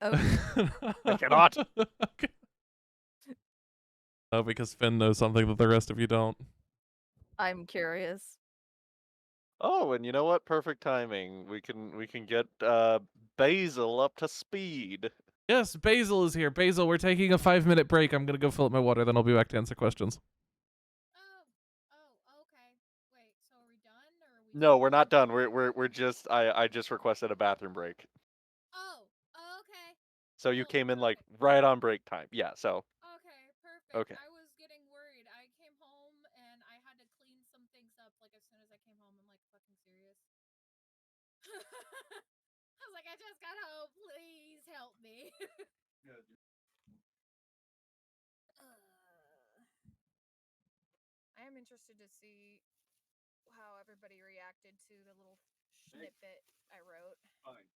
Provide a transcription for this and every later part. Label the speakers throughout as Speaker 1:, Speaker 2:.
Speaker 1: Okay.
Speaker 2: I cannot.
Speaker 3: Okay. Oh, because Finn knows something that the rest of you don't.
Speaker 1: I'm curious.
Speaker 2: Oh, and you know what? Perfect timing. We can get Basil up to speed.
Speaker 3: Yes, Basil is here. Basil, we're taking a 5-minute break. I'm gonna go fill up my water, then I'll be back to answer questions.
Speaker 4: Okay. Wait, so are we done or are we
Speaker 2: No, we're not done. We're just I just requested a bathroom break.
Speaker 4: Oh, okay.
Speaker 2: So you
Speaker 4: Well,
Speaker 2: came in like
Speaker 4: perfect.
Speaker 2: right on break time. Yeah, so
Speaker 4: Okay, perfect.
Speaker 2: okay.
Speaker 4: I was getting worried. I came home and I had to clean some things up like as soon as I came home. I'm like, fucking serious. I was like, I just got home. Please help me. I am interested to see how everybody reacted to the little snippet I wrote.
Speaker 2: Fine.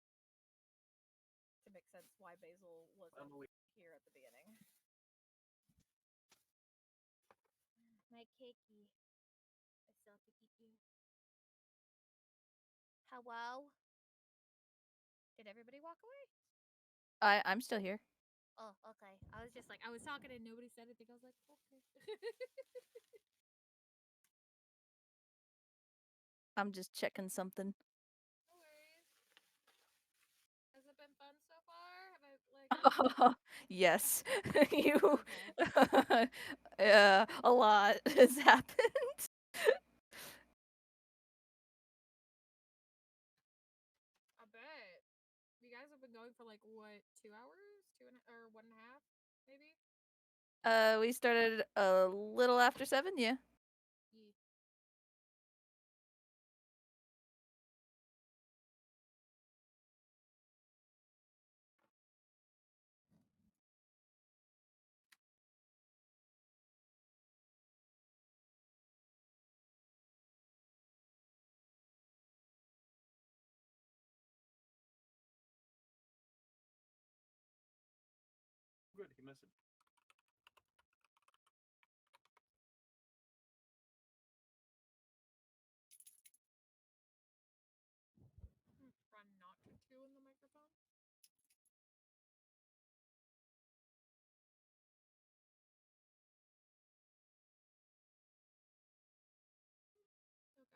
Speaker 4: To make sense why Basil wasn't here at the beginning. My cakey. I still have to keep you. Hello? Did everybody walk away?
Speaker 1: I'm still here.
Speaker 4: Oh, okay. I was just like, I was talking and nobody said anything. I was like, okay.
Speaker 1: I'm just checking something.
Speaker 4: No worries. Has it been fun so far? Have I,
Speaker 1: Yes, you.
Speaker 4: Okay.
Speaker 1: A lot has happened.
Speaker 4: I bet. You guys have been going for like, what, 2 hours? Or 1.5, maybe?
Speaker 1: We started a little after 7, yeah.
Speaker 4: Yeah.
Speaker 2: Good, he missed it.
Speaker 4: Try not to chew in the microphone. Oh god.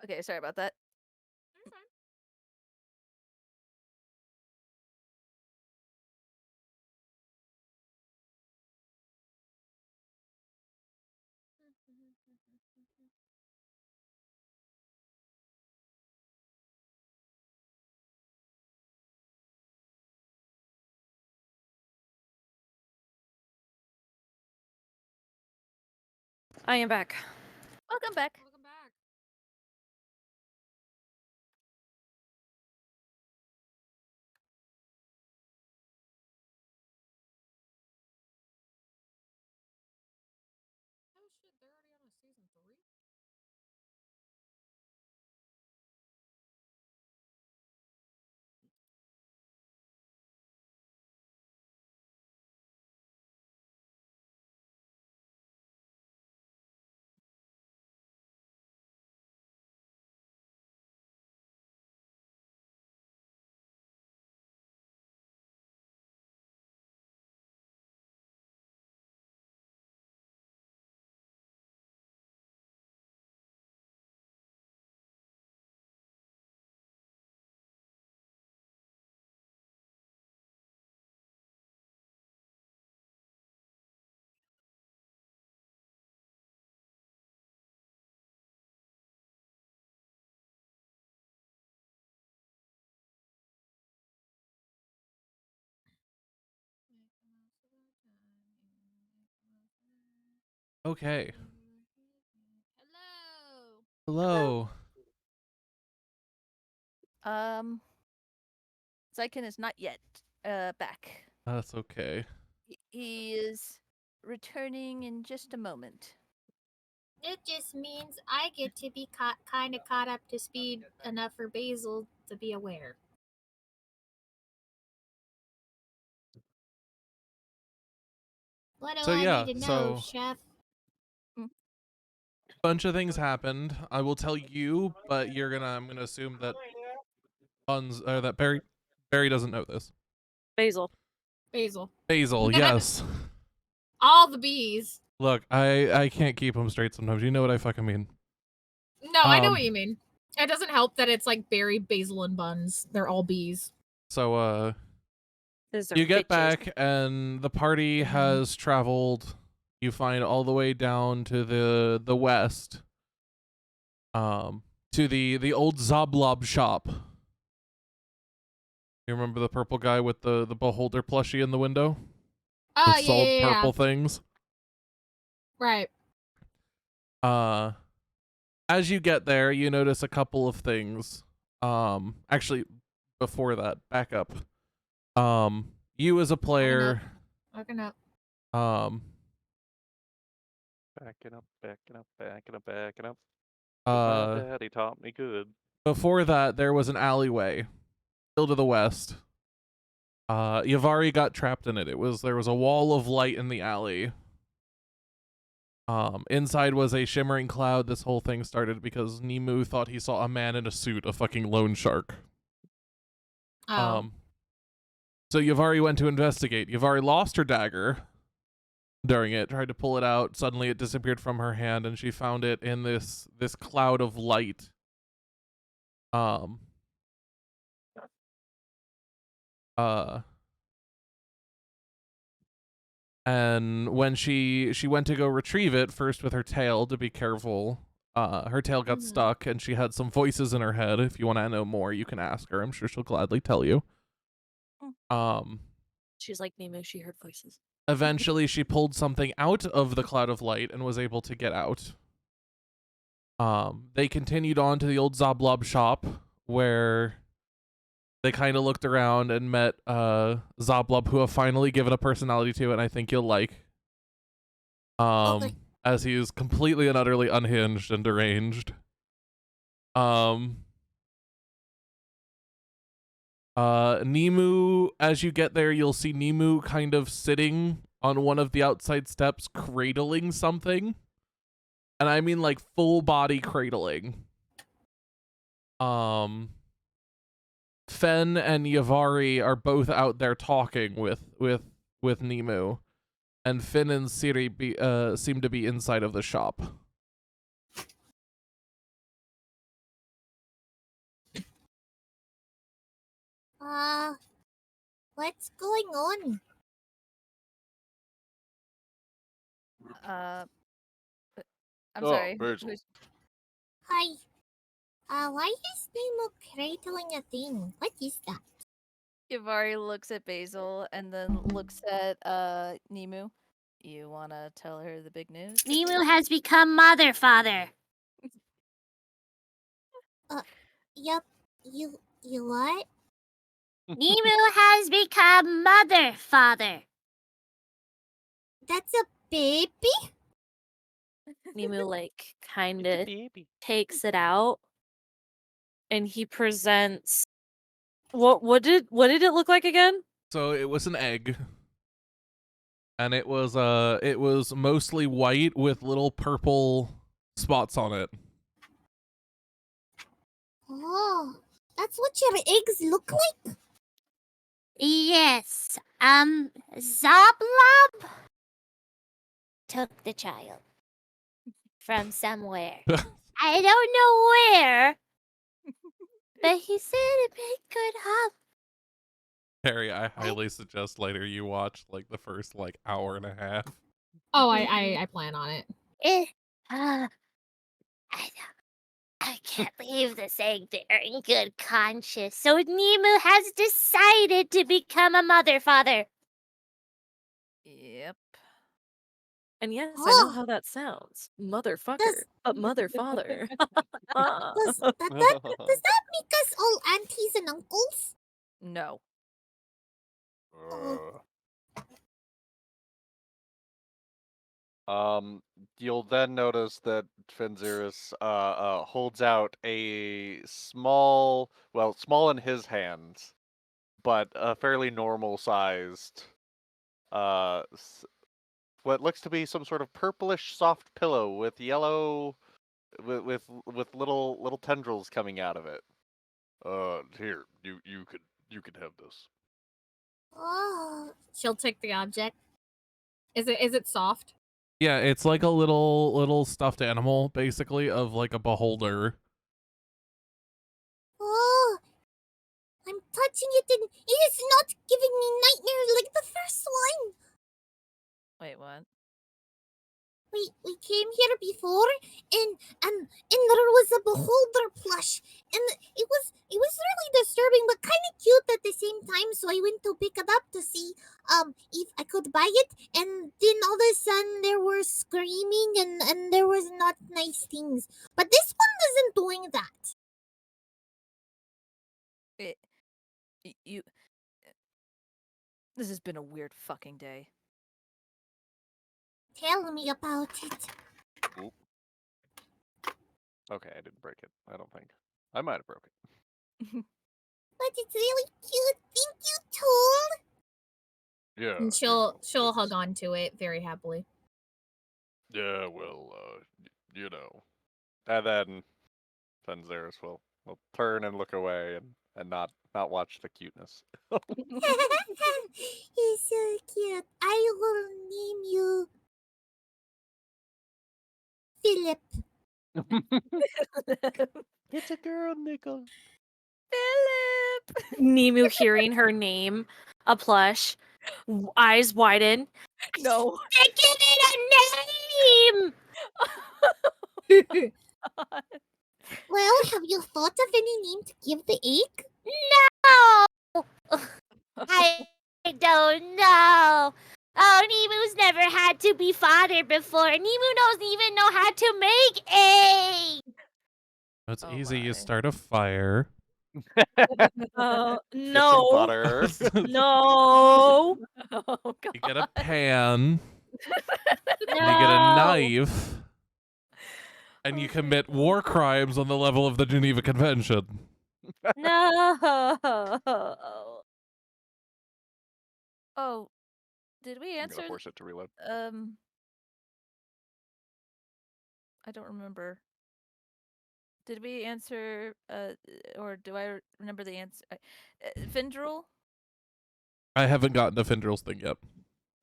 Speaker 1: Okay, sorry about that.
Speaker 4: You're fine.
Speaker 5: I am back.
Speaker 1: Welcome back.
Speaker 4: Welcome back. Oh shit, they're already on a season 3?
Speaker 3: Okay.
Speaker 4: Hello.
Speaker 3: Hello.
Speaker 1: Zyken is not yet back.
Speaker 3: That's okay.
Speaker 1: He is returning in just a moment.
Speaker 4: It just means I get to be kind of caught up to speed enough for Basil to be aware. What do
Speaker 3: So
Speaker 4: I
Speaker 3: yeah,
Speaker 4: need to know,
Speaker 3: so
Speaker 4: Chef?
Speaker 3: bunch of things happened. I will tell you, but I'm gonna assume that that Barry doesn't know this.
Speaker 1: Basil.
Speaker 4: Basil.
Speaker 3: Basil, yes.
Speaker 4: All the bees.
Speaker 3: Look, I can't keep them straight sometimes. You know what I fucking mean.
Speaker 4: No, I know what you mean. It doesn't help that it's like berry, basil, and buns. They're all bees.
Speaker 3: So
Speaker 1: Those are
Speaker 3: you get
Speaker 1: bitches.
Speaker 3: back and the party has traveled. You find all the way down to the west. To the old Zoblob shop. You remember the purple guy with the beholder plushie in the window?
Speaker 4: Oh,
Speaker 3: That sold
Speaker 4: yeah.
Speaker 3: purple things.
Speaker 4: Right.
Speaker 3: As you get there, you notice a couple of things. Actually, before that, back up. You as a player,
Speaker 4: Looking up.
Speaker 2: Backing up, backing up, backing up, backing up.
Speaker 3: uh,
Speaker 2: My daddy taught me good.
Speaker 3: before that, there was an alleyway, still to the west. Yavari got trapped in it. There was a wall of light in the alley. Inside was a shimmering cloud. This whole thing started because Nemu thought he saw a man in a suit, a fucking loan shark.
Speaker 4: Oh.
Speaker 3: So Yavari went to investigate. Yavari lost her dagger during it, tried to pull it out. Suddenly it disappeared from her hand and she found it in this cloud of light. And when she went to go retrieve it, first with her tail to be careful, her tail got stuck and she had some voices in her head. If you want to know more, you can ask her. I'm sure she'll gladly tell you.
Speaker 1: She's like Nemo, she heard voices.
Speaker 3: Eventually she pulled something out of the cloud of light and was able to get out. They continued on to the old Zoblob shop where they kind of looked around and met Zoblob, who have finally given a personality to, and I think you'll like.
Speaker 4: Okay.
Speaker 3: As he is completely and utterly unhinged and deranged. Nemu, as you get there, you'll see Nemu kind of sitting on one of the outside steps, cradling something. And I mean like full body cradling. Fen and Yavari are both out there talking with Nemu. And Finn and Siri seem to be inside of the shop.
Speaker 4: What's going on?
Speaker 1: I'm sorry.
Speaker 2: Virgil.
Speaker 4: Hi. Why is Nemo cradling a thing? What is that?
Speaker 1: Yavari looks at Basil and then looks at Nemu. You wanna tell her the big news?
Speaker 5: Nemu has become mother father.
Speaker 4: Yup. You what?
Speaker 5: Nemu has become mother father.
Speaker 4: That's a baby?
Speaker 6: Nemu like kind of takes it out and he presents what did it look like again?
Speaker 3: So it was an egg. And it was mostly white with little purple spots on it.
Speaker 4: Oh, that's what your eggs look like?
Speaker 5: Yes. Zoblob took the child from somewhere. I don't know where, but he said it made good hum.
Speaker 3: Harry, I highly suggest later you watch like the first like hour and a half.
Speaker 4: Oh, I plan on it.
Speaker 5: I can't leave this egg there in good conscience. So Nemu has decided to become a mother father.
Speaker 1: Yep.
Speaker 6: And yes, I know
Speaker 5: Oh,
Speaker 6: how that sounds. Motherfucker.
Speaker 5: does
Speaker 6: But mother father.
Speaker 5: does that make us all aunties and uncles?
Speaker 1: No.
Speaker 5: Oh,
Speaker 2: You'll then notice that Fenziris holds out a small, well, small in his hands, but a fairly normal sized, what looks to be some sort of purplish soft pillow with yellow, with little tendrils coming out of it. Here, you could have this.
Speaker 5: oh.
Speaker 4: She'll take the object. Is it soft?
Speaker 3: Yeah, it's like a little stuffed animal, basically, of like a beholder.
Speaker 5: Oh, I'm touching it and it is not giving me nightmares like the first one.
Speaker 1: Wait, what?
Speaker 5: We came here before and there was a beholder plush and it was really disturbing but kind of cute at the same time, so I went to pick it up to see if I could buy it, and then all of a sudden there was screaming and there was not nice things. But this one isn't doing that.
Speaker 1: It, you. This has been a weird fucking day.
Speaker 5: Tell me about it.
Speaker 2: Oop. Okay, I didn't break it. I don't think. I might have broke it.
Speaker 5: But it's really cute. Thank you, Tool.
Speaker 2: Yeah.
Speaker 4: And she'll hug onto it very happily.
Speaker 2: Yeah, well, you know. And then Fenziris will turn and look away and not watch the cuteness.
Speaker 5: You're so cute. I will name you Philip.
Speaker 2: It's a girl, Nickel.
Speaker 1: Philip!
Speaker 6: Nemu hearing her name, a plush, eyes widen.
Speaker 1: No.
Speaker 5: I give it a name. Well, have you thought of any name to give the egg? No. I don't know. Oh, Nemu's never had to be father before. Nemu doesn't even know how to make eggs.
Speaker 3: It's
Speaker 1: Oh
Speaker 3: easy. You
Speaker 1: my.
Speaker 3: start a fire.
Speaker 2: Get some
Speaker 6: No.
Speaker 2: butter.
Speaker 6: No.
Speaker 1: Oh god.
Speaker 3: You get a pan.
Speaker 6: No.
Speaker 3: And you get a knife. And you
Speaker 1: Okay.
Speaker 3: commit war crimes on the level of the Geneva Convention.
Speaker 6: No.
Speaker 1: Oh, did we
Speaker 2: I'm
Speaker 1: answer?
Speaker 2: gonna force it to reload.
Speaker 1: I don't remember. Did we answer? Or do I remember the answer? Findrel?
Speaker 3: I haven't gotten to Findrill's thing yet.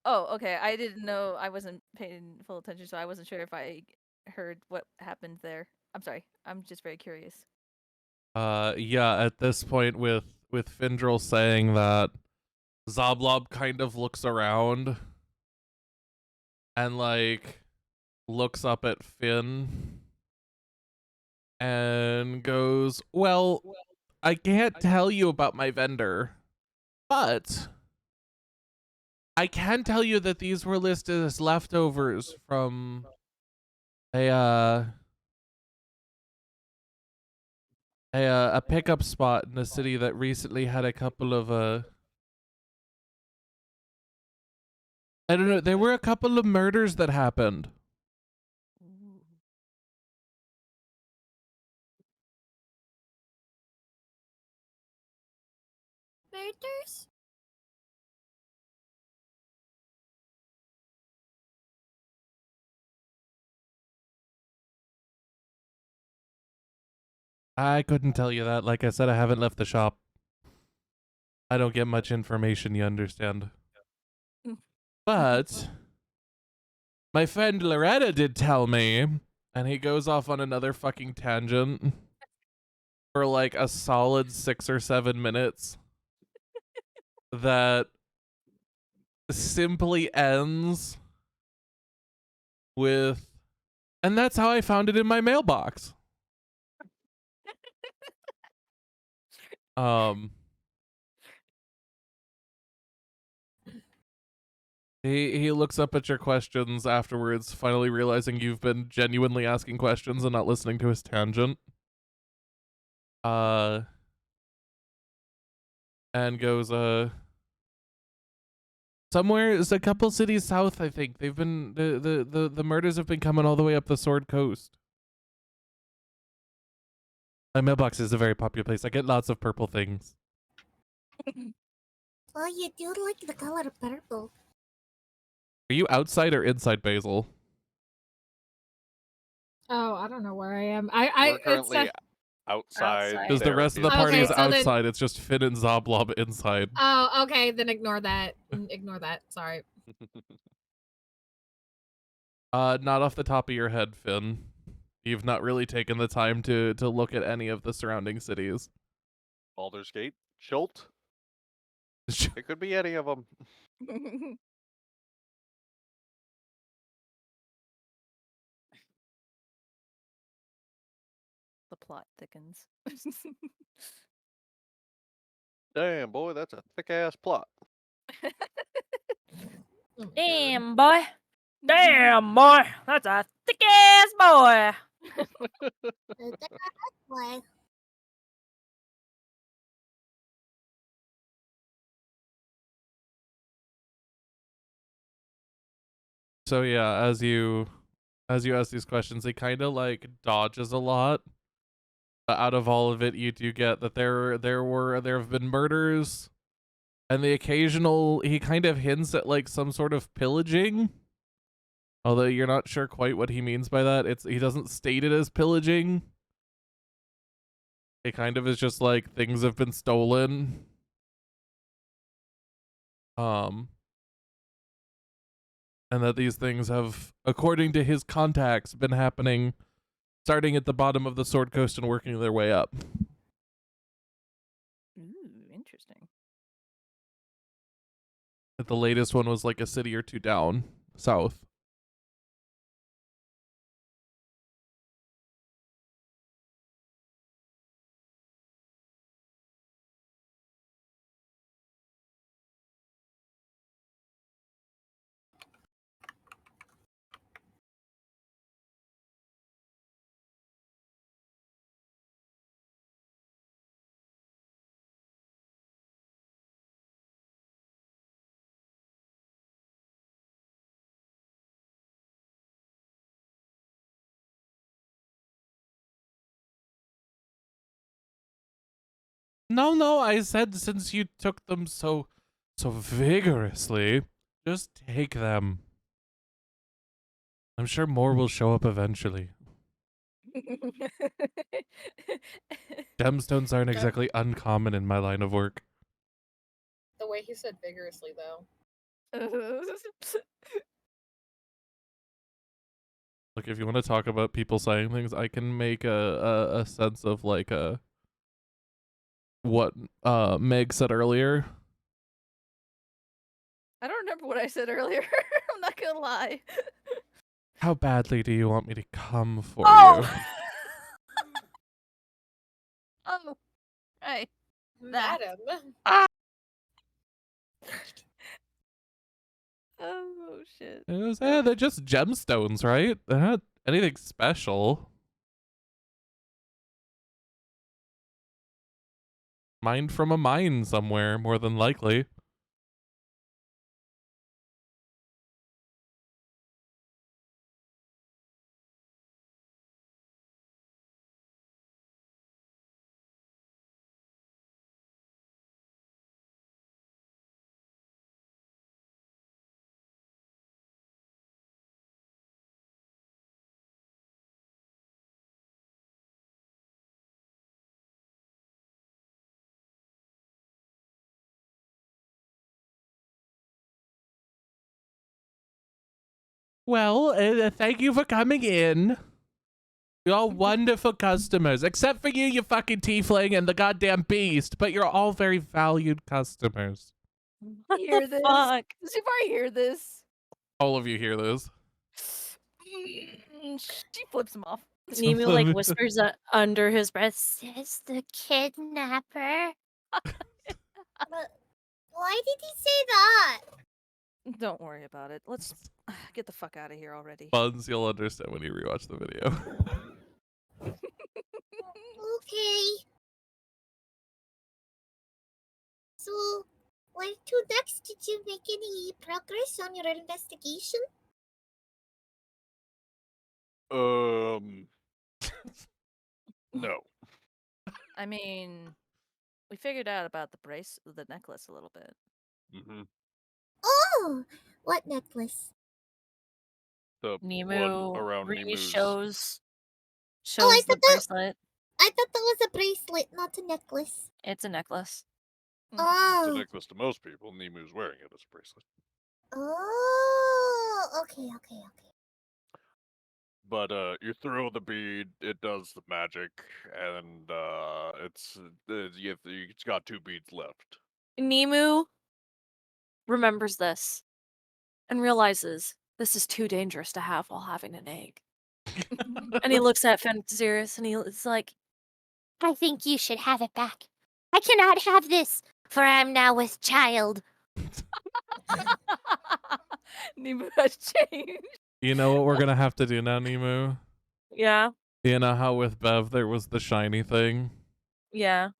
Speaker 1: Oh, okay. I didn't know. I wasn't paying full attention, so I wasn't sure if I heard what happened there. I'm sorry. I'm just very curious.
Speaker 3: Yeah, at this point with Findril saying that, Zoblob kind of looks around and like looks up at Finn and goes, "Well, I can't tell you about my vendor, but I can tell you that these were listed as leftovers from a a pickup spot in a city that recently had a couple of I don't know, there were a couple of murders that happened."
Speaker 1: Ooh.
Speaker 5: Murders?
Speaker 3: I couldn't tell you that. Like I said, I haven't left the shop. I don't get much information, you understand. But my friend Loretta did tell me, and he goes off on another fucking tangent for like a solid 6 or 7 minutes that simply ends with, and that's how I found it in my mailbox. Um He looks up at your questions afterwards, finally realizing you've been genuinely asking questions and not listening to his tangent. And goes, somewhere, it's a couple cities south, I think. They've been, the murders have been coming all the way up the Sword Coast. My mailbox is a very popular place. I get lots of purple things.
Speaker 5: Well, you do like the color purple.
Speaker 3: Are you outside or inside, Basil?
Speaker 4: Oh, I don't know where I am.
Speaker 2: We're
Speaker 4: It's
Speaker 2: currently outside.
Speaker 6: Outside.
Speaker 3: Because the rest of the
Speaker 2: there,
Speaker 3: party is
Speaker 4: Okay, so then-
Speaker 3: outside. It's just Finn and Zoblob inside.
Speaker 4: Oh, okay, then ignore that. Ignore that. Sorry.
Speaker 3: Not off the top of your head, Finn. You've not really taken the time to look at any of the surrounding cities.
Speaker 2: Baldur's Gate, Schult. It could be any of them.
Speaker 1: The plot thickens.
Speaker 2: Damn, boy, that's a thick ass plot.
Speaker 4: Oh my God.
Speaker 6: Damn, boy. Damn, boy. That's a thick ass boy.
Speaker 5: Why?
Speaker 3: So yeah, as you ask these questions, he kind of like dodges a lot. But out of all of it, you do get that there have been murders, and the occasional he kind of hints at like some sort of pillaging. Although you're not sure quite what he means by that. He doesn't state it as pillaging. It kind of is just like things have been stolen. And that these things have, according to his contacts, been happening starting at the bottom of the Sword Coast and working their way up.
Speaker 1: Ooh, interesting.
Speaker 3: The latest one was like a city or two down south. No, I said since you took them so vigorously, just take them. I'm sure more will show up eventually. Gemstones aren't exactly uncommon in my line of work.
Speaker 4: The way he said vigorously, though.
Speaker 3: Look, if you want to talk about people saying things, I can make a sense of like what Meg said earlier.
Speaker 1: I don't remember what I said earlier. I'm not gonna lie.
Speaker 3: How badly do you want me to come for
Speaker 1: Oh!
Speaker 3: you?
Speaker 1: Oh, right. That.
Speaker 4: Madam.
Speaker 1: Oh shit.
Speaker 3: It was, they're just gemstones, right? They're not anything special. Mined from a mine somewhere, more than likely. Well, thank you for coming in. You're all wonderful customers, except for you, you fucking tiefling and the goddamn beast, but you're all very valued customers.
Speaker 6: What
Speaker 1: Hear
Speaker 6: the
Speaker 1: this?
Speaker 6: fuck?
Speaker 1: Does anybody hear this?
Speaker 3: All of you hear this.
Speaker 1: She flips him off.
Speaker 6: Nemu like whispers under his breath, "Says the kidnapper."
Speaker 5: But why did he say that?
Speaker 1: Don't worry about it. Let's get the fuck out of here already.
Speaker 3: Buns, you'll understand when you rewatch the video.
Speaker 5: Okay. So, where to next? Did you make any progress on your investigation?
Speaker 2: No.
Speaker 1: I mean, we figured out about the necklace a little bit.
Speaker 2: Mm-hmm.
Speaker 5: Oh, what necklace?
Speaker 2: The one
Speaker 6: Nemu
Speaker 2: around Nemu's.
Speaker 6: shows
Speaker 5: Oh, I
Speaker 6: the
Speaker 5: thought that
Speaker 6: bracelet.
Speaker 5: I thought that was a bracelet, not a necklace.
Speaker 6: It's a necklace.
Speaker 2: It's a
Speaker 5: Oh.
Speaker 2: necklace to most people. Nemu's wearing it as a bracelet.
Speaker 5: Oh. Okay.
Speaker 2: But you throw the bead, it does the magic, and it's got 2 beads left.
Speaker 6: Nemu remembers this and realizes this is too dangerous to have while having an egg. And he looks at Fenxirus and he's like,
Speaker 5: I think you should have it back. I cannot have this, for I am now with child.
Speaker 1: Nemu has changed.
Speaker 3: You know what we're gonna have to do now, Nemu?
Speaker 6: yeah,
Speaker 3: You know how with Bev there was the shiny thing?
Speaker 6: yeah.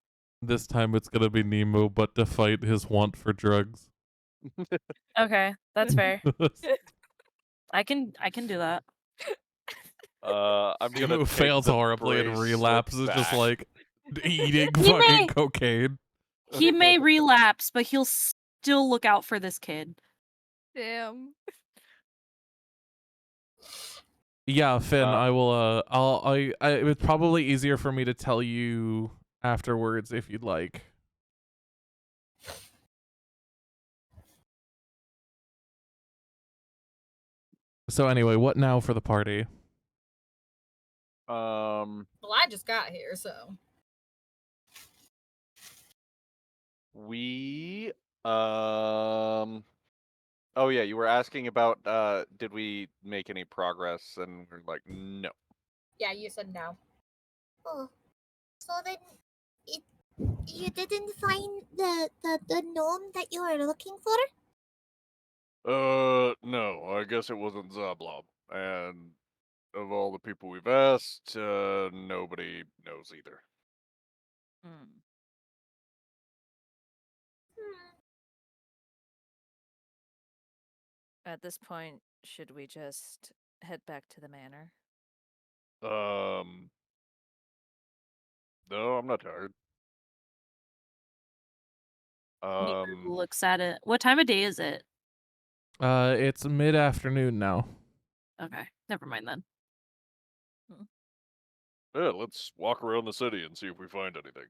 Speaker 3: This time it's gonna be Nemo, but to fight his want for drugs.
Speaker 6: Okay, that's fair. I can do that.
Speaker 2: I'm gonna
Speaker 3: Nemo
Speaker 2: take
Speaker 3: fails
Speaker 2: the
Speaker 3: horribly and
Speaker 2: bracelet
Speaker 3: relapses just
Speaker 2: back.
Speaker 3: like eating
Speaker 6: He
Speaker 3: fucking
Speaker 6: may-
Speaker 3: cocaine.
Speaker 6: He may relapse, but he'll still look out for this kid.
Speaker 1: Damn.
Speaker 3: Yeah, Finn,
Speaker 2: Uh,
Speaker 3: I will it's probably easier for me to tell you afterwards if you'd like. So anyway, what now for the party?
Speaker 4: Well, I just got here, so.
Speaker 2: We oh yeah, you were asking about did we make any progress, and we're like, no.
Speaker 4: Yeah, you said no.
Speaker 5: Oh, so then you didn't find the gnome that you were looking for?
Speaker 2: No, I guess it wasn't Zablob. And of all the people we've asked, nobody knows either.
Speaker 1: Hmm. At this point, should we just head back to the manor?
Speaker 2: No, I'm not tired.
Speaker 6: Nemu looks at it. What time of day is it?
Speaker 3: It's mid-afternoon now.
Speaker 6: Okay, never mind then.
Speaker 2: Yeah, let's walk around the city and see if we find anything.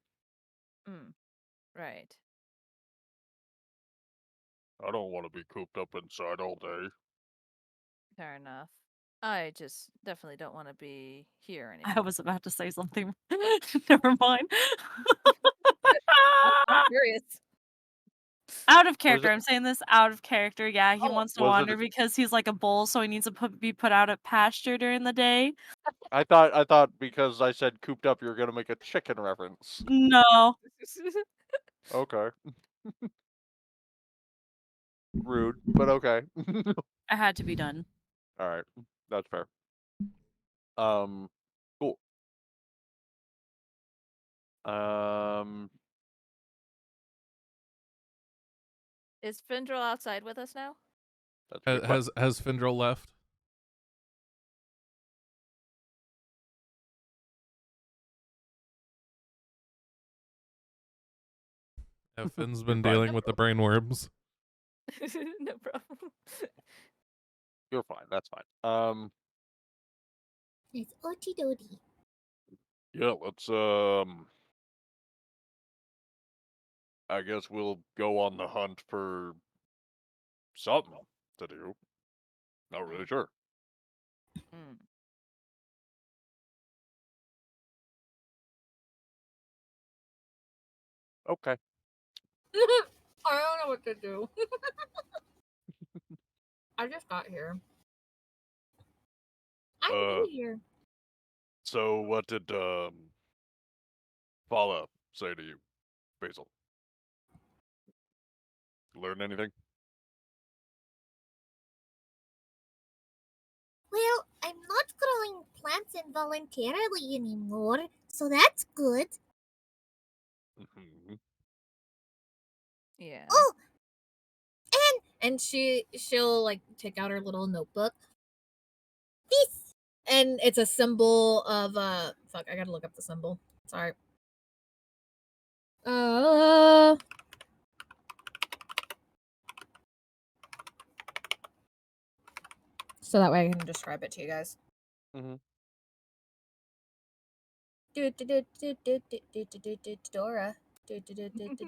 Speaker 1: Right.
Speaker 2: I don't want to be cooped up inside all day.
Speaker 1: Fair enough. I just definitely don't want to be here anymore.
Speaker 6: I was about to say something. Never mind.
Speaker 1: I'm curious.
Speaker 6: Out of character. I'm saying this out of character. Yeah, he wants to
Speaker 2: Was
Speaker 6: wander
Speaker 2: it-
Speaker 6: because he's like a bull, so he needs to be put out at pasture during the day.
Speaker 2: I thought because I said cooped up, you were gonna make a chicken reference.
Speaker 6: No.
Speaker 2: Okay. Rude, but okay.
Speaker 6: I had to be done.
Speaker 2: All right, that's fair. Cool.
Speaker 1: Is Findril outside with us now?
Speaker 2: That's a good question.
Speaker 3: Has Findril left? Yeah, Finn's been
Speaker 2: fine.
Speaker 3: dealing with the brainworms.
Speaker 1: No problem.
Speaker 2: You're fine. That's fine.
Speaker 5: It's Oti Dodi.
Speaker 2: Yeah, let's I guess we'll go on the hunt for something to do. Not really sure. Okay.
Speaker 4: I don't know what to do. I just got here. I'm new here.
Speaker 2: So what did Fala say to you, Basil? Learn anything?
Speaker 5: involuntarily anymore, so that's good.
Speaker 2: Mhm.
Speaker 1: Yeah.
Speaker 5: Oh,
Speaker 4: And she'll like take out her little notebook,
Speaker 5: this
Speaker 4: and it's a symbol of fuck, I gotta look up the symbol. Sorry. So that way I can describe it to you guys.
Speaker 2: Mhm.
Speaker 4: Dora.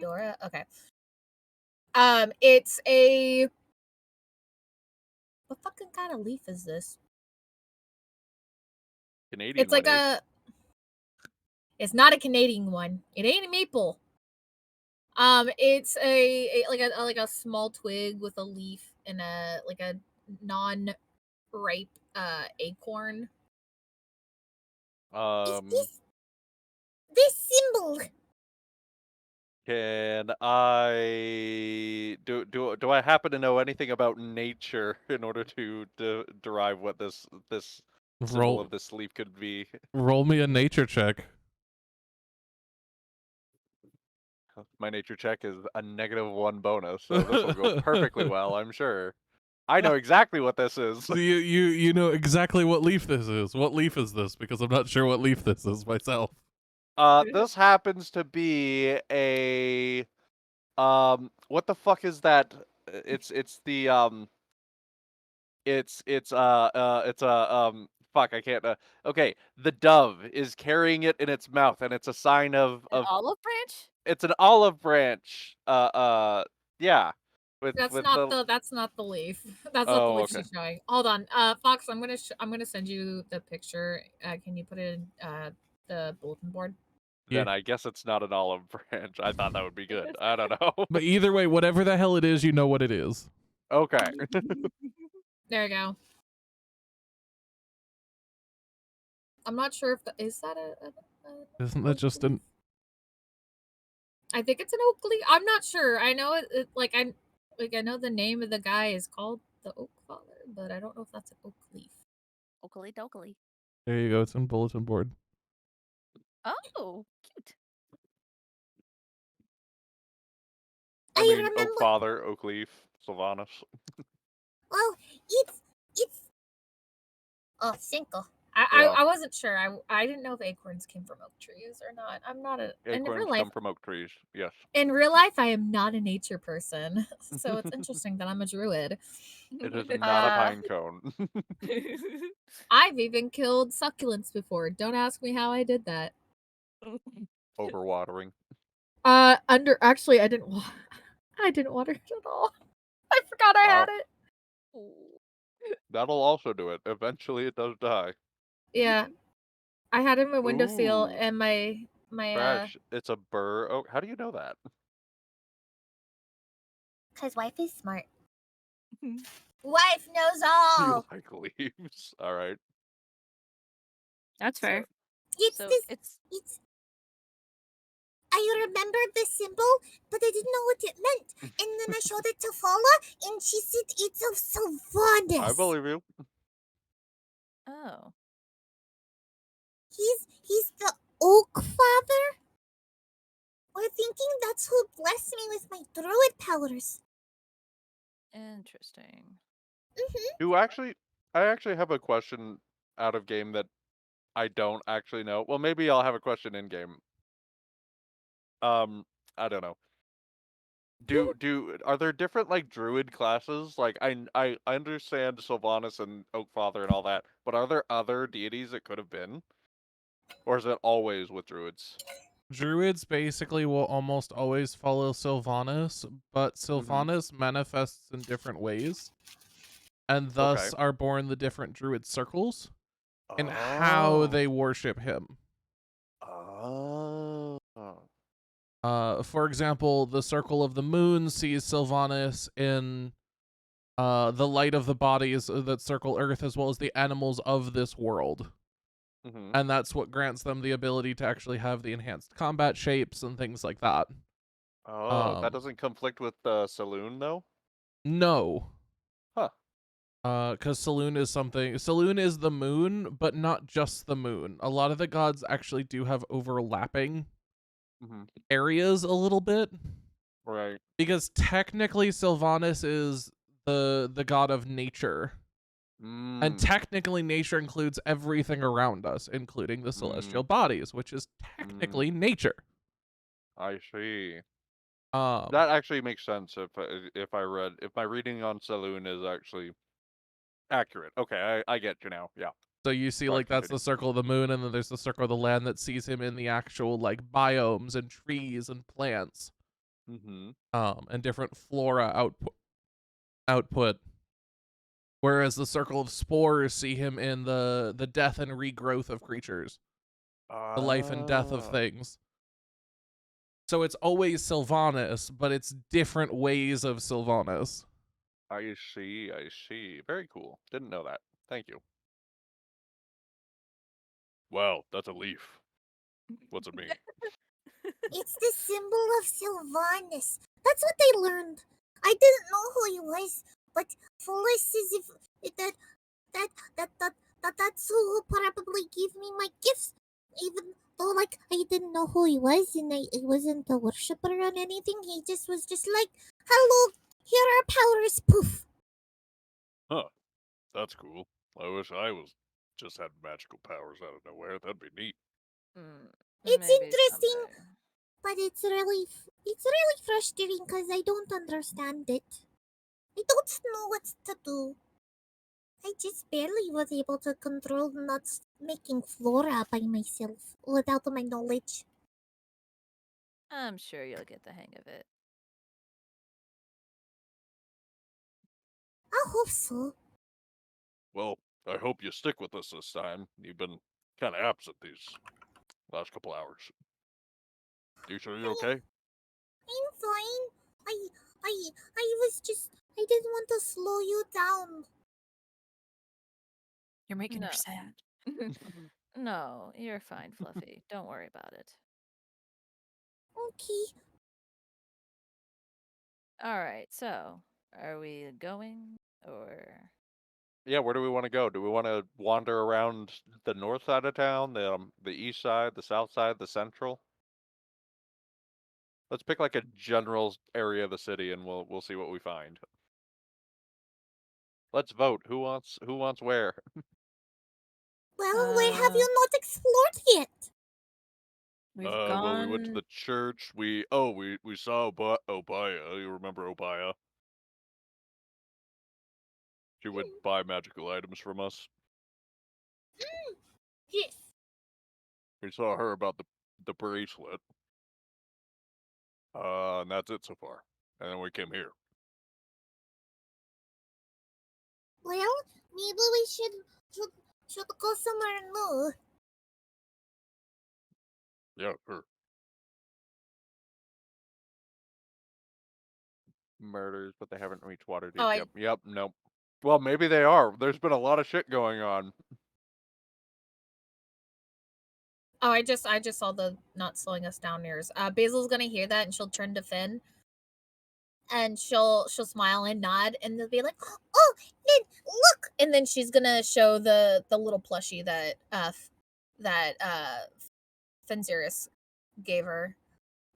Speaker 4: Dora. Okay. It's a what fucking kind of leaf is this?
Speaker 2: Canadian
Speaker 4: It's like
Speaker 2: one, eh?
Speaker 4: it's not a Canadian one. It ain't a maple. It's like a small twig with a leaf and a like a non-ripe acorn.
Speaker 5: is
Speaker 2: Um,
Speaker 5: this symbol.
Speaker 2: can I do I happen to know anything about nature in order to derive what this symbol
Speaker 3: Roll
Speaker 2: of this leaf could be?
Speaker 3: roll me a nature check.
Speaker 2: My nature check is a -1 bonus, so this will go perfectly well, I'm sure. I know exactly what this is.
Speaker 3: So you know exactly what leaf this is. What leaf is this? Because I'm not sure what leaf this is myself.
Speaker 2: This happens to be a what the fuck is that? It's the it's a fuck, I can't okay, the dove is carrying it in its mouth and it's a sign
Speaker 1: An
Speaker 2: of
Speaker 1: olive branch?
Speaker 2: it's an olive branch. Yeah. With
Speaker 4: That's not the leaf. That's not the
Speaker 2: Oh,
Speaker 4: leaf
Speaker 2: okay.
Speaker 4: she's showing. Hold on. Fox, I'm gonna send you the picture. Can you put it in the bulletin board?
Speaker 2: Then
Speaker 3: Yeah.
Speaker 2: I guess it's not an olive branch. I thought that would be good. I don't know.
Speaker 3: But either way, whatever the hell it is, you know what it is.
Speaker 2: Okay.
Speaker 4: There you go. I'm not sure if is that
Speaker 3: Isn't that
Speaker 4: oak
Speaker 3: just
Speaker 4: leaf?
Speaker 3: an
Speaker 4: I think it's an oak leaf. I'm not sure. I know I know the name of the guy is called the Oak Father, but I don't know if that's an oak leaf.
Speaker 1: Oakley dokley.
Speaker 3: There you go, it's on bulletin board.
Speaker 1: Oh, cute.
Speaker 2: I
Speaker 5: I
Speaker 2: mean, Oak
Speaker 5: remember.
Speaker 2: Father, Oak Leaf, Sylvanas.
Speaker 5: Well, it's. Oh, cinco.
Speaker 2: Yeah.
Speaker 4: I wasn't sure. I didn't know if acorns came from oak trees or not. I'm not a
Speaker 2: Acorns come from oak trees. Yes.
Speaker 4: in real life I am not a nature person. So it's interesting that I'm a druid.
Speaker 2: It is not a
Speaker 1: Uh,
Speaker 2: pine cone.
Speaker 4: I've even killed succulents before. Don't ask me how I did that.
Speaker 2: Overwatering.
Speaker 4: Actually I didn't I didn't water it at all. I forgot I had
Speaker 2: Wow.
Speaker 4: it.
Speaker 2: That'll also do it. Eventually it does die.
Speaker 4: Yeah. I had it in my windowsill
Speaker 2: Ooh.
Speaker 4: and my
Speaker 2: Crash. It's a burr. Oh, how do you know that?
Speaker 5: Cause wife is smart. Wife knows
Speaker 2: You
Speaker 5: all.
Speaker 2: like leaves. Alright.
Speaker 6: That's fair.
Speaker 5: It's
Speaker 1: so
Speaker 5: this.
Speaker 1: it's
Speaker 5: It's. I remembered the symbol, but I didn't know what it meant. And then I showed it to Fala, and she said it's of Sylvanas.
Speaker 2: I believe you.
Speaker 1: oh.
Speaker 5: He's the Oak Father. We're thinking that's who blessed me with my druid powers.
Speaker 1: Interesting.
Speaker 2: I actually have a question out of game that I don't actually know. Well, maybe I'll have a question in game. I don't know. Are there different like druid classes? Like I understand Sylvanas and Oakfather and all that, but are there other deities it could have been? Or is it always with druids?
Speaker 3: Druids basically will almost always follow Sylvanas, but Sylvanas manifests in different ways, and
Speaker 2: Okay.
Speaker 3: thus are born the different druid circles and how
Speaker 2: Oh.
Speaker 3: they worship him.
Speaker 2: Oh.
Speaker 3: For example, the Circle of the Moon sees Sylvanas in the light of the bodies that circle Earth, as well as the animals of this world.
Speaker 2: Mm-hmm.
Speaker 3: And that's what grants them the ability to actually have the enhanced combat shapes and things like that.
Speaker 2: Oh, that doesn't conflict with the Saloon though?
Speaker 3: No.
Speaker 2: Huh.
Speaker 3: Because Saloon is something. Saloon is the moon, but not just the moon. A lot of the gods actually do have overlapping
Speaker 2: Mhm.
Speaker 3: areas a little bit.
Speaker 2: Right.
Speaker 3: Because technically Sylvanas is the god of nature. And
Speaker 2: Mm.
Speaker 3: technically nature includes everything around us, including the celestial bodies, which is technically nature.
Speaker 2: I see.
Speaker 3: Um,
Speaker 2: That actually makes sense if my reading on Saloon is actually accurate. Okay, I get you now. Yeah.
Speaker 3: so you see,
Speaker 2: Go ahead,
Speaker 3: like, that's
Speaker 2: continue.
Speaker 3: the circle of the moon, and then there's the circle of the land that sees him in the actual, like, biomes and trees and plants,
Speaker 2: Mm-hmm.
Speaker 3: and different flora output. Whereas the circle of spores see him in the death and regrowth of creatures, the life and death of things. So it's always Sylvanas, but it's different ways of Sylvanas.
Speaker 2: I see. I see. Very cool. Didn't know that. Thank you. Wow, that's a leaf. What's it mean?
Speaker 5: It's the symbol of Sylvanus. That's what they learned. I didn't know who he was, but Fuller says if that's who probably gave me my gifts. Even though like I didn't know who he was and I wasn't a worshiper or anything, he just was just like, hello, here are powers, poof.
Speaker 2: Huh. That's cool. I wish I was just had magical powers out of nowhere. That'd be neat.
Speaker 5: It's
Speaker 1: Maybe
Speaker 5: interesting,
Speaker 1: someday.
Speaker 5: but it's really frustrating because I don't understand it. I don't know what to do. I just barely was able to control nuts making flora by myself without my knowledge.
Speaker 1: I'm sure you'll get the hang of it.
Speaker 5: I hope so.
Speaker 2: Well, I hope you stick with us this time. You've been kind of absent these last couple hours. You sure you're okay?
Speaker 5: I'm fine. I I didn't want to slow you down.
Speaker 6: You're making
Speaker 1: No.
Speaker 6: her sad.
Speaker 1: No, you're fine, Fluffy. Don't worry about it.
Speaker 5: Okay.
Speaker 1: All right, so are we going or?
Speaker 2: Yeah, where do we want to go? Do we want to wander around the north side of town, the east side, the south side, the central? Let's pick like a general area of the city, and we'll see what we find. Let's vote. Who wants where?
Speaker 5: Well, where have
Speaker 6: Uh,
Speaker 5: you not explored yet?
Speaker 6: we've
Speaker 2: Well, we went to
Speaker 6: gone.
Speaker 2: the church. We saw Obaya. You remember Obaya? She would buy magical items from us.
Speaker 5: Yes.
Speaker 2: We saw her about the bracelet. And that's it so far. And then we came here.
Speaker 5: Well, maybe we should go somewhere new.
Speaker 2: Yeah, sure. Murders, but they haven't reached Waterdeep.
Speaker 4: Oh,
Speaker 2: Yep, nope. Well, maybe they are. There's been a lot of shit going on.
Speaker 4: I just saw the not slowing us down nears. Basil's gonna hear that and she'll turn to Finn and she'll smile and nod and they'll be like, "Oh, Finn, look!" And then she's gonna show the little plushie that Fenziris gave her.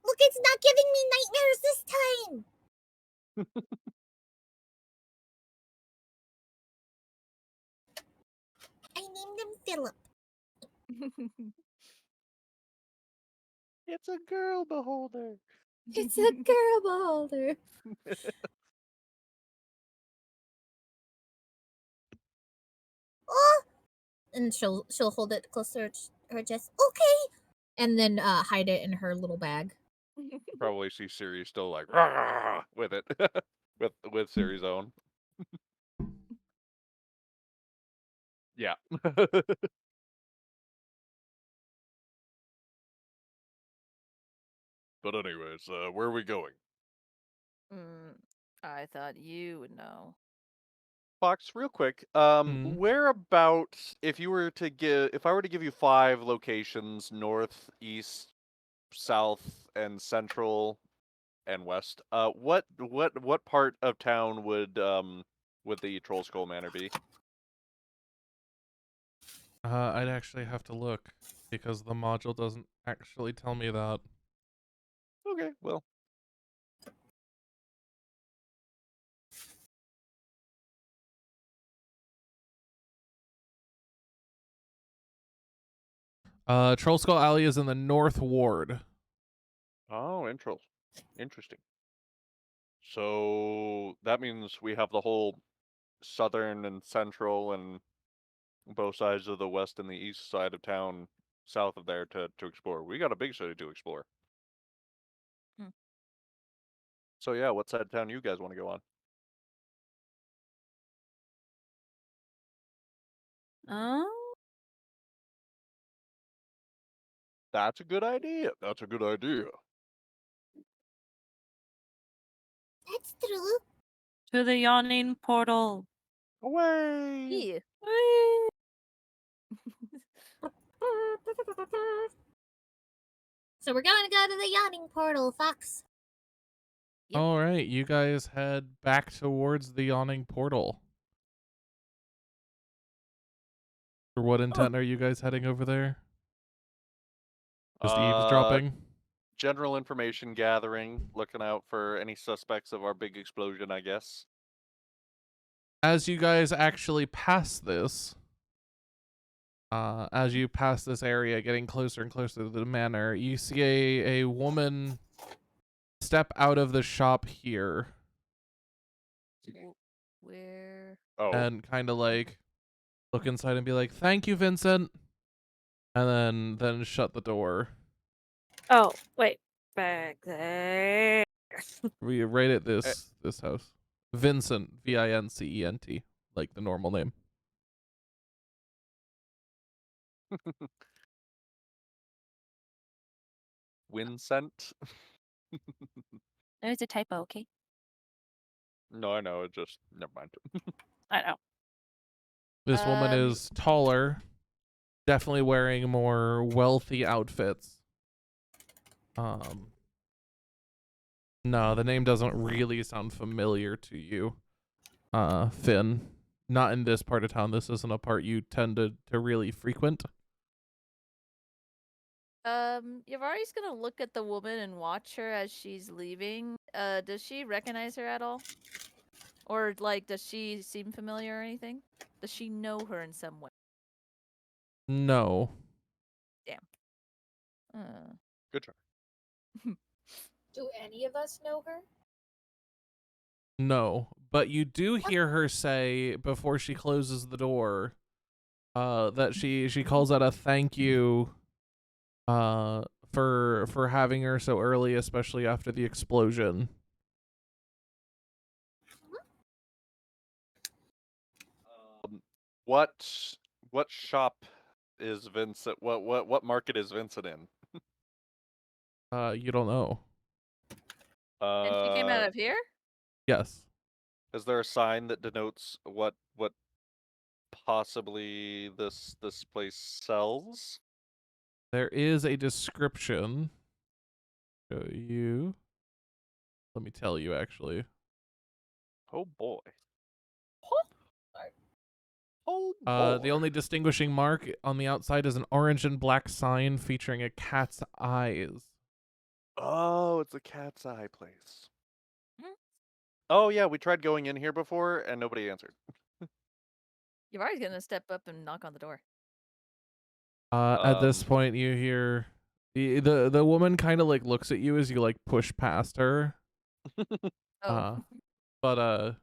Speaker 5: Look, it's not giving me nightmares this time. I named him Philip.
Speaker 2: It's a girl beholder.
Speaker 4: It's a girl beholder.
Speaker 5: Oh,
Speaker 4: And she'll hold it closer to her chest. Okay. And then hide it in her little bag.
Speaker 2: Probably see Siri still like "Rah!" with it. with Siri's own. Yeah. But anyways, where are we going?
Speaker 1: I thought you would know.
Speaker 2: Fox, real quick,
Speaker 3: Hmm.
Speaker 2: whereabouts, if I were to give you 5 locations, north, east, south, and central, and west, what part of town would the Troll Skull Manor be?
Speaker 3: I'd actually have to look because the module doesn't actually tell me that.
Speaker 2: Okay, well.
Speaker 3: Troll Skull Alley is in the North Ward.
Speaker 2: Oh, interesting. So that means we have the whole southern and central and both sides of the west and the east side of town south of there to explore. We got a big city to explore.
Speaker 1: Hmm.
Speaker 2: So yeah, what side of town you guys want to go on?
Speaker 6: Oh,
Speaker 2: That's a good idea. That's a good idea.
Speaker 5: That's true.
Speaker 6: to the yawning portal.
Speaker 2: Away!
Speaker 1: Yeah.
Speaker 6: Whee!
Speaker 5: So we're going to go to the yawning portal, Fox.
Speaker 1: Yep.
Speaker 3: All right, you guys head back towards the yawning portal. For what intent are you guys heading over there? Just eavesdropping?
Speaker 2: General information gathering, looking out for any suspects of our big explosion, I guess.
Speaker 3: As you guys actually pass this, as you pass this area, getting closer and closer to the manor, you see a woman step out of the shop here
Speaker 1: Where?
Speaker 2: Oh.
Speaker 3: and kind of like look inside and be like, "Thank you, Vincent," and then shut the door.
Speaker 6: Oh, wait. Back there.
Speaker 3: Right at this house. Vincent, Vincent, like the normal name.
Speaker 2: Wincent?
Speaker 6: There's a typo, okay?
Speaker 2: No, I know. It just never mind.
Speaker 6: I know.
Speaker 3: This woman is taller, definitely wearing more wealthy outfits. No, the name doesn't really sound familiar to you, Finn. Not in this part of town. This isn't a part you tend to really frequent.
Speaker 1: Yavari's gonna look at the woman and watch her as she's leaving. Does she recognize her at all? Or, like, does she seem familiar or anything? Does she know her in some way?
Speaker 3: No.
Speaker 1: Damn.
Speaker 2: Good try.
Speaker 4: Do any of us know her?
Speaker 3: No. But you do hear her say before she closes the door, that she calls out a thank you for having her so early, especially after the explosion.
Speaker 2: What shop is Vincent? What market is Vincent in?
Speaker 3: You don't know.
Speaker 1: And she came out of here?
Speaker 3: Yes.
Speaker 2: Is there a sign that denotes what possibly this place sells?
Speaker 3: There is a description. Show you. Let me tell you, actually.
Speaker 2: Oh boy.
Speaker 4: Sorry.
Speaker 2: Oh boy.
Speaker 3: The only distinguishing mark on the outside is an orange and black sign featuring a cat's eyes.
Speaker 2: Oh, it's a cat's eye place.
Speaker 1: Hmm?
Speaker 2: Oh yeah, we tried going in here before and nobody answered.
Speaker 1: Yavari's gonna step up and knock on the door.
Speaker 3: At this point, you hear the woman kind of like looks at you as you like push past her.
Speaker 1: Oh.
Speaker 3: But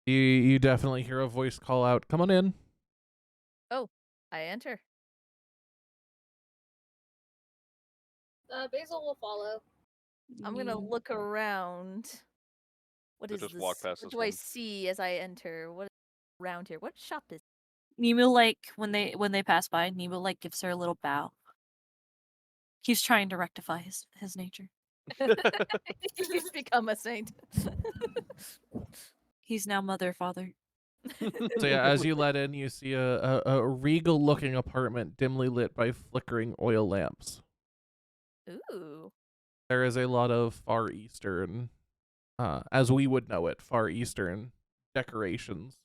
Speaker 3: you definitely hear a voice call out, "Come on in."
Speaker 1: Oh, I enter.
Speaker 4: Basil will follow.
Speaker 1: I'm gonna look around. What
Speaker 2: They
Speaker 1: is
Speaker 2: just
Speaker 1: this?
Speaker 2: walk past
Speaker 1: What
Speaker 2: this
Speaker 1: do I
Speaker 2: one.
Speaker 1: see as I enter? What is around here? What shop is
Speaker 6: Nemo, like, when they pass by, Nemo, like, gives her a little bow. He's trying to rectify his nature.
Speaker 1: He's become a saint.
Speaker 6: He's now mother, father.
Speaker 3: So yeah, as you let in, you see a regal-looking apartment dimly lit by flickering oil lamps.
Speaker 1: Ooh.
Speaker 3: There is a lot of Far Eastern, as we would know it, Far Eastern decorations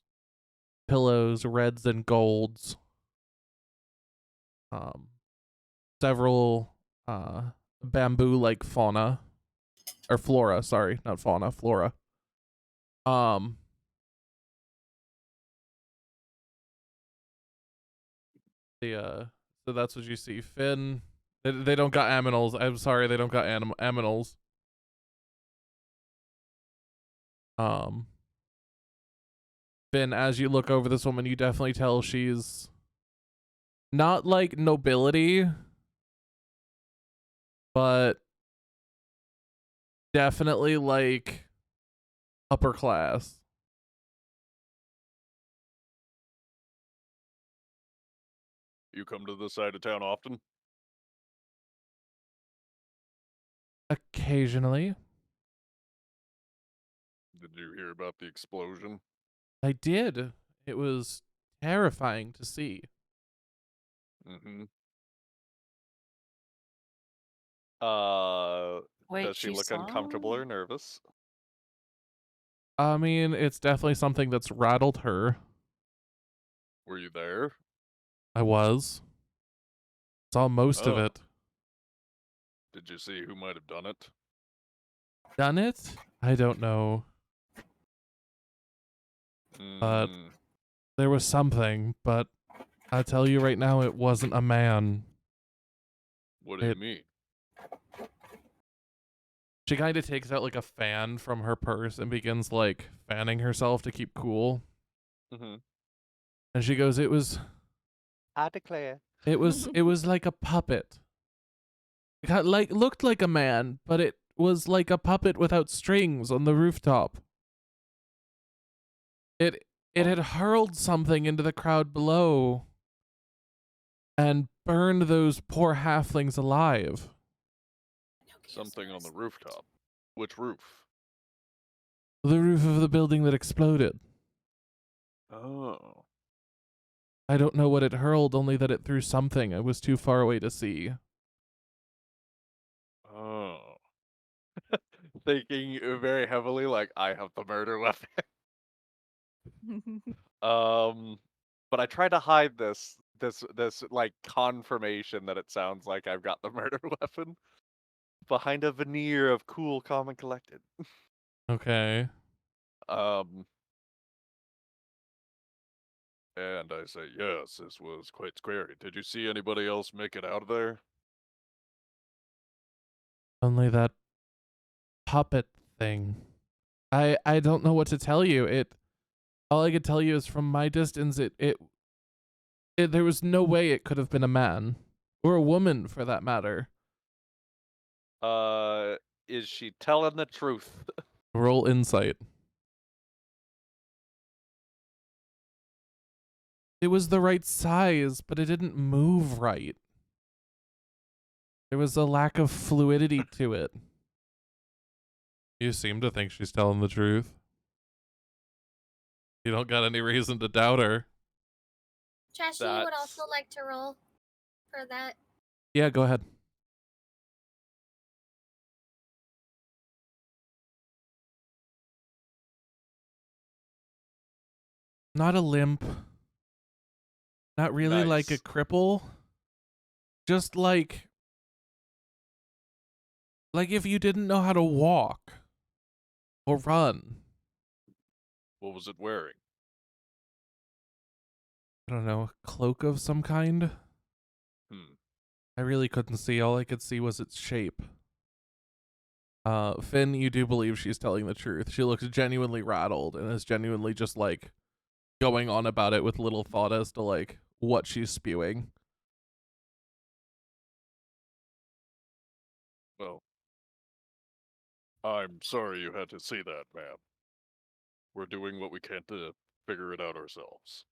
Speaker 3: pillows, reds and golds. Several bamboo-like fauna. Or flora, sorry, not fauna, flora. So that's what you see. Finn, they don't got aminals. I'm sorry, they don't got aminals. Finn, as you look over this woman, you definitely tell she's not like nobility, but definitely like upper class.
Speaker 2: You come to this side of town often?
Speaker 3: Occasionally.
Speaker 2: Did you hear about the explosion?
Speaker 3: I did. It was terrifying to see.
Speaker 2: Mm-hmm.
Speaker 6: Wait,
Speaker 2: Does she
Speaker 6: she
Speaker 2: look
Speaker 6: saw?
Speaker 2: uncomfortable or nervous?
Speaker 3: I mean, it's definitely something that's rattled her.
Speaker 2: Were you there?
Speaker 3: I was. Saw most of
Speaker 2: Oh.
Speaker 3: it.
Speaker 2: Did you see who might have done it?
Speaker 3: Done it? I don't know. But there was something, but I tell you right now, it wasn't a man.
Speaker 2: What do you mean?
Speaker 3: She kind of takes out like a fan from her purse and begins like fanning herself to keep cool.
Speaker 2: Mm-hmm.
Speaker 3: And she goes, it was
Speaker 2: I declare.
Speaker 3: it was like a puppet. It had, like looked like a man, but it was like a puppet without strings on the rooftop. It had hurled something into the crowd below and burned those poor halflings alive.
Speaker 2: Something on the rooftop. Which roof?
Speaker 3: The roof of the building that exploded.
Speaker 2: Oh.
Speaker 3: I don't know what it hurled, only that it threw something. I was too far away to see.
Speaker 2: Oh. Thinking very heavily like I have the murder weapon. But I try to hide this like confirmation that it sounds like I've got the murder weapon behind a veneer of cool, calm, and collected.
Speaker 3: Okay.
Speaker 2: And I say, yes, this was quite scary. Did you see anybody else make it out of there?
Speaker 3: Only that puppet thing. I don't know what to tell you. All I could tell you is from my distance, there was no way it could have been a man or a woman for that matter.
Speaker 2: Is she telling the truth?
Speaker 3: Roll insight. It was the right size, but it didn't move right. There was a lack of fluidity to it. You seem to think she's telling the truth. You don't got any reason to doubt her.
Speaker 5: Trashy would also like to roll for that.
Speaker 3: Yeah, go ahead. Not a limp. Not really like a cripple. Just like if you didn't know how to walk or run.
Speaker 2: What was it wearing?
Speaker 3: I don't know, a cloak of some kind? I really couldn't see. All I could see was its shape. Finn, you do believe she's telling the truth. She looks genuinely rattled and is genuinely just like going on about it with little thought as to like what she's spewing.
Speaker 2: Well, I'm sorry you had to see that, ma'am. We're doing what we can to figure it out ourselves.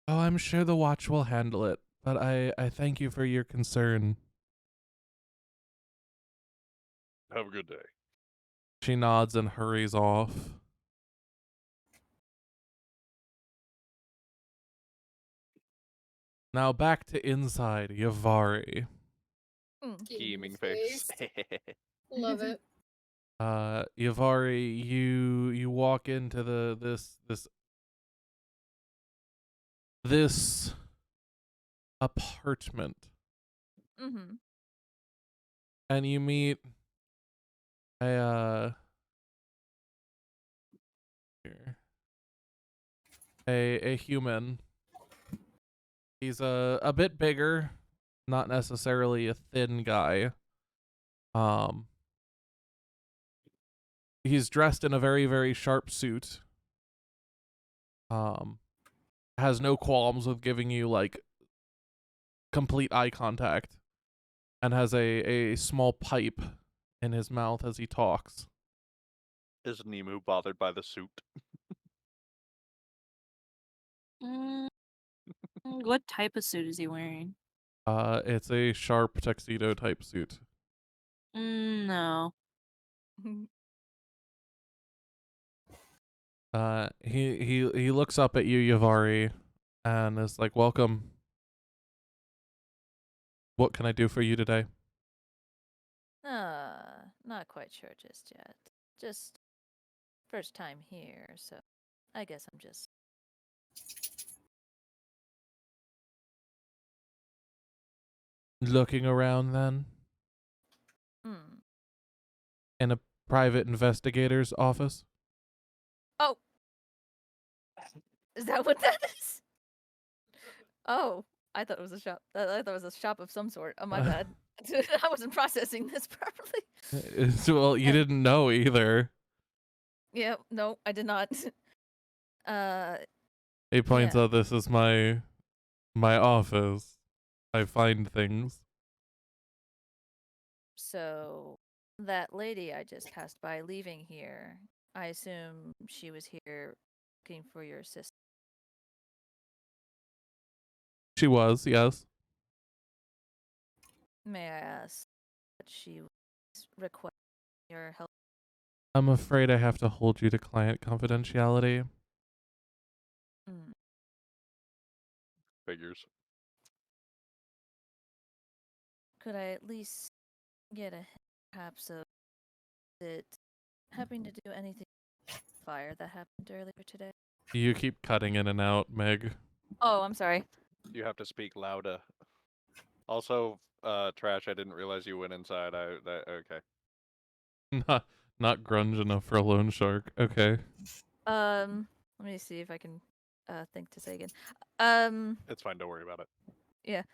Speaker 3: Oh, I'm sure the watch will handle it, but I thank you for your concern.
Speaker 2: Have a good day.
Speaker 3: She nods and hurries off. Now back to inside Yavari.
Speaker 2: Scheming face.
Speaker 4: Love it.
Speaker 3: Yavari, you walk into this this apartment,
Speaker 1: Mm-hmm.
Speaker 3: and you meet a here, a human. He's a bit bigger, not necessarily a thin guy. He's dressed in a very, very sharp suit. Has no qualms with giving you like complete eye contact, and has a small pipe in his mouth as he talks.
Speaker 2: Is Nemu bothered by the suit?
Speaker 6: What type of suit is he wearing?
Speaker 3: It's a sharp tuxedo type suit.
Speaker 6: No.
Speaker 3: He looks up at you, Yavari, and is like, "Welcome. What can I do for you today?"
Speaker 1: Not quite sure just yet. Just first time here, so I guess I'm just
Speaker 3: Looking around then in a private investigator's office.
Speaker 1: Oh. Is that what that is? Oh, I thought it was a shop. I thought it was a shop of some sort. Oh, my bad. I wasn't processing this properly.
Speaker 3: Well, you didn't know either.
Speaker 1: Yeah, no, I did not.
Speaker 3: He points
Speaker 1: Yeah.
Speaker 3: out, "This is my office. I find things."
Speaker 1: So that lady I just passed by leaving here, I assume she was here looking for your sister.
Speaker 3: She was, yes.
Speaker 1: May I ask what she was requesting your help?
Speaker 3: I'm afraid I have to hold you to client confidentiality.
Speaker 2: Figures.
Speaker 1: Could I at least get a hint, perhaps of it having to do anything with the fire that happened earlier today?
Speaker 3: You keep cutting in and out, Meg.
Speaker 1: Oh, I'm sorry.
Speaker 2: You have to speak louder. Also, Trash, I didn't realize you went inside. Okay.
Speaker 3: Not grunge enough for a loan shark. Okay.
Speaker 1: Let me see if I can think to say again.
Speaker 2: It's fine, don't worry about it.
Speaker 1: Yeah.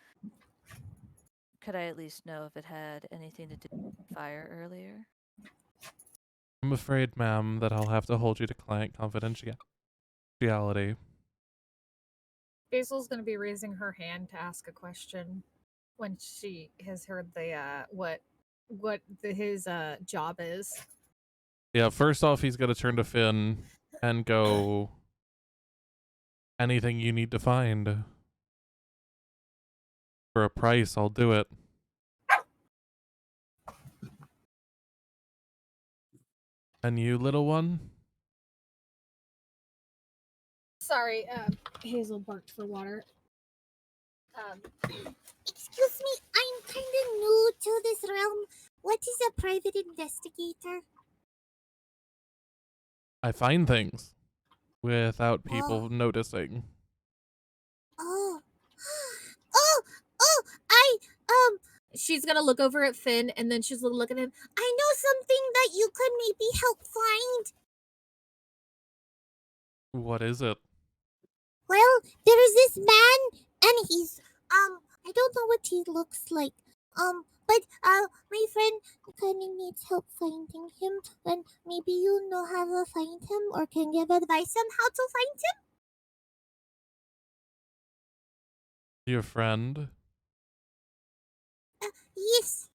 Speaker 1: Could I at least know if it had anything to do with fire earlier?
Speaker 3: I'm afraid, ma'am, that I'll have to hold you to client confidentiality.
Speaker 4: Basil's gonna be raising her hand to ask a question when she has heard the his job is.
Speaker 3: Yeah, first off, he's gonna turn to Finn and go, "Anything you need to find. For a price, I'll do it." And you, little one?
Speaker 4: Sorry, Hazel barked for water.
Speaker 5: Excuse me, I'm kind of new to this realm. What is a private investigator?
Speaker 3: I find things without people noticing.
Speaker 5: Oh. Oh,
Speaker 4: She's gonna look over at Finn and then she's gonna look at him.
Speaker 5: I know something that you could maybe help find.
Speaker 3: What is it?
Speaker 5: Well, there is this man, and he's, I don't know what he looks like. But, my friend kind of needs help finding him, and maybe you know how to find him, or can give advice on how to find him?
Speaker 3: Your friend?
Speaker 5: Yes.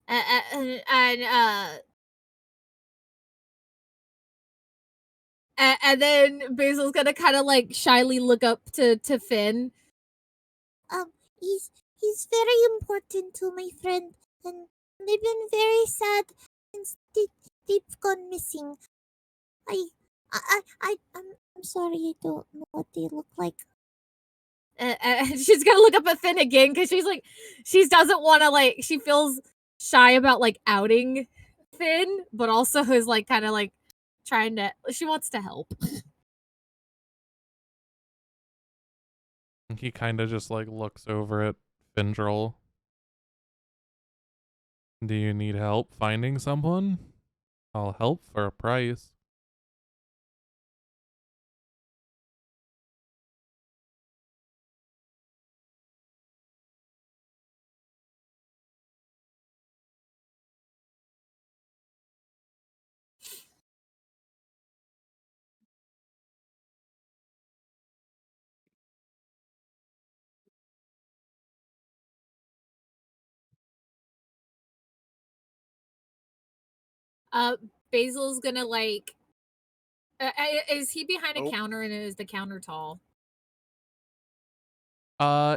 Speaker 4: And then Basil's gonna kind of like shyly look up to Finn.
Speaker 5: He's very important to my friend, and they've been very sad since they've gone missing. I'm sorry, I don't know what they look like.
Speaker 4: She's gonna look up at Finn again because she's like, she doesn't want to like, she feels shy about like outing Finn, but also is like kind of like trying to, she wants to help.
Speaker 3: He kind of just like looks over at Findril. Do you need help finding someone? I'll help for a price.
Speaker 4: Basil's gonna like. Is he behind a
Speaker 2: Nope.
Speaker 4: counter, and is the counter tall?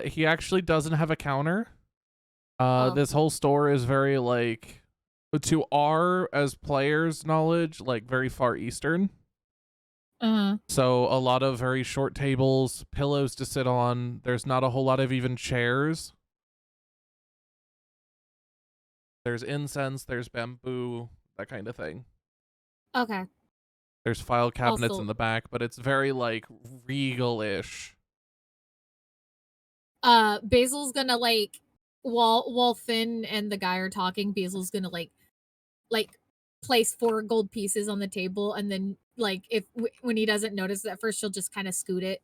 Speaker 3: He actually doesn't have a counter.
Speaker 4: Oh.
Speaker 3: This whole store is very like, to our as players' knowledge, like very far eastern. So a lot of very short tables, pillows to sit on. There's not a whole lot of even chairs. There's incense, there's bamboo, that kind of thing.
Speaker 4: Okay.
Speaker 3: There's file cabinets
Speaker 4: Also-
Speaker 3: in the back, but it's very like regal-ish.
Speaker 4: Basil's gonna like while Finn and the guy are talking, Basil's gonna like place 4 gold pieces on the table, and then like when he doesn't notice at first, she'll just kind of scoot it,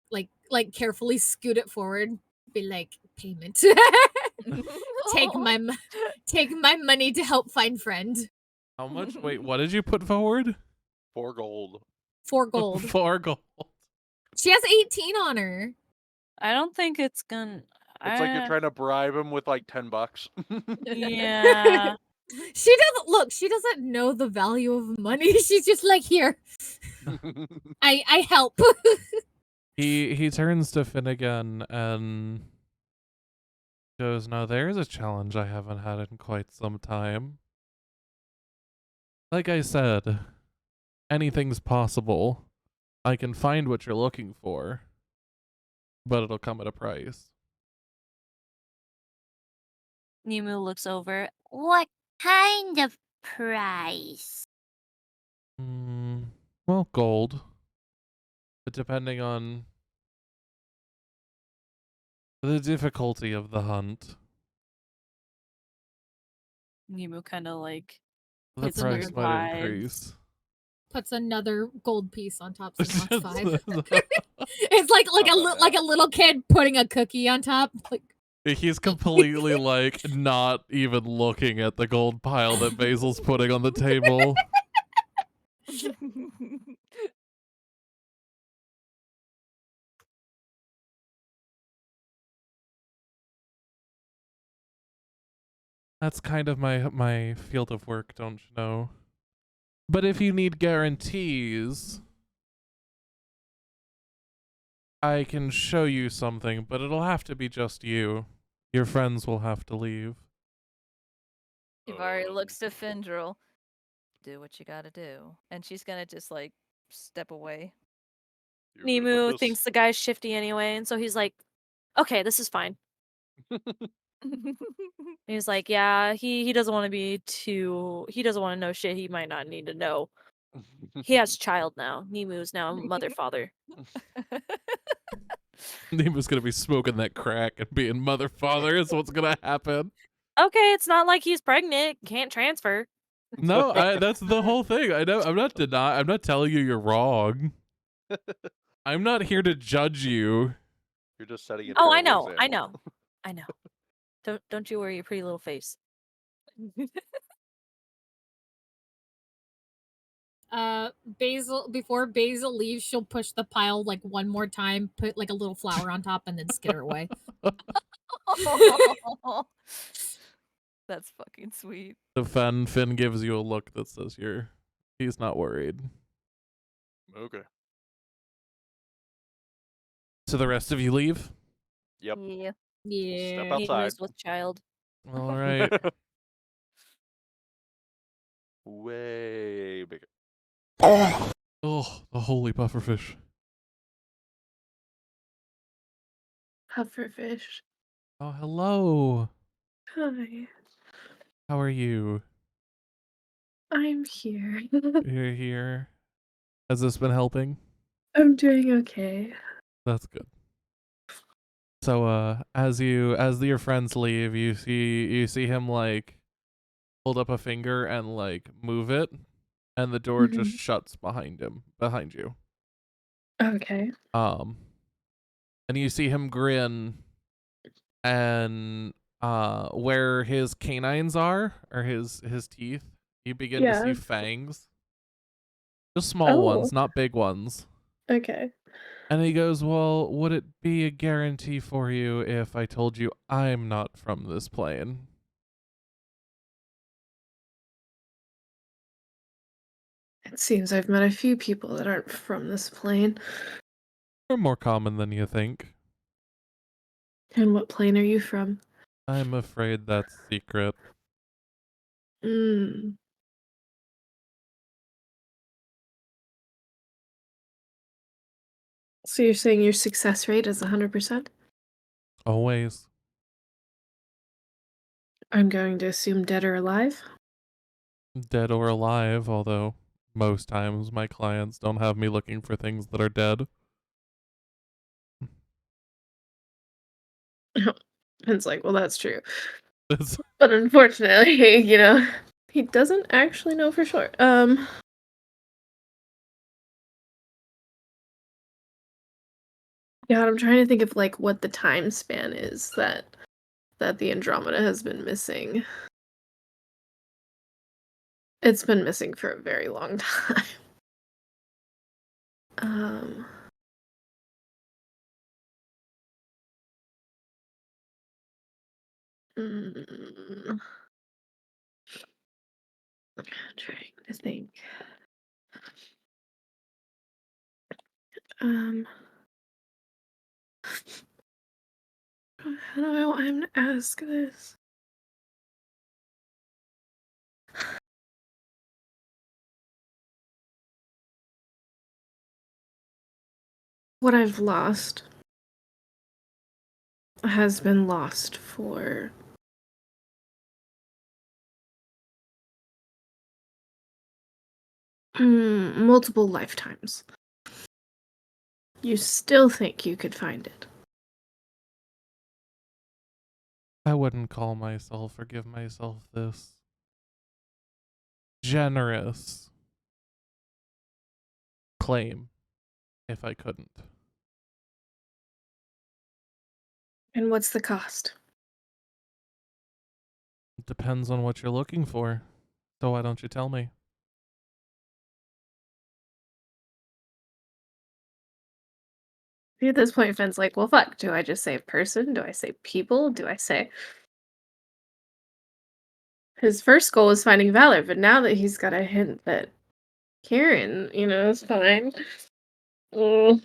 Speaker 4: like carefully scoot it forward, be like payment. take my money to help find friend.
Speaker 3: How much? Wait, what did you put forward?
Speaker 2: 4 gold.
Speaker 4: 4 gold.
Speaker 3: 4 gold.
Speaker 4: She has 18 on her.
Speaker 6: I don't think it's gonna.
Speaker 2: It's like you're trying to bribe him with like $10.
Speaker 6: Yeah.
Speaker 4: She doesn't know the value of money. She's just like, here, I help.
Speaker 3: He turns to Finn again and goes, "Now there's a challenge I haven't had in quite some time. Like I said, anything's possible. I can find what you're looking for, but it'll come at a price."
Speaker 6: Nimu looks over.
Speaker 5: What kind of price?
Speaker 3: Well, gold. But depending on the difficulty of the hunt,
Speaker 6: Nimu kind of like
Speaker 3: the
Speaker 4: It's
Speaker 3: price
Speaker 4: weird
Speaker 3: might
Speaker 6: vibes.
Speaker 3: increase.
Speaker 4: Puts another gold piece on top. So
Speaker 3: It's
Speaker 4: now it's 5.
Speaker 3: just-
Speaker 4: It's like
Speaker 2: Not bad.
Speaker 4: a little kid putting a cookie on top. Like,
Speaker 3: He's completely like not even looking at the gold pile that Basil's putting on the table. That's kind of my field of work, don't you know? But if you need guarantees, I can show you something, but it'll have to be just you. Your friends will have to leave.
Speaker 1: Ivari looks to Findril. Do what you gotta do. And she's gonna just like step away.
Speaker 2: You're good with
Speaker 6: Nimu
Speaker 2: this?
Speaker 6: thinks the guy's shifty anyway, and so he's like, "Okay, this is fine." He's like, "Yeah, he doesn't want to be too. He doesn't want to know shit he might not need to know. He has child now. Nimu's now mother father."
Speaker 3: Nemo's gonna be smoking that crack and being mother father is what's gonna happen.
Speaker 6: Okay, it's not like he's pregnant. Can't transfer.
Speaker 3: No, that's the whole thing. I know. I'm not telling you you're wrong. I'm not here to judge you.
Speaker 2: You're just setting a
Speaker 6: Oh, I
Speaker 2: terrible
Speaker 6: know. I
Speaker 2: example.
Speaker 6: know. I know. Don't you worry your pretty little face.
Speaker 4: Basil, before Basil leaves, she'll push the pile like one more time, put like a little flower on top, and then skitter away.
Speaker 1: That's fucking sweet.
Speaker 3: The Finn gives you a look that says he's not worried.
Speaker 2: Okay.
Speaker 3: So the rest of you leave?
Speaker 2: Yep.
Speaker 1: Yeah.
Speaker 4: Yeah.
Speaker 2: Step outside.
Speaker 6: Nimu's with child.
Speaker 3: All right.
Speaker 2: Way bigger.
Speaker 3: Oh, the holy pufferfish.
Speaker 7: Pufferfish.
Speaker 3: Oh, hello.
Speaker 7: Hi.
Speaker 3: How are you?
Speaker 7: I'm here.
Speaker 3: You're here. Has this been helping?
Speaker 7: I'm doing okay.
Speaker 3: That's good. So as your friends leave, you see him like hold up a finger and like move it, and the door just shuts behind you.
Speaker 7: Okay.
Speaker 3: And you see him grin, and where his canines are, or his teeth, you begin to see
Speaker 7: Yeah.
Speaker 3: fangs. Just small
Speaker 7: Oh.
Speaker 3: ones, not big ones.
Speaker 7: Okay.
Speaker 3: And he goes, "Well, would it be a guarantee for you if I told you I'm not from this plane?"
Speaker 7: It seems I've met a few people that aren't from this plane.
Speaker 3: They're more common than you think.
Speaker 7: And what plane are you from?
Speaker 3: I'm afraid that's secret.
Speaker 7: Mm. So you're saying your success rate is 100%?
Speaker 3: Always.
Speaker 7: I'm going to assume dead or alive.
Speaker 3: Dead or alive, although most times my clients don't have me looking for things that are dead.
Speaker 7: It's like, well, that's true.
Speaker 3: It's
Speaker 7: But unfortunately, he doesn't actually know for sure. God, I'm trying to think of like what the time span is that the Andromeda has been missing. It's been missing for a very long time. Um, I'm trying to think. Um, how do I want him to ask this? What I've lost has been lost for multiple lifetimes. You still think you could find it?
Speaker 3: I wouldn't call myself or give myself this generous claim if I couldn't.
Speaker 7: And what's the cost?
Speaker 3: It depends on what you're looking for. So why don't you tell me?
Speaker 7: See, at this point, Finn's like, well, fuck. Do I just say person? Do I say people? Do I say. His first goal was finding Valor, but now that he's got a hint that Karen, is fine. Mm.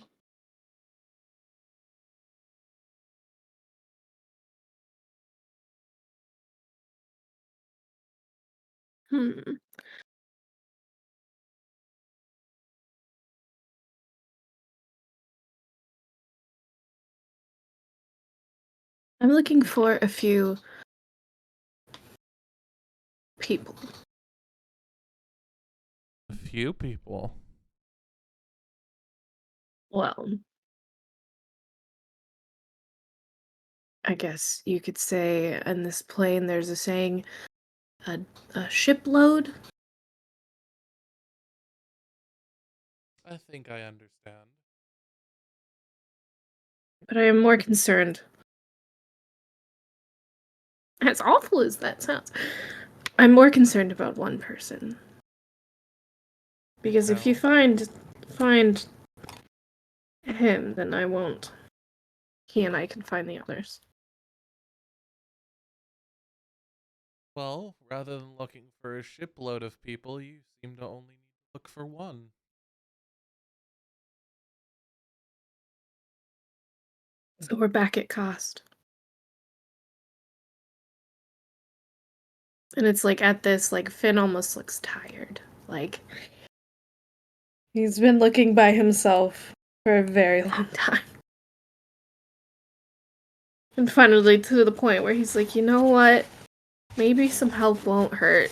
Speaker 7: Hmm. I'm looking for a few people.
Speaker 3: A few people.
Speaker 7: Well, I guess you could say in this plane there's a saying, a, a shipload.
Speaker 3: I think I understand.
Speaker 7: But I am more concerned. As awful as that sounds, I'm more concerned about one person. Because if you find him, then I won't. He and I can find the others.
Speaker 3: Well, rather than looking for a shipload of people, you seem to only need to look for one.
Speaker 7: So we're back at cost. And it's like at this, like Finn almost looks tired. Like he's been looking by himself for a very long time. And finally to the point where he's like, you know what? Maybe some help won't hurt.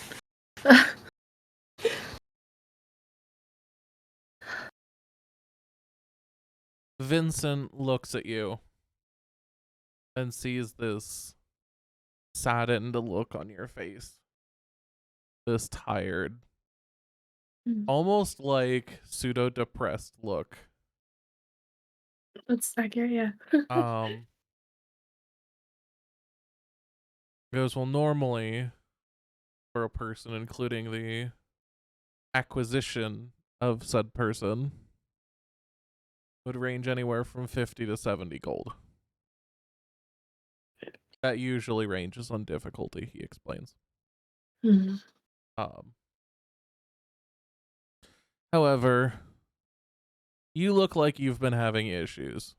Speaker 3: Vincent looks at you and sees this saddened look on your face. This tired, almost like pseudo-depressed look.
Speaker 7: That's accurate, yeah.
Speaker 3: Goes, well, normally for a person, including the acquisition of said person, would range anywhere from 50 to 70 gold. That usually ranges on difficulty, he explains.
Speaker 7: Mhm.
Speaker 3: However, you look like you've been having issues.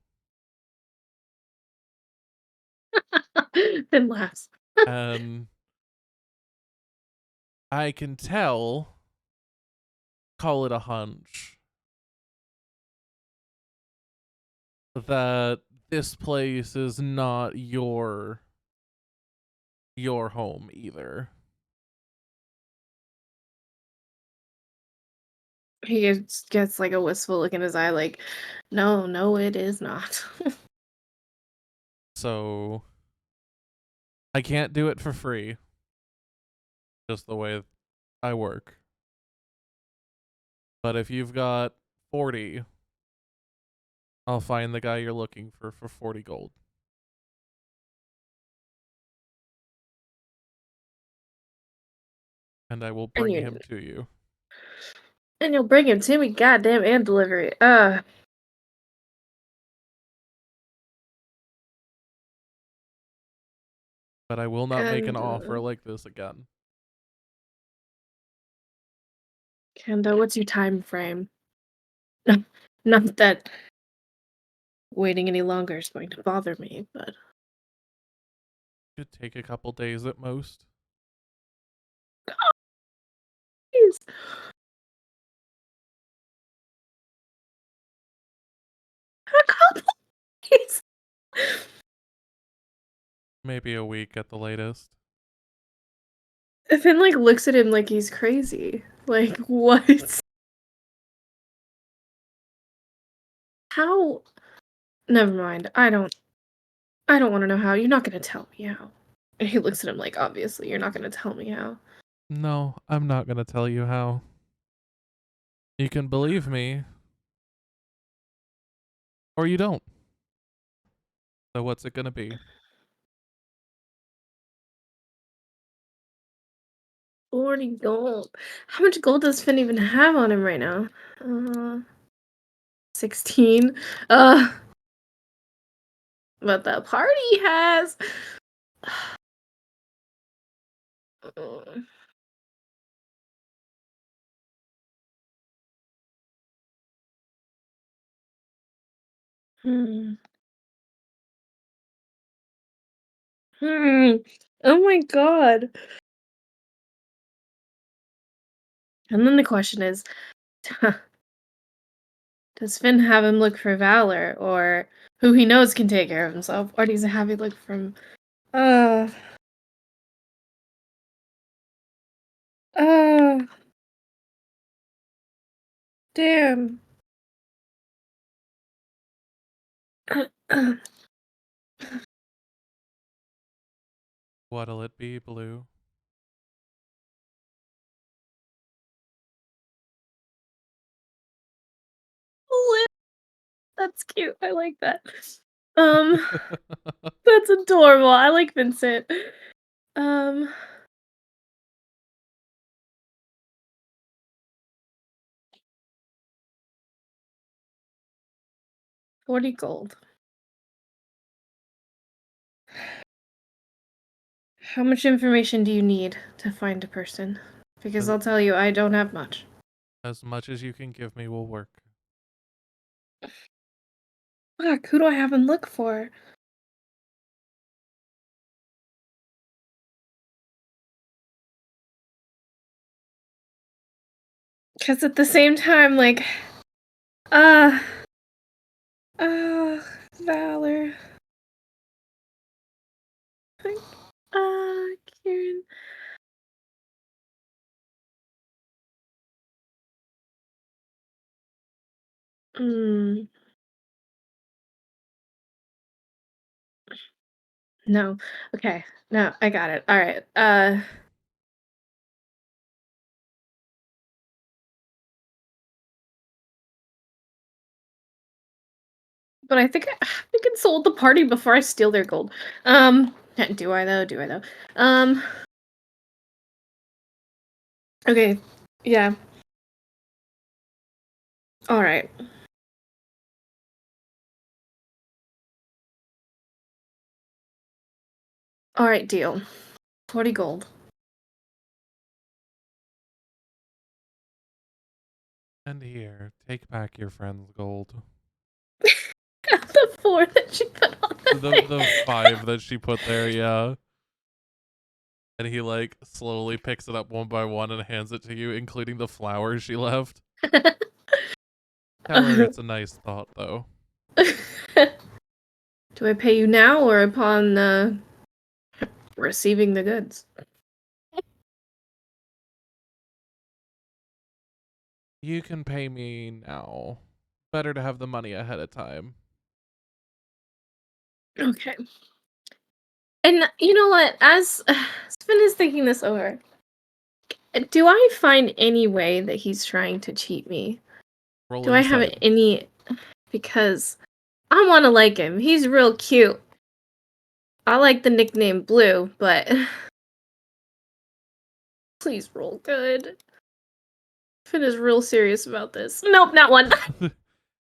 Speaker 7: Then laughs.
Speaker 3: And I can tell, call it a hunch, that this place is not your home either.
Speaker 7: He gets like a wistful look in his eye, like, no, it is not.
Speaker 3: So I can't do it for free. Just the way I work. But if you've got 40, I'll find the guy you're looking for 40 gold. And I will bring him to you.
Speaker 7: And you'll bring him to me, goddamn, and deliver it.
Speaker 3: But I will not make an offer like this again.
Speaker 7: Kendo, what's your time frame? Not that waiting any longer is going to bother me, but
Speaker 3: Could take a couple days at most.
Speaker 7: please. A couple days.
Speaker 3: Maybe a week at the latest.
Speaker 7: Finn like looks at him like he's crazy. Like, what? How? Never mind. I don't want to know how. You're not gonna tell me how. And he looks at him like, obviously, you're not gonna tell me how.
Speaker 3: No, I'm not gonna tell you how. You can believe me. Or you don't. So what's it gonna be?
Speaker 7: 40 gold. How much gold does Finn even have on him right now? 16. But the party has. Hmm. Hmm. Oh my god. And then the question is, does Finn have him look for Valor, or who he knows can take care of himself, or does he have him look from uh uh damn.
Speaker 3: What'll it be, Blue?
Speaker 7: That's cute. I like that. Um, that's adorable. I like Vincent. Um, 40 gold. How much information do you need to find a person? Because I'll tell you, I don't have much.
Speaker 3: As much as you can give me will work.
Speaker 7: Fuck, who do I have him look for? Because at the same time, like, uh, Valor. Kieran. Hmm. No. Okay. No, I got it. All right. But I think I consult the party before I steal their gold. Do I though? Do I though? Okay. Yeah. All right. All right, deal. 40 gold.
Speaker 3: And here, take back your friend's gold.
Speaker 7: The 4 that she put on
Speaker 3: The 5 that she put there, yeah. And he like slowly picks it up one by one and hands it to you, including the flowers she left. Tell her it's a nice thought, though.
Speaker 7: Do I pay you now or upon receiving the goods?
Speaker 3: You can pay me now. Better to have the money ahead of time.
Speaker 7: Okay. And you know what? As Sven is thinking this over, do I find any way that he's trying to cheat me?
Speaker 3: Roll
Speaker 7: Do I have
Speaker 3: insight.
Speaker 7: any? Because I want to like him. He's real cute. I like the nickname Blue, but please roll good. Finn is real serious about this. Nope, not one.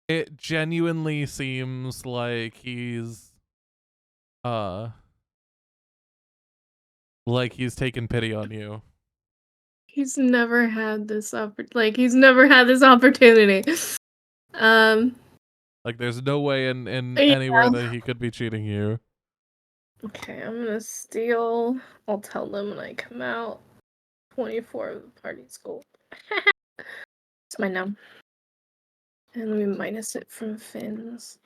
Speaker 3: It genuinely seems like he's taken pity on you.
Speaker 7: He's never had this he's never had this opportunity.
Speaker 3: Like there's no way in
Speaker 7: Yeah.
Speaker 3: anywhere that he could be cheating you.
Speaker 7: Okay, I'm gonna steal. I'll tell them when I come out. 24 of the party's gold. It's mine now. And let me minus it from Finn's.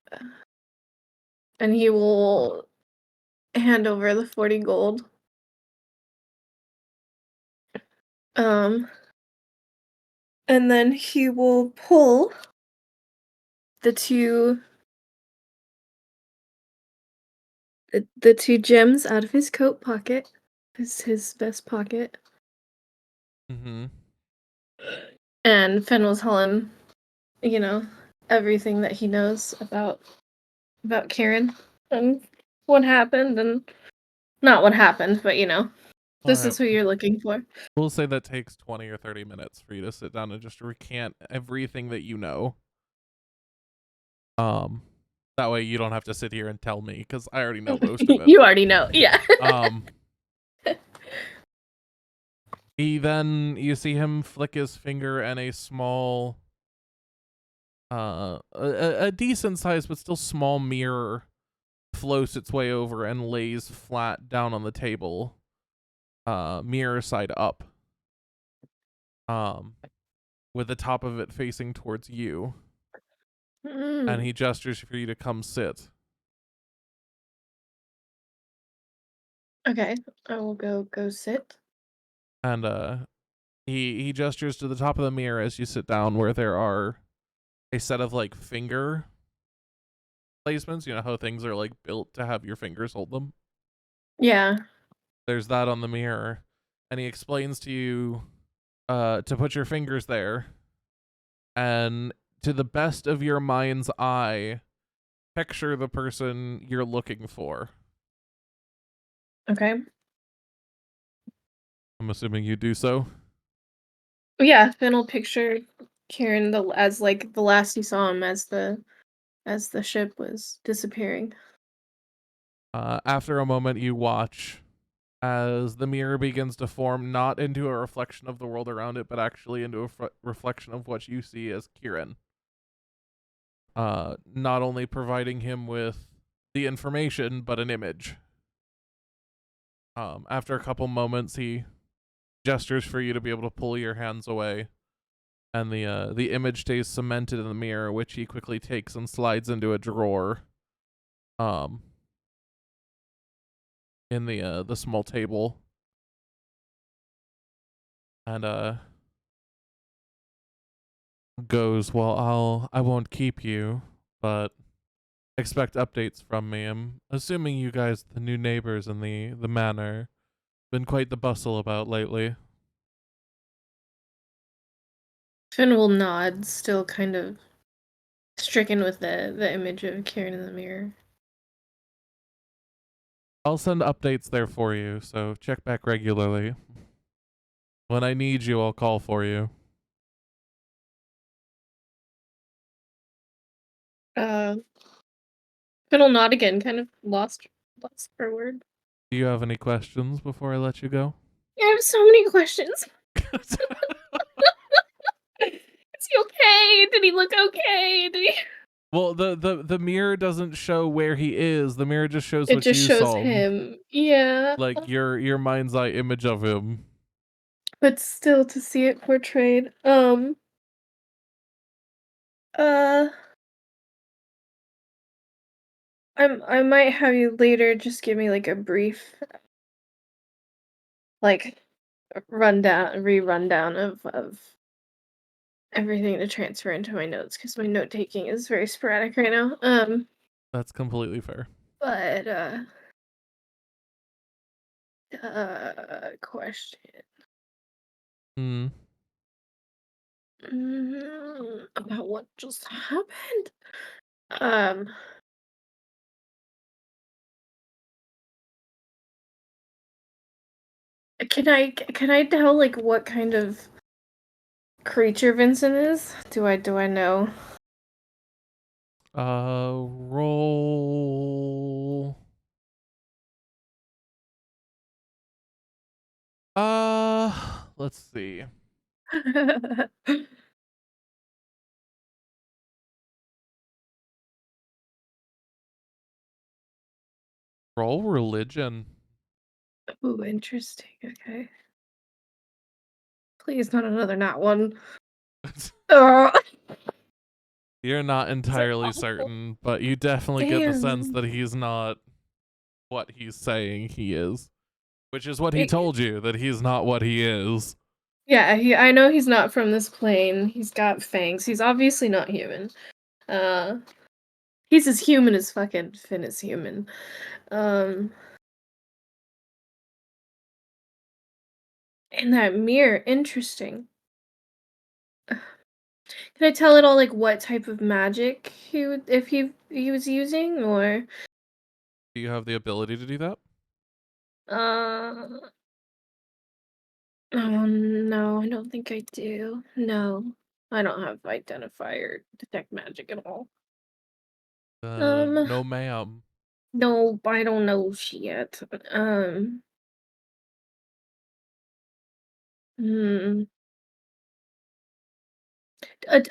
Speaker 7: And he will hand over the 40 gold. And then he will pull the two gems out of his coat pocket. His vest pocket.
Speaker 3: Mm-hmm.
Speaker 7: And Finn will tell him, you know, everything that he knows about Karen and what happened and not what happened, but you know, this is who you're looking for.
Speaker 3: We'll say that takes 20 or 30 minutes for you to sit down and just recant everything that you know. That way you don't have to sit here and tell me, because I already know most of it.
Speaker 7: You already know, yeah.
Speaker 3: You see him flick his finger and a small, a decent size but still small mirror floats its way over and lays flat down on the table, mirror side up, with the top of it facing towards you. And he gestures for you to come sit.
Speaker 7: Okay, I will go sit.
Speaker 3: And he gestures to the top of the mirror as you sit down, where there are a set of like finger placements. You know how things are like built to have your fingers hold them?
Speaker 7: Yeah.
Speaker 3: There's that on the mirror. And he explains to you to put your fingers there. And to the best of your mind's eye, picture the person you're looking for.
Speaker 7: Okay.
Speaker 3: I'm assuming you do so.
Speaker 7: Yeah, Finn will picture Kieran as like the last he saw him as the ship was disappearing.
Speaker 3: After a moment, you watch as the mirror begins to form not into a reflection of the world around it, but actually into a reflection of what you see as Kieran. Not only providing him with the information, but an image. After a couple moments, he gestures for you to be able to pull your hands away, and the image stays cemented in the mirror, which he quickly takes and slides into a drawer. In the small table. And goes, well, I won't keep you, but expect updates from me. I'm assuming you guys, the new neighbors in the manor, been quite the bustle about lately.
Speaker 7: Finn will nod, still kind of stricken with the image of Kieran in the mirror.
Speaker 3: I'll send updates there for you, so check back regularly. When I need you, I'll call for you.
Speaker 7: Finn will nod again, kind of lost for word.
Speaker 3: Do you have any questions before I let you go?
Speaker 7: I have so many questions. Is he okay? Did he look okay? Did he...
Speaker 3: Well, the mirror doesn't show where he is. The mirror just shows
Speaker 7: It
Speaker 3: what
Speaker 7: just
Speaker 3: you
Speaker 7: shows
Speaker 3: saw.
Speaker 7: him. Yeah.
Speaker 3: Like your mind's eye image of him.
Speaker 7: But still to see it portrayed. I might have you later just give me like a brief like rundown of everything to transfer into my notes because my note taking is very sporadic right now.
Speaker 3: That's completely fair.
Speaker 7: But question.
Speaker 3: Hmm.
Speaker 7: About what just happened? Um can I tell like what kind of creature Vincent is? Do I know?
Speaker 3: Roll. Let's see. Roll religion.
Speaker 7: Ooh, interesting. Okay. Please, not another not one.
Speaker 3: You're not entirely
Speaker 7: awful?
Speaker 3: certain, but you definitely get the sense
Speaker 7: Damn.
Speaker 3: that he's not what he's saying he is. Which is what he told you, that he's not what he is.
Speaker 7: Yeah, I know he's not from this plane. He's got fangs. He's obviously not human. He's as human as fucking Finn is human. And that mirror, interesting. Can I tell at all like what type of magic if he was using or
Speaker 3: Do you have the ability to do that?
Speaker 7: oh no, I don't think I do. No. I don't have identifier detect magic at all.
Speaker 3: No ma'am.
Speaker 7: No, I don't know shit. Hmm.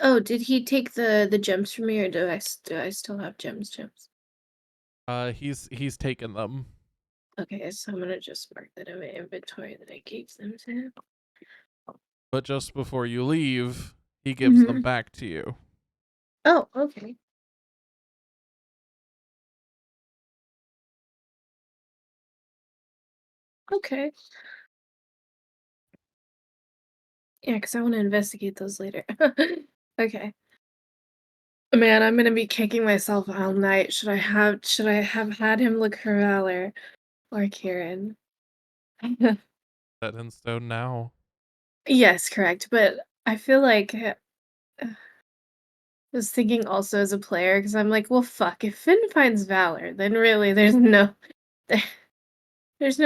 Speaker 7: Oh, did he take the gems from me, or do I still have gems?
Speaker 3: He's taken them.
Speaker 7: Okay, so I'm gonna just mark that in my inventory that I gave them to him.
Speaker 3: But just before you leave, he gives them back to you.
Speaker 7: Oh, okay. Okay. Yeah, because I want to investigate those later. Okay. Man, I'm gonna be kicking myself all night. Should I have had him look for Valor or Kieran?
Speaker 3: Set in stone now.
Speaker 7: Yes, correct. But I feel like I was thinking also as a player because I'm like, well, fuck. If Finn finds Valor, then really there's no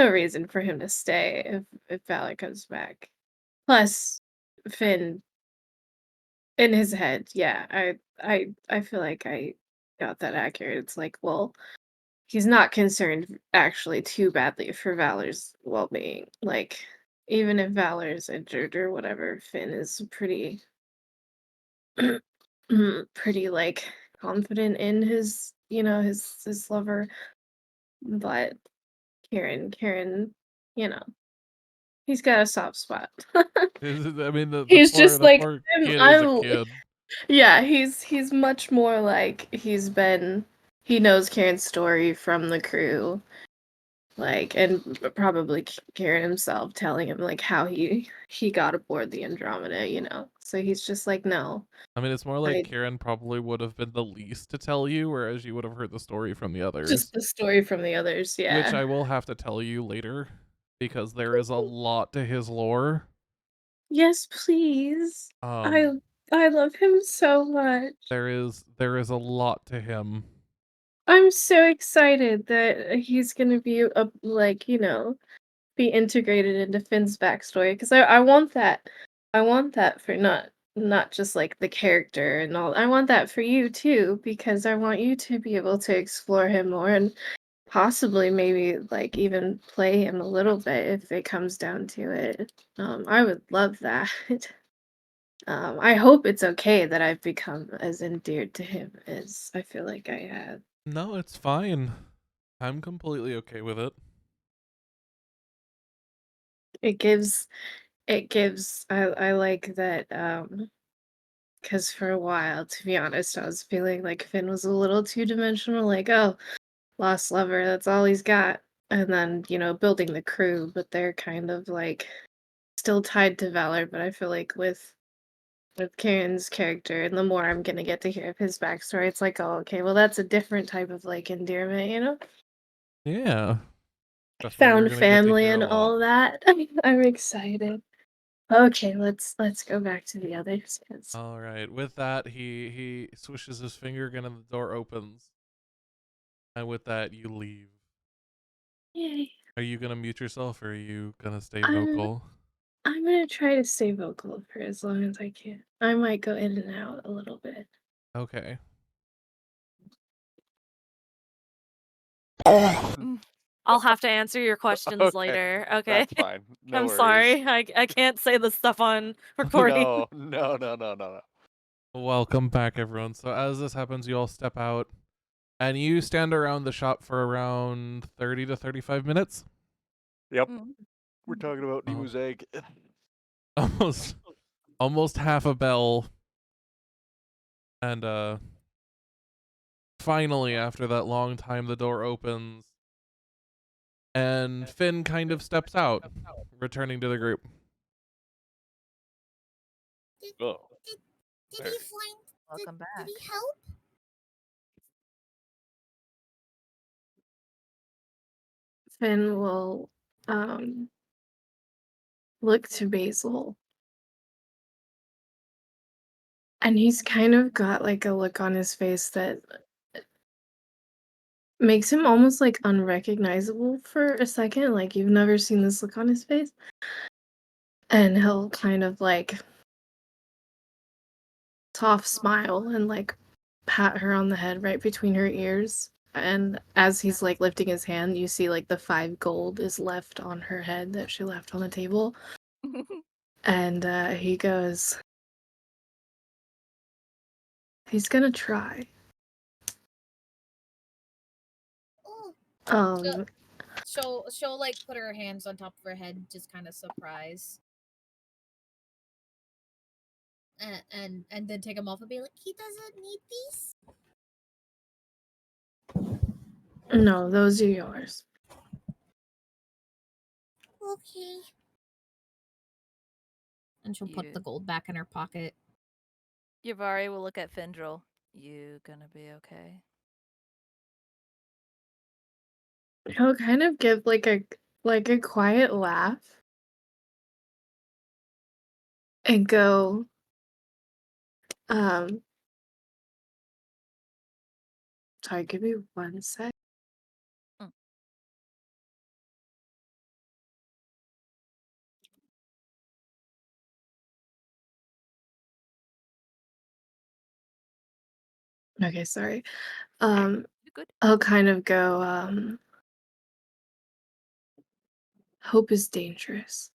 Speaker 7: reason for him to stay if Valor comes back. Plus, Finn in his head, yeah, I feel like I got that accurate. It's like, well, he's not concerned actually too badly for Valor's well-being. Like, even if Valor's injured or whatever, Finn is pretty pretty like confident in his, his lover. But Kieran, you know, he's got a soft spot.
Speaker 3: I mean, the
Speaker 7: He's
Speaker 3: poor
Speaker 7: just like
Speaker 3: kid is a
Speaker 7: I'm
Speaker 3: kid.
Speaker 7: yeah, he's much more like he knows Kieran's story from the crew. Like, and probably Kieran himself telling him like how he got aboard the Andromeda, you know. So he's just like, no,
Speaker 3: I mean, it's more like
Speaker 7: I
Speaker 3: Kieran probably would have been the least to tell you, whereas you would have heard the story from the others.
Speaker 7: just the story from the others,
Speaker 3: Which
Speaker 7: yeah.
Speaker 3: I will have to tell you later, because there is a lot to his lore.
Speaker 7: Yes, please. I love him so much.
Speaker 3: There is a lot to him.
Speaker 7: I'm so excited that he's gonna be like, you know, be integrated into Finn's backstory because I want that. I want that for not just like the character and all. I want that for you too because I want you to be able to explore him more and possibly maybe like even play him a little bit if it comes down to it. I would love that. I hope it's okay that I've become as endeared to him as I feel like I have.
Speaker 3: No, it's fine. I'm completely okay with it.
Speaker 7: I like that because for a while, to be honest, I was feeling like Finn was a little two-dimensional, like, oh, lost lover, that's all he's got. And then, you know, building the crew, but they're kind of like still tied to Valor, but I feel like with Karen's character, and the more I'm gonna get to hear of his backstory, it's like, oh, okay, well, that's a different type of like endearment, you know?
Speaker 3: Yeah. Trust me, you're
Speaker 7: Found
Speaker 3: gonna get to
Speaker 7: family
Speaker 3: hear a
Speaker 7: and
Speaker 3: lot.
Speaker 7: all that. I'm excited. Okay, let's go back to the others. 'Cause
Speaker 3: All right. With that, he swishes his finger again, and the door opens. And with that, you leave.
Speaker 7: yay.
Speaker 3: Are you gonna mute yourself, or are you gonna stay
Speaker 7: I'm
Speaker 3: vocal?
Speaker 7: I'm gonna try to stay vocal for as long as I can. I might go in and out a little bit.
Speaker 3: Okay.
Speaker 6: I'll have to answer your questions
Speaker 2: Okay,
Speaker 6: later. Okay.
Speaker 2: That's fine. No
Speaker 6: I'm
Speaker 2: worries.
Speaker 6: sorry. I can't say this stuff on recording.
Speaker 2: No.
Speaker 3: Welcome back, everyone. So as this happens, you all step out, and you stand around the shop for around 30 to 35 minutes.
Speaker 2: Yep.
Speaker 1: Mm.
Speaker 2: We're talking about
Speaker 3: Oh.
Speaker 2: Nemo's egg.
Speaker 3: Almost half a bell, and finally, after that long time, the door opens, and Finn kind of steps out, returning to the group.
Speaker 2: Oh.
Speaker 5: Did
Speaker 2: There.
Speaker 5: he find?
Speaker 1: Welcome
Speaker 5: Did
Speaker 1: back.
Speaker 5: he help?
Speaker 7: Finn will look to Basil. And he's kind of got like a look on his face that makes him almost like unrecognizable for a second. Like you've never seen this look on his face. And he'll kind of like soft smile and like pat her on the head right between her ears. And as he's like lifting his hand, you see like the 5 gold is left on her head that she left on the table. And he goes, he's gonna try.
Speaker 5: Oh,
Speaker 7: Um,
Speaker 4: She'll like put her hands on top of her head, just kind of surprised, and then take them off and be like,
Speaker 5: he doesn't need these.
Speaker 7: no, those are yours.
Speaker 5: Okay.
Speaker 4: and she'll put the
Speaker 1: Yeah.
Speaker 4: gold back in her pocket.
Speaker 1: Yavari will look at Findril. You gonna be okay?
Speaker 7: He'll kind of give like a quiet laugh and go, um, sorry, give me 1 sec.
Speaker 1: Mm.
Speaker 7: Okay, sorry.
Speaker 1: You good?
Speaker 7: I'll kind of go, hope is dangerous.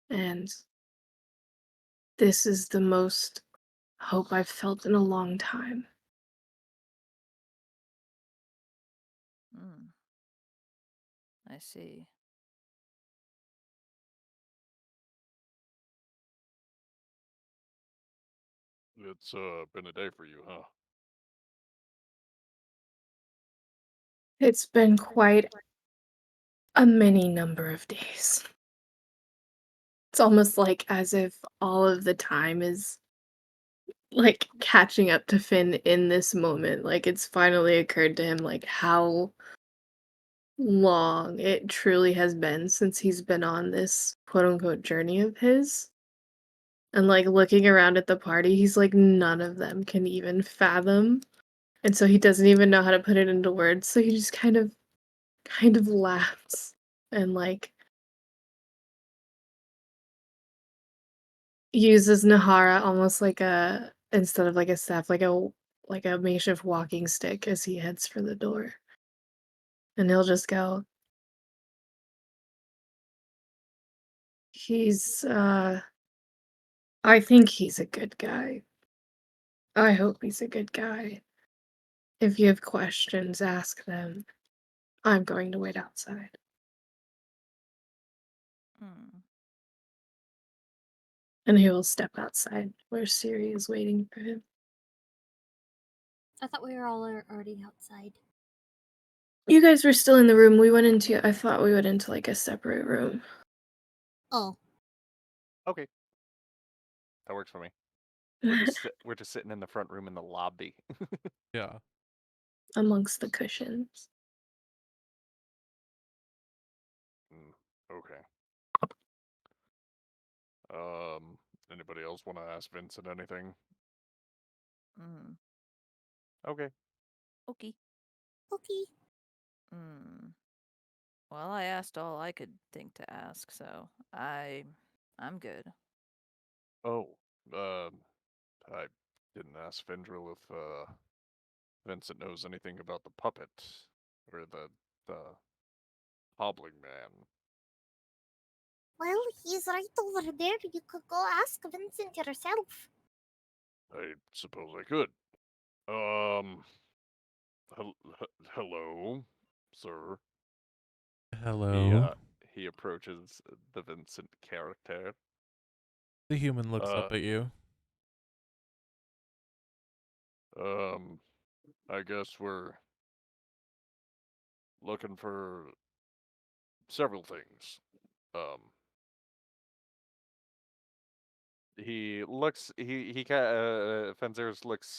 Speaker 7: And this is the most hope I've felt in a long time.
Speaker 1: Mm. I see.
Speaker 2: It's been a day for you, huh?
Speaker 7: It's been quite a many number of days. It's almost like as if all of the time is like catching up to Finn in this moment. Like it's finally occurred to him like how long it truly has been since he's been on this quote unquote journey of his. And like looking around at the party, he's like none of them can even fathom. And so he doesn't even know how to put it into words. So he just kind of laughs and like uses Nahara almost like a instead of like a staff, like a makeshift walking stick as he heads for the door. And he'll just go, he's I think he's a good guy. I hope he's a good guy. If you have questions, ask them. I'm going to wait outside.
Speaker 1: Hmm.
Speaker 7: And he will step outside where Siri is waiting for him.
Speaker 5: I thought we were all already outside.
Speaker 7: You guys were still in the room. I thought we went into like a separate room.
Speaker 5: Oh,
Speaker 2: Okay, that works for me. We're just sitting in the front room in the lobby.
Speaker 3: Yeah.
Speaker 7: Amongst the cushions.
Speaker 2: Okay. Anybody else want to ask Vincent anything?
Speaker 1: Mm.
Speaker 2: Okay.
Speaker 1: Okay.
Speaker 5: okay.
Speaker 1: Hmm. Well, I asked all I could think to ask, so I'm good.
Speaker 2: Oh, I didn't ask Vendril if Vincent knows anything about the puppet or the hobbling man.
Speaker 5: Well, he's right over there. You could go ask Vincent yourself.
Speaker 2: I suppose I could. Um, hello, sir. He
Speaker 3: Hello.
Speaker 2: uh he approaches the Vincent character.
Speaker 3: The human looks
Speaker 2: Uh,
Speaker 3: up at you.
Speaker 2: um, I guess we're looking for several things. Um, Fenzers looks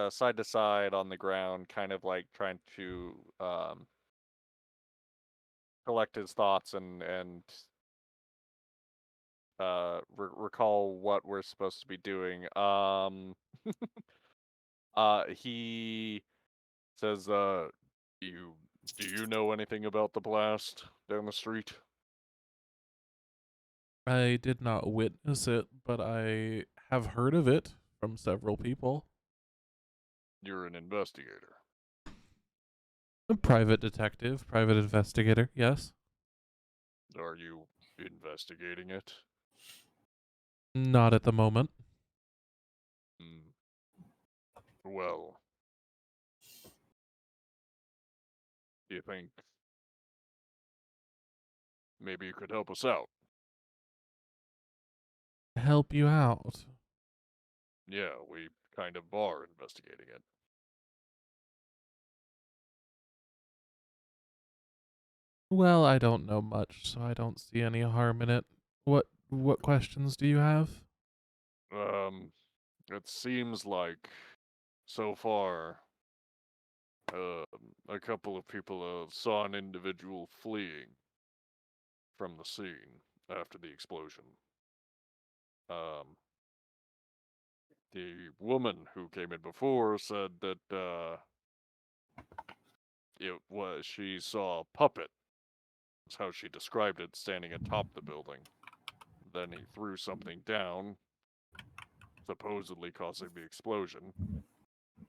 Speaker 2: side to side on the ground, kind of like trying to collect his thoughts and recall what we're supposed to be doing. He says, you do you know anything about the blast down the street?
Speaker 3: I did not witness it, but I have heard of it from several people.
Speaker 2: You're an investigator.
Speaker 3: A private detective, private investigator, yes.
Speaker 2: Are you investigating it?
Speaker 3: Not at the moment.
Speaker 2: Hmm. Well, do you think maybe you could help us out?
Speaker 3: Help you out.
Speaker 2: Yeah, we kind of are investigating it.
Speaker 3: Well, I don't know much, so I don't see any harm in it. What questions do you have?
Speaker 2: Um, it seems like so far, a couple of people saw an individual fleeing from the scene after the explosion. Um, the woman who came in before said that she saw a puppet. That's how she described it, standing atop the building. Then he threw something down, supposedly causing the explosion.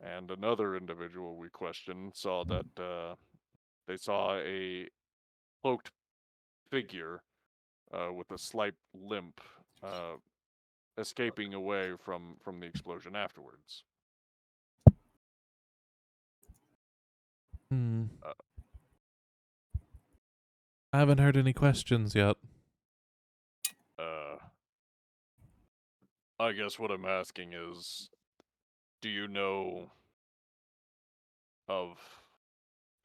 Speaker 2: And another individual we questioned saw that they saw a cloaked figure with a slight limp escaping away from the explosion afterwards.
Speaker 3: Hmm.
Speaker 2: Uh,
Speaker 3: I haven't heard any questions yet.
Speaker 2: uh, I guess what I'm asking is, do you know of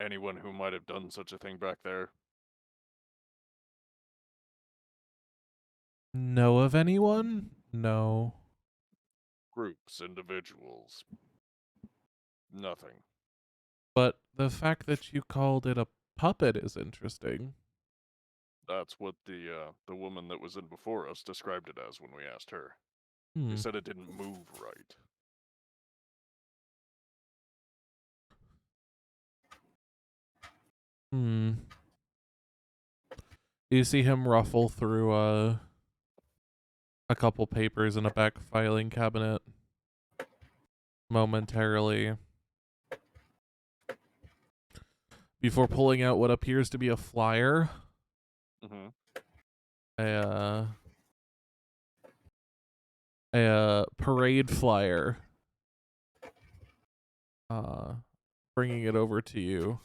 Speaker 2: anyone who might have done such a thing back there?
Speaker 3: Know of anyone? No.
Speaker 2: Groups, individuals. Nothing.
Speaker 3: But the fact that you called it a puppet is interesting.
Speaker 2: That's what the woman that was in before us described it as when we asked her.
Speaker 3: Hmm.
Speaker 2: She said it didn't move right.
Speaker 3: Hmm. You see him ruffle through a couple papers in a back filing cabinet momentarily before pulling out what appears to be a flyer.
Speaker 2: Mm-hmm.
Speaker 3: A parade flyer. Bringing it over to you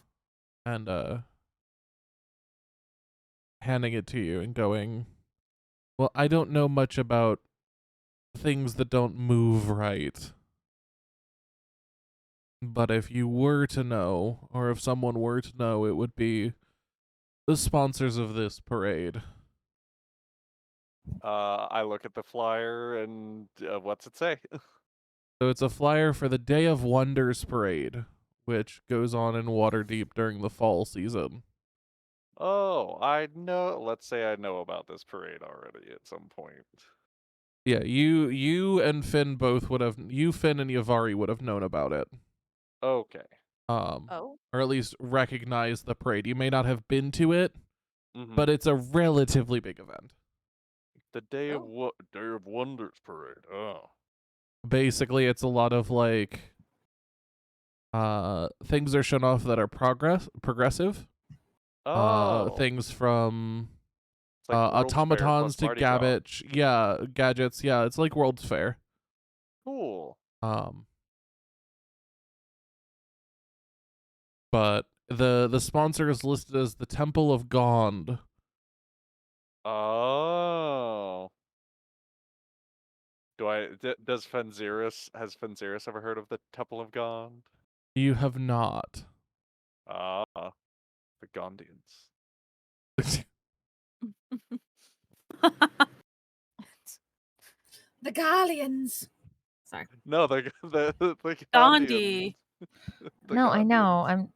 Speaker 3: and handing it to you and going, well, I don't know much about things that don't move right. But if you were to know, or if someone were to know, it would be the sponsors of this parade.
Speaker 2: I look at the flyer and what's it say?
Speaker 3: So it's a flyer for the Day of Wonders parade, which goes on in Waterdeep during the fall season.
Speaker 2: Oh, I know. Let's say I know about this parade already at some point.
Speaker 3: Yeah, you and Finn both would have, Finn and Yavari would have known about it.
Speaker 2: Okay.
Speaker 1: Oh.
Speaker 3: Or at least recognize the parade. You may not have been to it,
Speaker 2: Mm-hmm.
Speaker 3: but it's a relatively big event.
Speaker 2: The Day of
Speaker 1: Oh.
Speaker 2: Day of Wonders parade. Oh.
Speaker 3: Basically, it's a lot of like things are shown off that are progressive.
Speaker 2: Oh.
Speaker 3: Things from
Speaker 2: It's like World's Fair
Speaker 3: automatons
Speaker 2: plus
Speaker 3: to
Speaker 2: Mardi Gras.
Speaker 3: gadgets. Yeah, it's like World's Fair.
Speaker 2: Cool.
Speaker 3: But the sponsor is listed as the Temple of Gond.
Speaker 2: Oh. Has Fenziris ever heard of the Temple of Gond?
Speaker 3: You have not.
Speaker 2: Ah, the Gondians.
Speaker 4: The Galleons. Sorry.
Speaker 2: No, the Gondians.
Speaker 6: Gandhi.
Speaker 2: The
Speaker 8: No, I know.
Speaker 2: Gondians.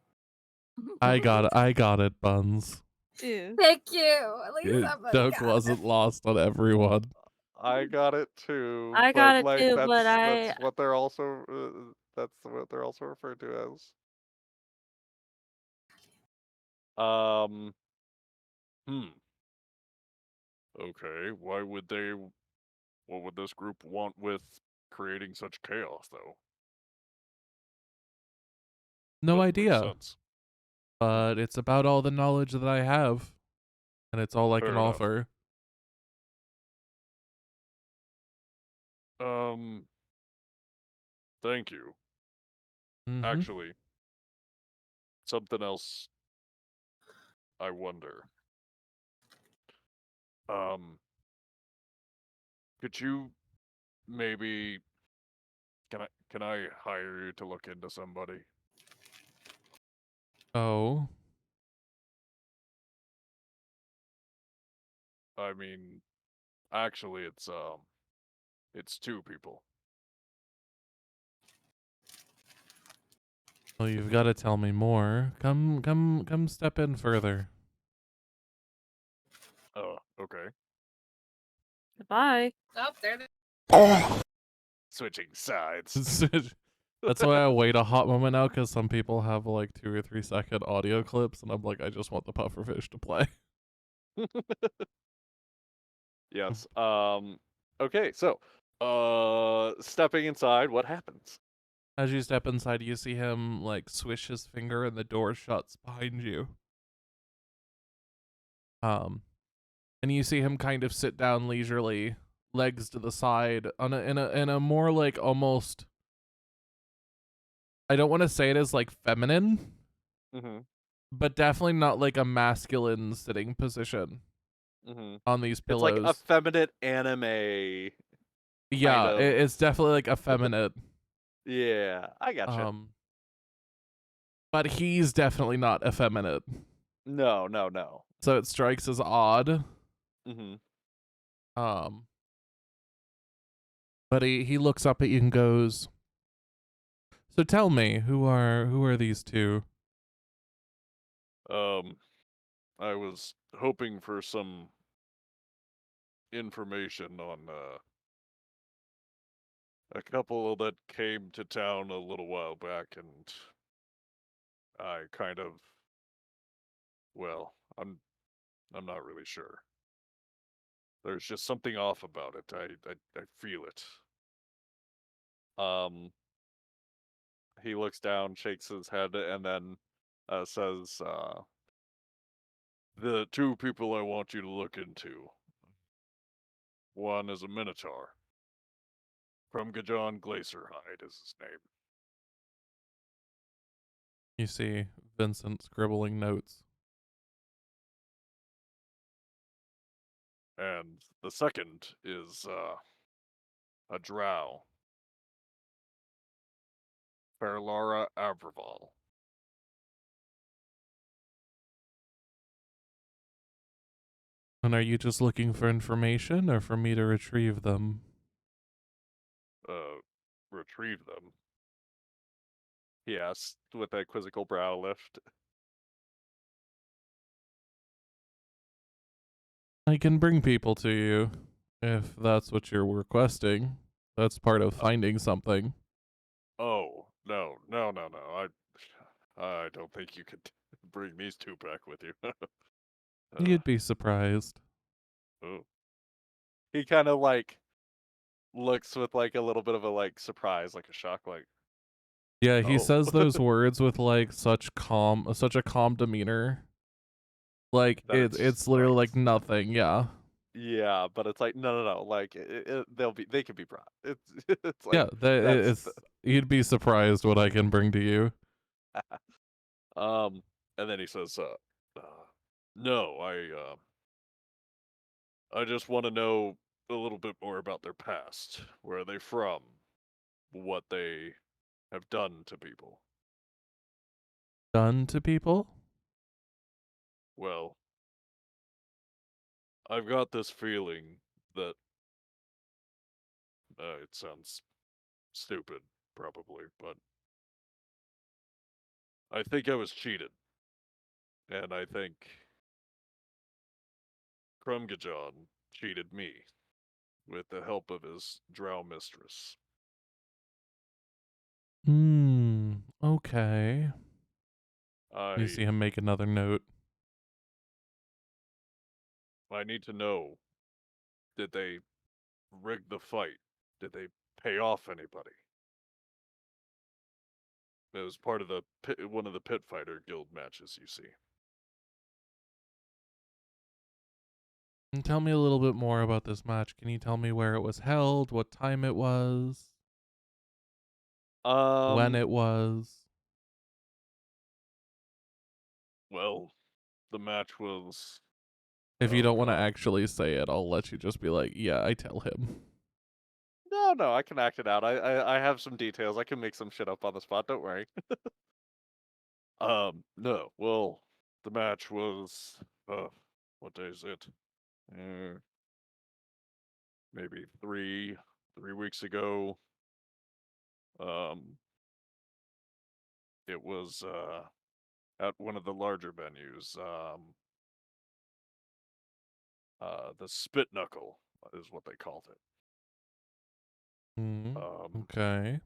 Speaker 3: I got it, Buns.
Speaker 6: Ew.
Speaker 4: Thank you. At least somebody
Speaker 3: Doug
Speaker 4: got
Speaker 3: wasn't lost on everyone.
Speaker 2: I got it too.
Speaker 6: I
Speaker 2: but
Speaker 6: got it
Speaker 2: like
Speaker 6: too,
Speaker 2: that's
Speaker 6: but
Speaker 2: that's what they're also that's what they're also referred to as. Okay, why would they? What would this group want with creating such chaos, though?
Speaker 3: No
Speaker 2: Doesn't make
Speaker 3: idea.
Speaker 2: sense.
Speaker 3: But it's about all the knowledge that I have. And it's all I can
Speaker 2: Fair enough.
Speaker 3: offer.
Speaker 2: Thank you.
Speaker 3: Mhm.
Speaker 2: Actually, something else I wonder. Could you maybe can I hire you to look into somebody?
Speaker 3: Oh.
Speaker 2: I mean, actually it's two people.
Speaker 3: Well, you've got to tell me more. Come step in further.
Speaker 2: Oh, okay.
Speaker 6: Goodbye.
Speaker 4: Oh, there they
Speaker 2: Switching sides.
Speaker 3: That's why I wait a hot moment now, because some people have like 2 or 3 second audio clips, and I'm like, I just want the pufferfish to play.
Speaker 2: Yes. Okay, so stepping inside, what happens?
Speaker 3: As you step inside, you see him like swish his finger, and the door shuts behind you. And you see him kind of sit down leisurely, legs to the side, on in a more like almost, I don't want to say it as like feminine, but definitely not like a masculine sitting position on these pillows.
Speaker 2: It's like effeminate anime.
Speaker 3: Yeah,
Speaker 2: kind of.
Speaker 3: it's definitely like effeminate.
Speaker 2: Yeah, I gotcha.
Speaker 3: But he's definitely not effeminate.
Speaker 2: No, no, no.
Speaker 3: So it strikes as odd.
Speaker 2: Mm-hmm.
Speaker 3: But he looks up at you and goes, "So tell me, who are these two?"
Speaker 2: I was hoping for some information on a couple that came to town a little while back, and I kind of, well, I'm not really sure. There's just something off about it. I feel it. Um, he looks down, shakes his head, and then says, "The two people I want you to look into. One is a Minotaur. From Gajon Glacerhide is his name.
Speaker 3: You see Vincent scribbling notes.
Speaker 2: And the second is a drow. Fairlara Averval.
Speaker 3: And are you just looking for information or for me to retrieve them?
Speaker 2: Retrieve them." He asks with a quizzical brow lift.
Speaker 3: I can bring people to you if that's what you're requesting. That's part of finding something.
Speaker 2: Oh, no. I don't think you could bring these two back with you.
Speaker 3: You'd be surprised.
Speaker 2: Oh. He kind of like looks with like a little bit of a like surprise, like a shock, like,
Speaker 3: Yeah, he
Speaker 2: oh.
Speaker 3: says those words with like such a calm demeanor. Like
Speaker 2: That
Speaker 3: it's literally
Speaker 2: right.
Speaker 3: like nothing. Yeah.
Speaker 2: Yeah, but it's like no. Like they can be brought. It's like
Speaker 3: Yeah, it's you'd be surprised what I can bring to you.
Speaker 2: and then he says, "No, I just want to know a little bit more about their past. Where are they from? What they have done to people."
Speaker 3: Done to people?
Speaker 2: Well, I've got this feeling that it sounds stupid, probably, but I think I was cheated, and I think Krumgajon cheated me with the help of his drow mistress.
Speaker 3: Okay. You
Speaker 2: I
Speaker 3: see him make another note.
Speaker 2: I need to know, did they rig the fight? Did they pay off anybody? It was part of the one of the pit fighter guild matches, you see.
Speaker 3: And tell me a little bit more about this match. Can you tell me where it was held, what time it was, when it was?
Speaker 2: Well, the match was
Speaker 3: If you don't want to
Speaker 2: uh,
Speaker 3: actually say it, I'll let you just be like, yeah, I tell him.
Speaker 2: no, I can act it out. I have some details. I can make some shit up on the spot. Don't worry. No. Well, the match was what day is it? Maybe three weeks ago. Um, it was at one of the larger venues. The Spit Knuckle is what they called it.
Speaker 3: Mm,
Speaker 2: Um,
Speaker 3: okay.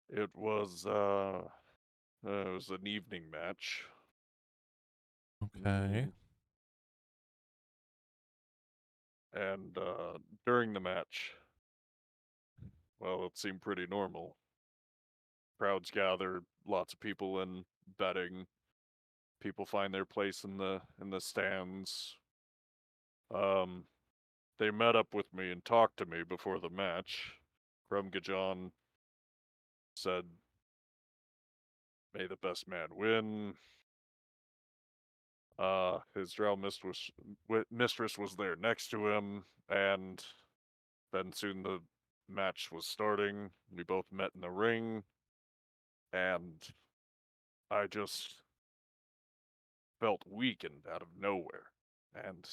Speaker 2: it was an evening match.
Speaker 3: Okay.
Speaker 2: And during the match, well, it seemed pretty normal. Crowds gather, lots of people in betting. People find their place in the stands. Um, they met up with me and talked to me before the match. Krumgajon said, "May the best man win." His drow mistress was there next to him, and then soon the match was starting. We both met in the ring, and I just felt weakened out of nowhere. And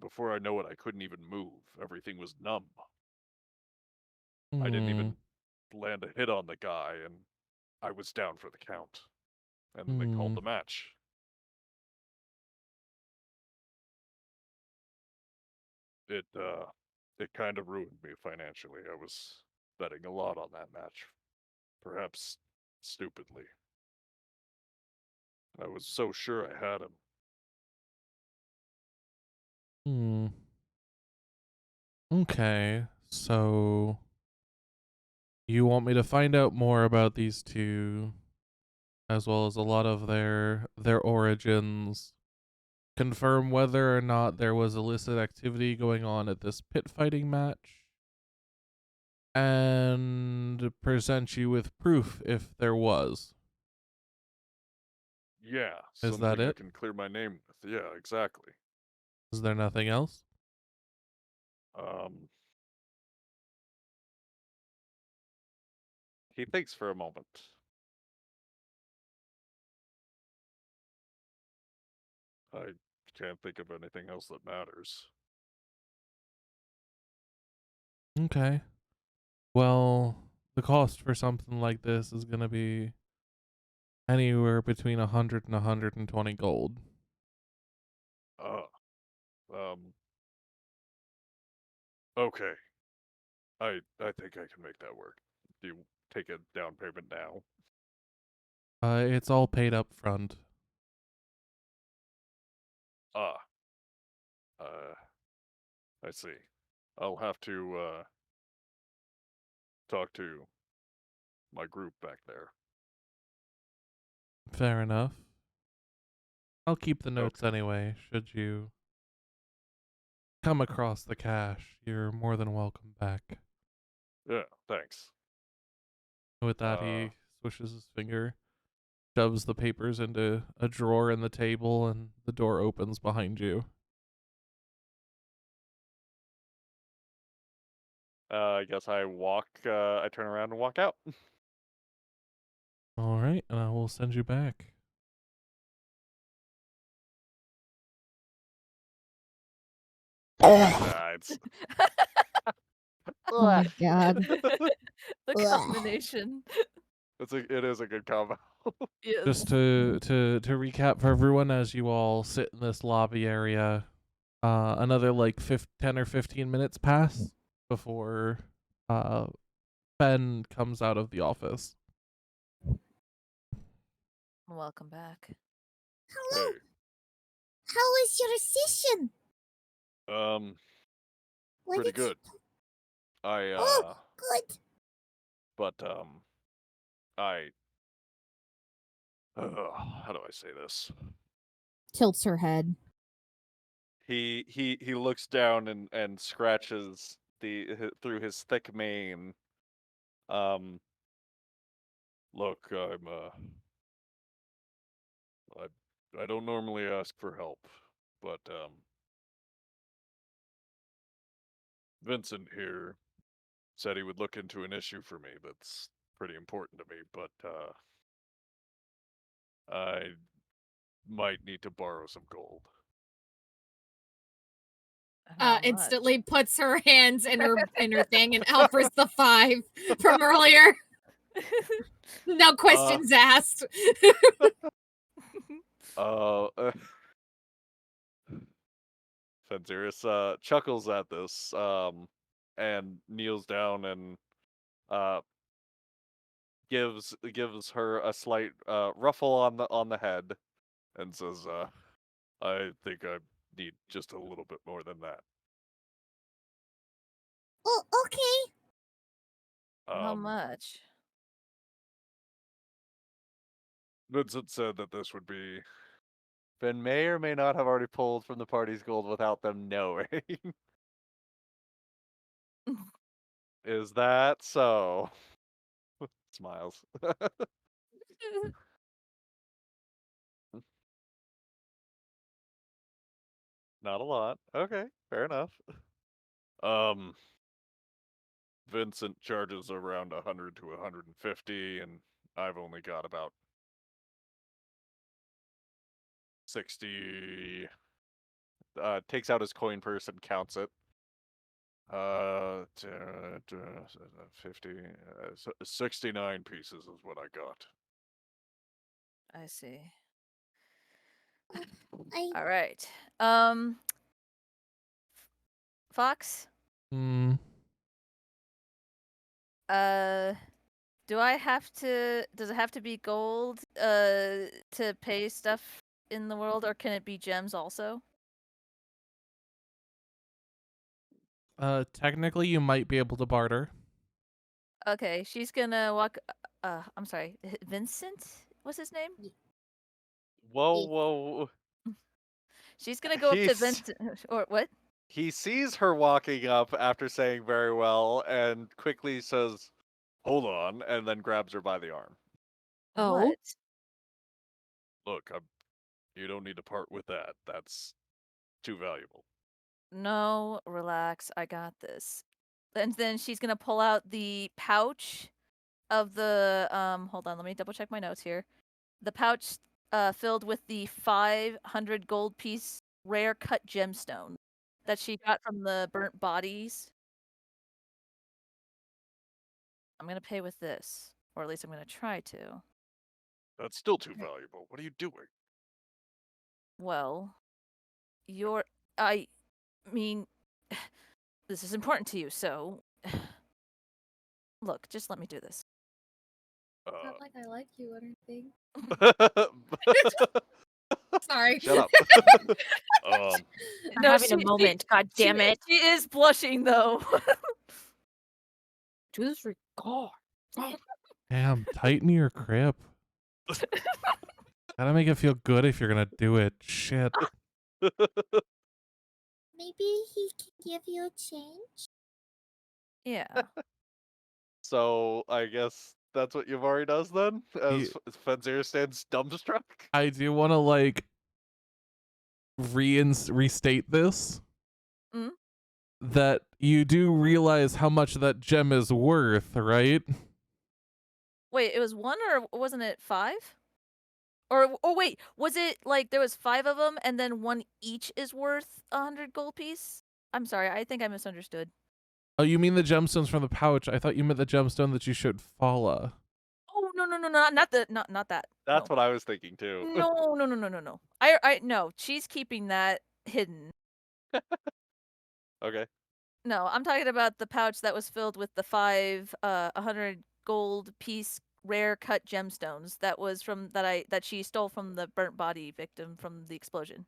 Speaker 2: before I know it, I couldn't even move. Everything was numb. I didn't even land a hit on the guy, and I was down for the count. And they called the match. It kind of ruined me financially. I was betting a lot on that match. Perhaps stupidly. I was so sure I had him.
Speaker 3: Okay, so you want me to find out more about these two, as well as a lot of their origins, confirm whether or not there was illicit activity going on at this pit fighting match, and present you with proof if there was.
Speaker 2: Yeah,
Speaker 3: Is that
Speaker 2: something I
Speaker 3: it?
Speaker 2: can clear my name with. Yeah, exactly.
Speaker 3: Is there nothing else?
Speaker 2: He thinks for a moment. I can't think of anything else that matters.
Speaker 3: Okay. Well, the cost for something like this is going to be anywhere between 100 and 120 gold.
Speaker 2: Okay. I think I can make that work. Do you take a down payment now?
Speaker 3: It's all paid up front.
Speaker 2: Ah. I see. I'll have to talk to my group back there.
Speaker 3: Fair enough. I'll keep the notes
Speaker 2: Okay.
Speaker 3: anyway. Should you come across the cash, you're more than welcome back.
Speaker 2: Yeah, thanks.
Speaker 3: With that, he swishes his finger, shoves the papers into a drawer in the table, and the door opens behind you.
Speaker 2: I guess I turn around and walk out.
Speaker 3: All right, and I will send you back.
Speaker 2: It's
Speaker 5: Oh my god.
Speaker 1: The
Speaker 5: Ugh.
Speaker 1: combination.
Speaker 2: it is a good combo.
Speaker 1: Yes.
Speaker 3: Just to recap for everyone, as you all sit in this lobby area, another like 10 or 15 minutes pass before Ben comes out of the office.
Speaker 1: Welcome back.
Speaker 5: Hello.
Speaker 2: Hey.
Speaker 5: How is your session? What
Speaker 2: Pretty
Speaker 5: did you-
Speaker 2: good. I
Speaker 5: Oh, good.
Speaker 2: but I how do I say this?
Speaker 5: Tilts her head.
Speaker 2: He looks down and scratches through his thick mane. Look, I don't normally ask for help, but Vincent here said he would look into an issue for me that's pretty important to me, but I might need to borrow some gold.
Speaker 1: How much?
Speaker 4: Instantly puts her hands in her thing and offers the 5 from earlier. No questions asked.
Speaker 2: Fenziris chuckles at this, and kneels down and gives her a slight ruffle on the head, and says, "I think I need just a little bit more than that."
Speaker 5: Oh, okay.
Speaker 1: How much?
Speaker 2: Vincent said that this would be. Ben may or may not have already pulled from the party's gold without them knowing. Is that so? Smiles. Not a lot. Okay, fair enough. Vincent charges around 100 to 150, and I've only got about 60. Takes out his coin purse and counts it. 50. 69 pieces is what I got.
Speaker 1: I see.
Speaker 5: I
Speaker 1: All right. Fox.
Speaker 3: Hmm.
Speaker 1: Do I have to? Does it have to be gold? To pay stuff in the world, or can it be gems also?
Speaker 3: Technically, you might be able to barter.
Speaker 1: Okay, she's gonna walk. I'm sorry, Vincent. What's his name?
Speaker 2: Whoa,
Speaker 5: Yes.
Speaker 2: whoa.
Speaker 1: She's gonna go up to
Speaker 2: He's-
Speaker 1: Vincent. Or what?
Speaker 2: He sees her walking up after saying very well and quickly says, "Hold on," and then grabs her by the arm.
Speaker 6: Oh.
Speaker 1: What?
Speaker 2: Look, you don't need to part with that. That's too valuable.
Speaker 1: No, relax. I got this. And then she's gonna pull out the pouch of the hold on, let me double check my notes here. The pouch filled with the 500 gold piece rare cut gemstone that she got from the burnt bodies. I'm gonna pay with this. Or at least I'm gonna try to.
Speaker 2: That's still too valuable. What are you doing?
Speaker 1: Well, I mean this is important to you, so look, just let me do this.
Speaker 4: It's not like I like you or anything.
Speaker 5: sorry.
Speaker 2: Shut up.
Speaker 6: I'm
Speaker 1: No,
Speaker 6: having a
Speaker 1: she-
Speaker 6: moment. God damn it.
Speaker 1: She is blushing though.
Speaker 6: Do this regard.
Speaker 3: Damn, tighten your grip. Gotta make it feel good if you're gonna do it. Shit.
Speaker 5: Maybe he can give you a change.
Speaker 1: Yeah.
Speaker 2: So I guess that's what Yavari does then, as Fenzir stands dumbstruck.
Speaker 3: I do want to like restate this.
Speaker 1: Mm?
Speaker 3: That you do realize how much that gem is worth, right?
Speaker 1: Wait, it was one or wasn't it 5? Or wait, was it like there was 5 of them and then one each is worth 100 gold piece? I'm sorry, I think I misunderstood.
Speaker 3: Oh, you mean the gemstones from the pouch? I thought you meant the gemstone that you showed Fala.
Speaker 1: Oh no, not that.
Speaker 2: That's
Speaker 1: No.
Speaker 2: what I was thinking too.
Speaker 1: No. I no, she's keeping that hidden.
Speaker 2: Okay.
Speaker 1: No, I'm talking about the pouch that was filled with the 5 100 gold piece rare cut gemstones that was from that she stole from the burnt body victim from the explosion.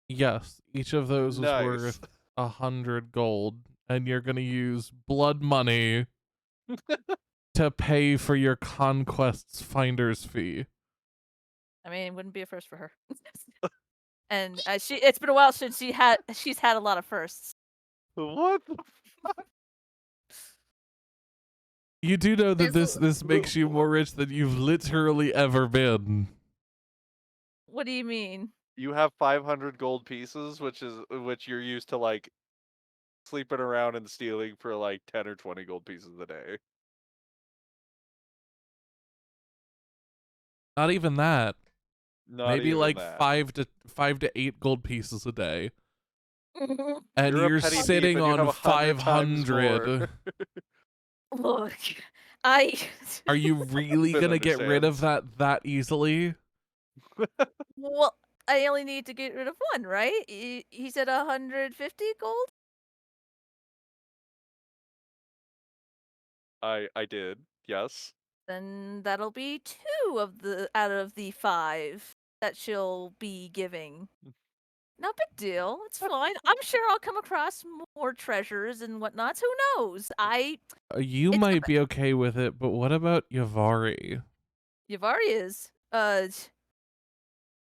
Speaker 3: Yes, each of those was
Speaker 2: Nice.
Speaker 3: worth 100 gold, and you're gonna use blood money to pay for your conquest's finder's fee.
Speaker 1: I mean, it wouldn't be a first for her. And it's been a while since she's had a lot of firsts.
Speaker 2: What the
Speaker 3: You do know that
Speaker 5: There's
Speaker 3: this makes you more rich than you've literally ever been.
Speaker 1: What do you mean?
Speaker 2: You have 500 gold pieces, which you're used to like sleeping around and stealing for like 10 or 20 gold pieces a day.
Speaker 3: Not even that.
Speaker 2: Not
Speaker 3: Maybe
Speaker 2: even
Speaker 3: like
Speaker 2: that.
Speaker 3: 5 to 8 gold pieces a day. And
Speaker 2: You're a
Speaker 3: you're
Speaker 2: petty thief
Speaker 3: sitting
Speaker 2: and you
Speaker 3: on
Speaker 2: have 100 times
Speaker 3: 500.
Speaker 1: Look,
Speaker 3: Are you really
Speaker 2: Finn
Speaker 3: gonna get rid of
Speaker 2: understands.
Speaker 3: that easily?
Speaker 1: well, I only need to get rid of one, right? He said 150 gold.
Speaker 2: I did, yes.
Speaker 1: Then that'll be 2 out of the 5 that she'll be giving. No big deal. It's fine. I'm sure I'll come across more treasures and whatnots. Who knows?
Speaker 3: You
Speaker 1: It's
Speaker 3: might be okay with it, but what about Yavari?
Speaker 1: Yavari is.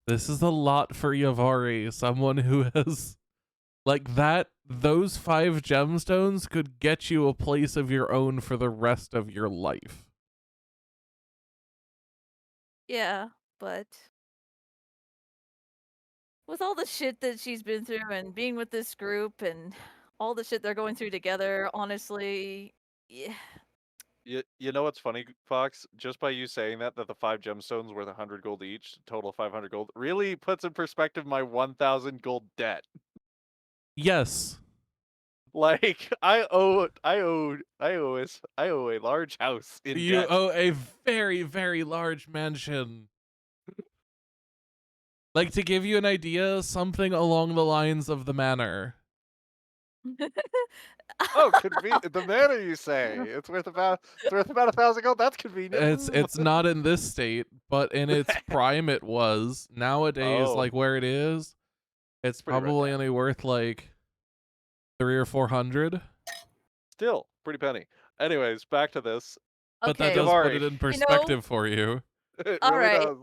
Speaker 3: This is a lot for Yavari, someone who has like that. Those 5 gemstones could get you a place of your own for the rest of your life.
Speaker 1: Yeah, but with all the shit that she's been through and being with this group and all the shit they're going through together, honestly, yeah,
Speaker 2: You know what's funny, Fox? Just by you saying that the 5 gemstones worth 100 gold each, total 500 gold, really puts in perspective my 1,000 gold debt.
Speaker 3: Yes.
Speaker 2: Like I owe a large house in
Speaker 3: You
Speaker 2: debt.
Speaker 3: owe a very, very large mansion. Like, to give you an idea, something along the lines of the manor.
Speaker 2: Oh, the manor, you say? It's worth about 1,000 gold. That's convenient.
Speaker 3: It's not in this state, but in its prime it was. Nowadays,
Speaker 2: Oh,
Speaker 3: like where it is, it's
Speaker 2: pretty run
Speaker 3: probably
Speaker 2: down.
Speaker 3: only worth like 300 or 400.
Speaker 2: Still pretty penny. Anyways, back to this.
Speaker 3: But that
Speaker 1: Okay.
Speaker 3: does put
Speaker 2: Yavari.
Speaker 3: it in
Speaker 1: You know,
Speaker 3: perspective for you.
Speaker 2: It
Speaker 1: all
Speaker 2: really
Speaker 1: right.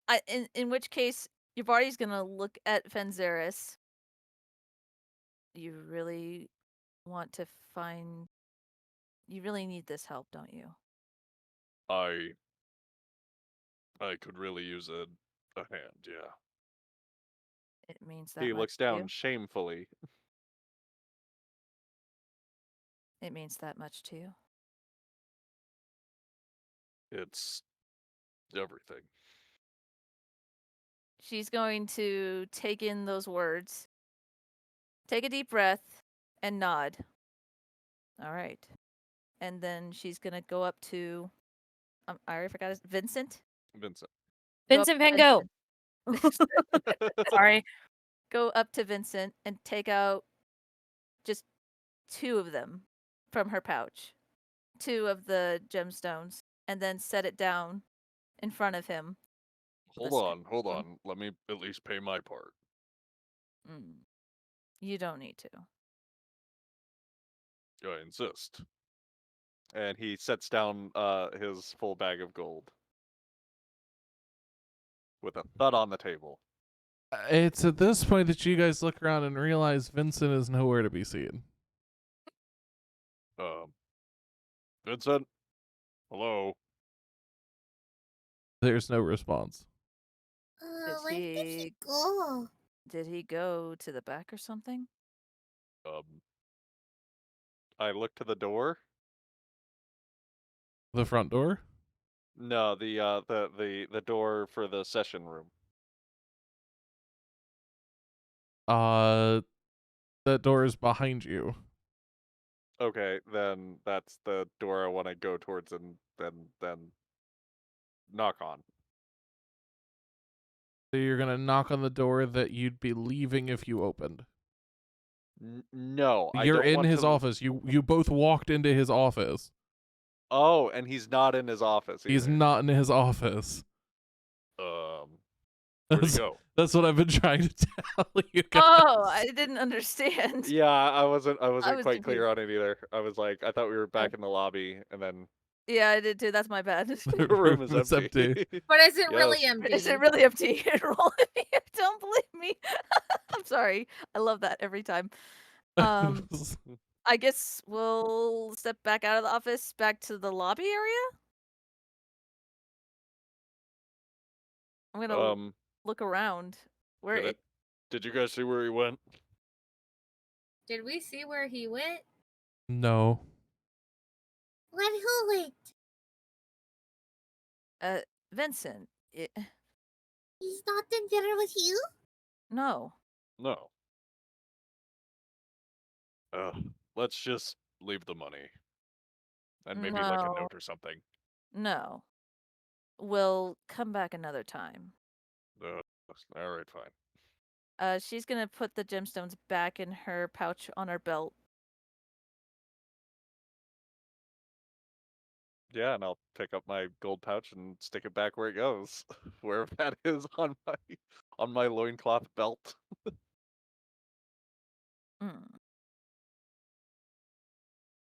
Speaker 2: does.
Speaker 1: In which case, Yavari's gonna look at Fenzeris. You really want to find. You really need this help, don't you?
Speaker 2: I could really use a hand, yeah.
Speaker 1: It means that
Speaker 2: He
Speaker 1: much
Speaker 2: looks
Speaker 1: to
Speaker 2: down
Speaker 1: you.
Speaker 2: shamefully.
Speaker 1: It means that much to you.
Speaker 2: It's everything.
Speaker 1: She's going to take in those words, take a deep breath, and nod. All right. And then she's gonna go up to. I already forgot his Vincent.
Speaker 2: Vincent.
Speaker 1: Go up
Speaker 6: Vincent
Speaker 1: to
Speaker 6: Van Gogh.
Speaker 1: Vincent.
Speaker 6: Sorry.
Speaker 1: Go up to Vincent and take out just 2 of them from her pouch, 2 of the gemstones, and then set it down in front of him. with a
Speaker 2: Hold
Speaker 1: spoon.
Speaker 2: on. Let me at least pay my part.
Speaker 1: You don't need to.
Speaker 2: I insist. And he sets down his full bag of gold with a thud on the table.
Speaker 3: It's at this point that you guys look around and realize Vincent is nowhere to be seen.
Speaker 2: Vincent? Hello?
Speaker 3: There's no response.
Speaker 5: Where did he go?
Speaker 1: Did he go to the back or something?
Speaker 2: I look to the door.
Speaker 3: The front door?
Speaker 2: No, the door for the session room.
Speaker 3: That door is behind you.
Speaker 2: Okay, then that's the door I want to go towards and then knock on.
Speaker 3: So you're gonna knock on the door that you'd be leaving if you opened.
Speaker 2: No, I
Speaker 3: You're
Speaker 2: don't
Speaker 3: in
Speaker 2: want
Speaker 3: his
Speaker 2: to.
Speaker 3: office. You both walked into his office.
Speaker 2: Oh, and he's not in his office either.
Speaker 3: He's not in his office.
Speaker 2: Where'd he go?
Speaker 3: That's what I've been trying to tell you guys.
Speaker 1: Oh, I didn't understand.
Speaker 2: Yeah, I wasn't
Speaker 1: was
Speaker 2: quite clear
Speaker 1: confused.
Speaker 2: on it either. I was like, I thought we were back in the lobby, and then
Speaker 1: Yeah, I did too. That's my bad.
Speaker 3: The
Speaker 2: the room is
Speaker 3: is
Speaker 2: empty.
Speaker 4: But is it really
Speaker 2: Yes.
Speaker 4: empty?
Speaker 1: Is it really up to you to roll if you don't believe me? I'm sorry. I love that every time. I guess we'll step back out of the office, back to the lobby area. I'm gonna look around. Where
Speaker 2: Did you guys see where he went?
Speaker 4: Did we see where he went?
Speaker 3: No.
Speaker 5: Where who went?
Speaker 1: Vincent.
Speaker 5: He's not in there with you?
Speaker 1: No.
Speaker 2: No. Let's just leave the money. And maybe like a
Speaker 1: No.
Speaker 2: note or something.
Speaker 1: No. We'll come back another time.
Speaker 2: Alright, fine.
Speaker 1: She's gonna put the gemstones back in her pouch on her belt.
Speaker 2: Yeah, and I'll pick up my gold pouch and stick it back where it goes. Wherever that is on my loincloth belt.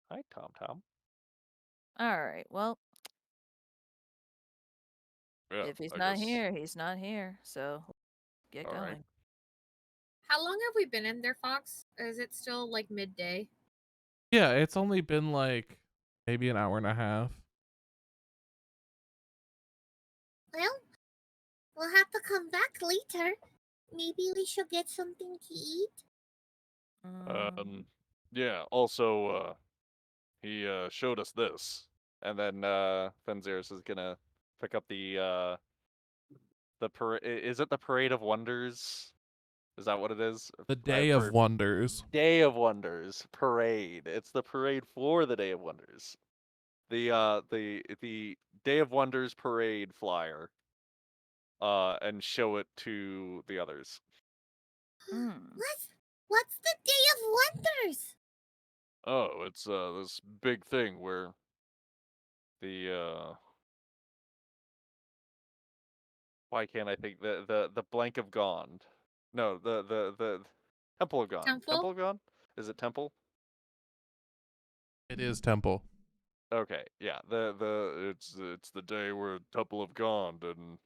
Speaker 2: Hi, Tom.
Speaker 1: Alright, well,
Speaker 2: Yeah,
Speaker 1: if he's
Speaker 2: I
Speaker 1: not
Speaker 2: guess.
Speaker 1: here, he's not here. So get
Speaker 2: All
Speaker 1: going.
Speaker 2: right.
Speaker 4: How long have we been in there, Fox? Is it still like midday?
Speaker 3: Yeah, it's only been like maybe an hour and a half.
Speaker 5: Well, we'll have to come back later. Maybe we should get something to eat.
Speaker 2: Yeah, also, he showed us this. And then Fenziris is gonna pick up the is it the Parade of Wonders? Is that what it is?
Speaker 3: The Day of Wonders.
Speaker 2: Day of Wonders parade. It's the parade for the Day of Wonders. The Day of Wonders parade flyer. And show it to the others.
Speaker 5: What's the Day of Wonders?
Speaker 2: Oh, it's this big thing where the why can't I think the blank of Gond? No, the Temple of Gond.
Speaker 4: Temple?
Speaker 2: Temple of Gond? Is it Temple?
Speaker 3: It is Temple.
Speaker 2: Okay, yeah. It's the day where Temple of Gond and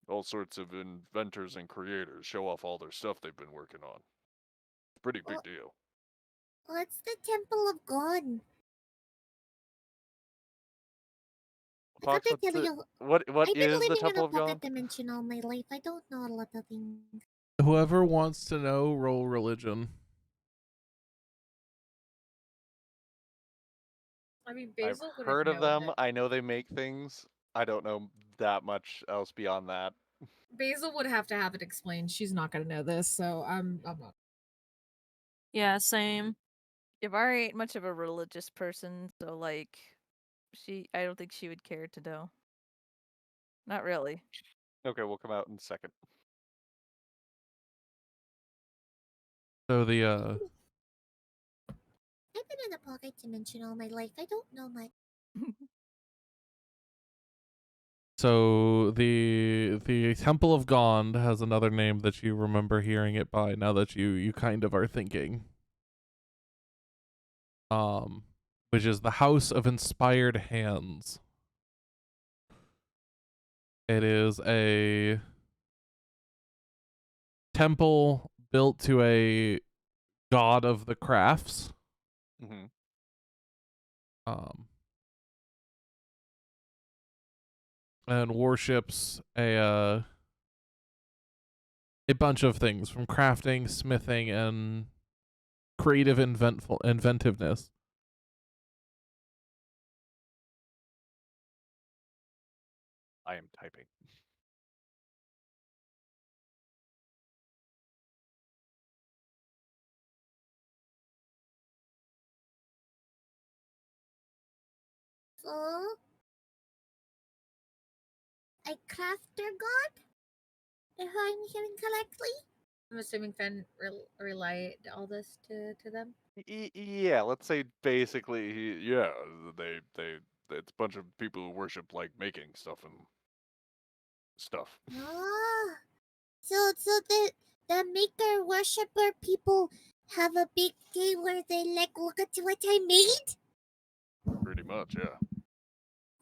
Speaker 2: all sorts of inventors and creators show off all their stuff they've been working on. Pretty big deal.
Speaker 5: What's the Temple of God? I
Speaker 2: Fox,
Speaker 5: gotta tell you,
Speaker 2: what
Speaker 5: I've been
Speaker 2: is the
Speaker 5: living in
Speaker 2: Temple
Speaker 5: a
Speaker 2: of God?
Speaker 5: pocket dimension all my life. I don't know a lot of things.
Speaker 3: Whoever wants to know, roll religion.
Speaker 4: I mean,
Speaker 2: I've
Speaker 4: Basil would
Speaker 2: heard
Speaker 4: have
Speaker 2: of
Speaker 4: known
Speaker 2: them.
Speaker 4: that.
Speaker 2: I know they make things. I don't know that much else beyond that.
Speaker 4: Basil would have to have it explained. She's not gonna know this, so I'm not.
Speaker 6: Yeah, same.
Speaker 1: Yavari ain't much of a religious person, so like, I don't think she would care to know. Not really.
Speaker 2: Okay, we'll come out in a second.
Speaker 3: So the
Speaker 5: I've been in a pocket dimension all my life. I don't know much.
Speaker 3: So the Temple of Gond has another name that you remember hearing it by now that you kind of are thinking. Which is the House of Inspired Hands. It is a temple built to a god of the crafts.
Speaker 2: Mm-hmm.
Speaker 3: And worships a bunch of things from crafting, smithing, and creative inventiveness.
Speaker 2: I am typing.
Speaker 5: So, a crafter god? If I'm hearing correctly?
Speaker 4: I'm assuming Fen relayed all this to them.
Speaker 2: Yeah, let's say basically, yeah, they it's a bunch of people who worship like making stuff and stuff.
Speaker 5: Oh, so the maker worshipper people have a big day where they like look at what I made.
Speaker 2: Pretty much, yeah.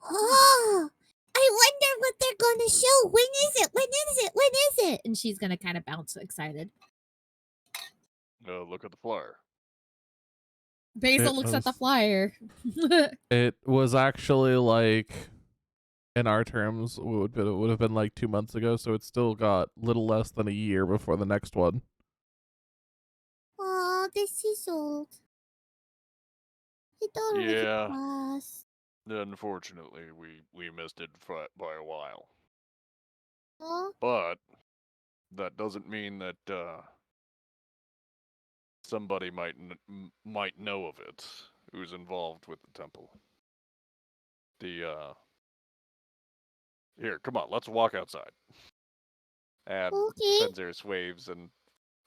Speaker 5: Oh, I wonder what they're gonna show. When is it? When is it? When is it?
Speaker 4: And she's gonna kind of bounce excited.
Speaker 2: Look at the flyer.
Speaker 4: Basil looks at the flyer.
Speaker 3: It was actually like, in our terms, it would have been like 2 months ago, so it's still got little less than a year before the next one.
Speaker 5: Oh, this is old. It already
Speaker 2: Yeah.
Speaker 5: passed.
Speaker 2: Unfortunately, we missed it by a while.
Speaker 5: Oh,
Speaker 2: But that doesn't mean that somebody might know of it who's involved with the temple. Here, come on, let's walk outside. And
Speaker 5: okay.
Speaker 2: Fenziris waves and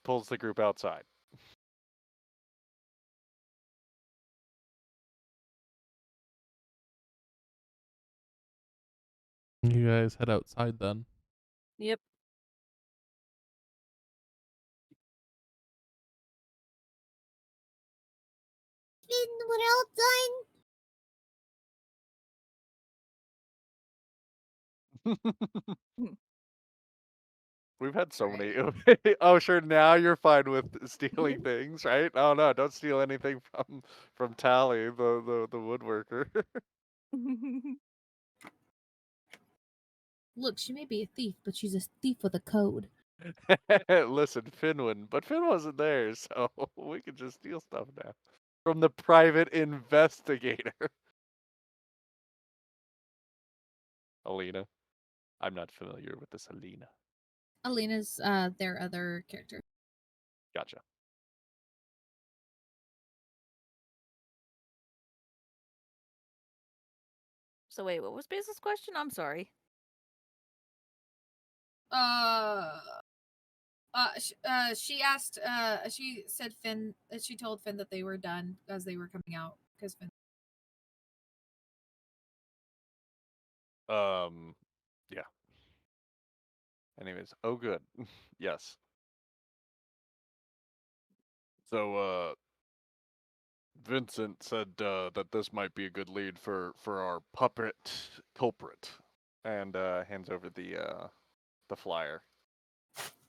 Speaker 2: pulls the group outside.
Speaker 3: You guys head outside then.
Speaker 6: Yep.
Speaker 5: Finn, we're all done.
Speaker 2: We've had so many. Oh, sure. Now you're fine with stealing things, right? Oh no, don't steal anything from Tally, the woodworker.
Speaker 4: Look, she may be a thief, but she's a thief with a code.
Speaker 2: Listen, but Finn wasn't there, so we could just steal stuff now from the private investigator. Alina. I'm not familiar with this Alina.
Speaker 4: Alina's their other character.
Speaker 2: Gotcha.
Speaker 1: So wait, what was Basil's question? I'm sorry.
Speaker 4: She asked. She said Finn. She told Finn that they were done as they were coming out because Finn.
Speaker 2: Yeah. Anyways, oh good. Yes. So, Vincent said that this might be a good lead for our puppet culprit, and hands over the flyer.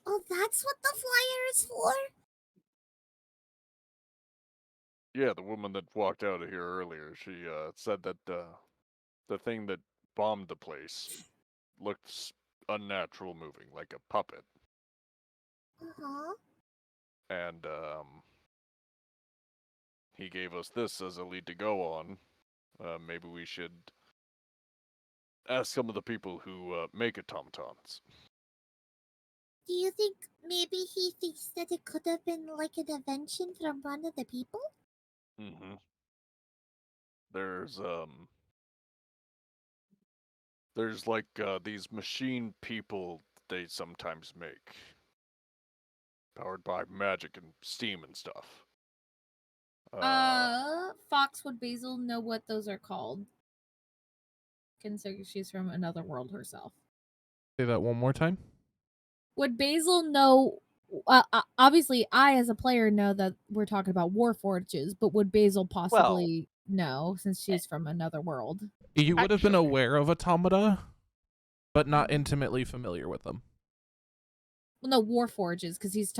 Speaker 5: Oh, that's what the flyer is for?
Speaker 2: Yeah, the woman that walked out of here earlier, she said that the thing that bombed the place looked unnatural moving, like a puppet,
Speaker 5: Uh-huh.
Speaker 2: and he gave us this as a lead to go on. Maybe we should ask some of the people who make automatons.
Speaker 5: Do you think maybe he thinks that it could have been like an invention from one of the people?
Speaker 2: Mm-hmm. There's like these machine people they sometimes make, powered by magic and steam and stuff.
Speaker 4: Fox, would Basil know what those are called? Considering she's from another world herself.
Speaker 3: Say that one more time.
Speaker 4: Would Basil know? Obviously, I as a player know that we're talking about Warforges, but would Basil possibly know since she's from another world?
Speaker 3: You would have been
Speaker 2: Actually-
Speaker 3: aware of automata, but not
Speaker 4: Mm-hmm.
Speaker 3: intimately familiar with them.
Speaker 4: Well, no, Warforges, because he's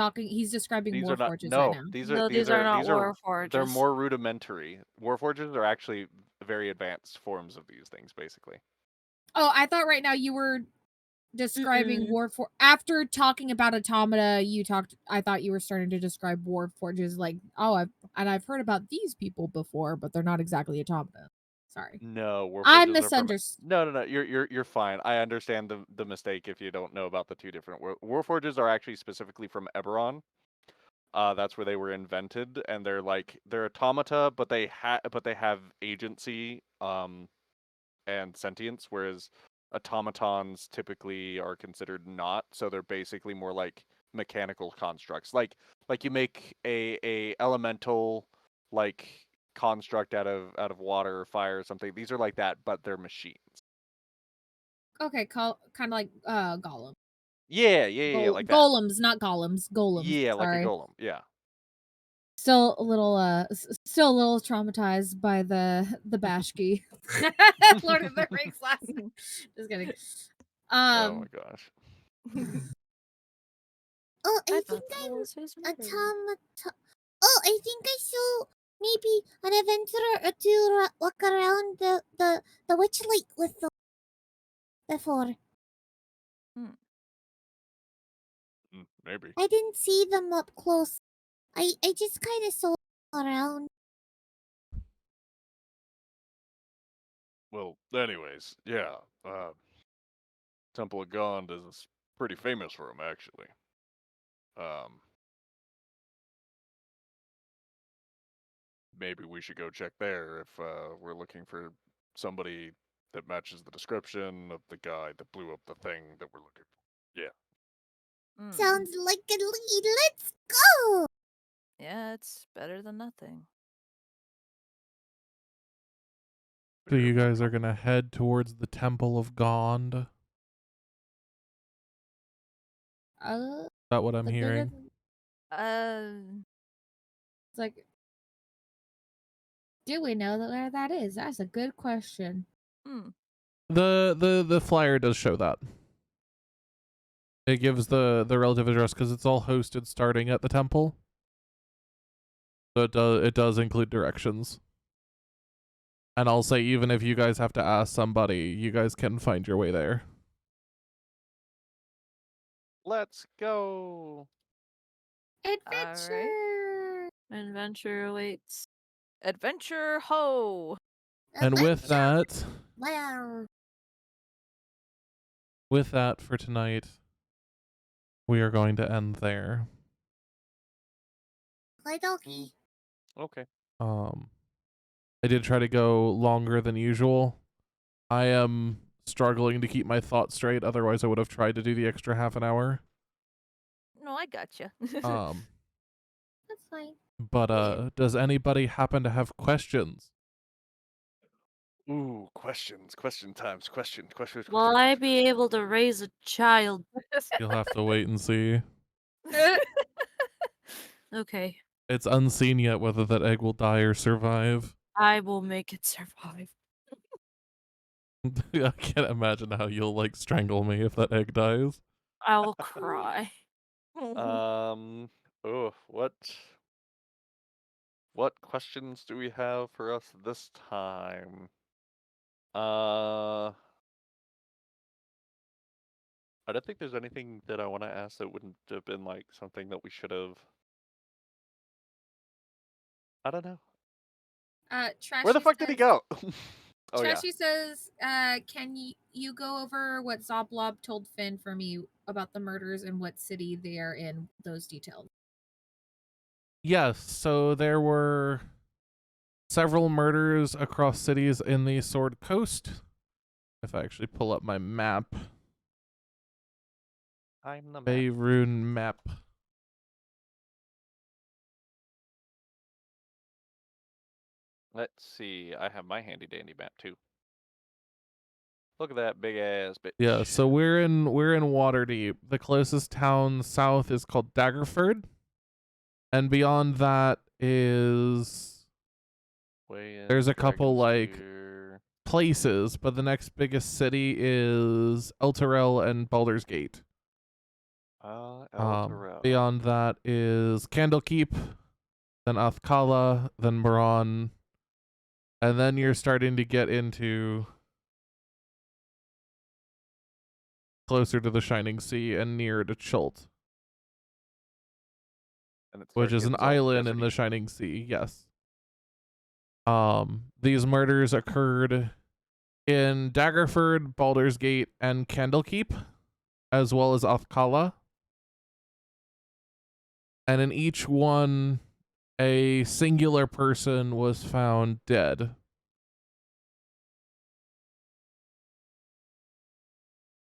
Speaker 4: describing
Speaker 2: These
Speaker 4: Warforges
Speaker 2: are not. No,
Speaker 4: right now.
Speaker 2: these
Speaker 6: No,
Speaker 2: are
Speaker 6: these are not Warforges.
Speaker 2: They're more rudimentary. Warforges are actually very advanced forms of these things, basically.
Speaker 4: Oh, I thought right now you were describing Warfor after talking about automata. I thought you were starting to describe Warforges, like, oh, I've heard about these people before, but they're not exactly automata. Sorry,
Speaker 2: No, Warforges
Speaker 4: I
Speaker 2: are from.
Speaker 4: misunderstood.
Speaker 2: No. You're fine. I understand the mistake if you don't know about the two different Warforges are actually specifically from Eberron. That's where they were invented, and they're automata, but they have agency and sentience, whereas automatons typically are considered not. So they're basically more like mechanical constructs. Like you make a elemental like construct out of water or fire or something. These are like that, but they're machines.
Speaker 4: Okay, kind of like Golem.
Speaker 2: Yeah, like that.
Speaker 4: Golems, not golems. Golems.
Speaker 2: Yeah, like a
Speaker 4: sorry.
Speaker 2: golem. Yeah.
Speaker 4: Still a little traumatized by the Bashki. Lord of the Rings last night. Just kidding.
Speaker 2: Oh my gosh.
Speaker 5: Oh, I
Speaker 6: I
Speaker 5: think
Speaker 6: thought that was his murder.
Speaker 5: Oh, I think I saw maybe an adventurer or two walk around the witch lake with them before.
Speaker 2: Maybe.
Speaker 5: I didn't see them up close. I just kind of saw them around.
Speaker 2: Well, anyways, yeah. Temple of Gond is pretty famous for them, actually. Maybe we should go check there if we're looking for somebody that matches the description of the guy that blew up the thing that we're looking for. Yeah.
Speaker 5: Sounds like a lead. Let's go.
Speaker 1: Yeah, it's better than nothing.
Speaker 3: So you guys are gonna head towards the Temple of Gond. Is that what I'm hearing?
Speaker 4: It's like, do we know where that is? That's a good question.
Speaker 3: The flyer does show that. It gives the relative address because it's all hosted starting at the temple. So it does include directions. And I'll say, even if you guys have to ask somebody, you guys can find your way there.
Speaker 2: Let's go.
Speaker 4: Adventure.
Speaker 6: Adventure awaits.
Speaker 1: Adventure ho!
Speaker 3: And with that,
Speaker 5: Wow.
Speaker 3: with that for tonight, we are going to end there.
Speaker 5: Okie
Speaker 2: Okay.
Speaker 3: I did try to go longer than usual. I am struggling to keep my thoughts straight. Otherwise, I would have tried to do the extra half an hour.
Speaker 1: No, I gotcha.
Speaker 5: That's fine.
Speaker 3: But does anybody happen to have questions?
Speaker 2: Ooh, questions. Question times. Questions.
Speaker 6: Will I be able to raise a child?
Speaker 3: You'll have to wait and see.
Speaker 6: Okay,
Speaker 3: It's unseen yet whether that egg will die or survive.
Speaker 6: I will make it survive.
Speaker 3: I can't imagine how you'll like strangle me if that egg dies.
Speaker 6: I will cry.
Speaker 2: Oh, what questions do we have for us this time? I don't think there's anything that I want to ask that wouldn't have been like something that we should have. I don't know.
Speaker 8: Trashy
Speaker 2: Where the fuck did he
Speaker 8: says-
Speaker 2: go? Oh yeah.
Speaker 8: Trashy says, can you go over what Zoblob told Finn for me about the murders and what city they are in, those details?
Speaker 3: Yes, so there were several murders across cities in the Sword Coast. If I actually pull up my map,
Speaker 2: I'm the
Speaker 3: Faerun map.
Speaker 2: Let's see. I have my handy dandy map too. Look at that big ass bitch.
Speaker 3: Yeah, so we're in Waterdeep. The closest town south is called Daggerford, and beyond that is there's a couple like places, but the next biggest city is Elturel and Baldur's Gate.
Speaker 2: Elturel.
Speaker 3: Beyond that is Candlekeep, then Athkala, then Moran, and then you're starting to get into closer to the Shining Sea and near to Chult,
Speaker 2: And it's
Speaker 3: which is an island in the Shining Sea. Yes. These murders occurred in Daggerford, Baldur's Gate, and Candlekeep, as well as Athkala. And in each one, a singular person was found dead.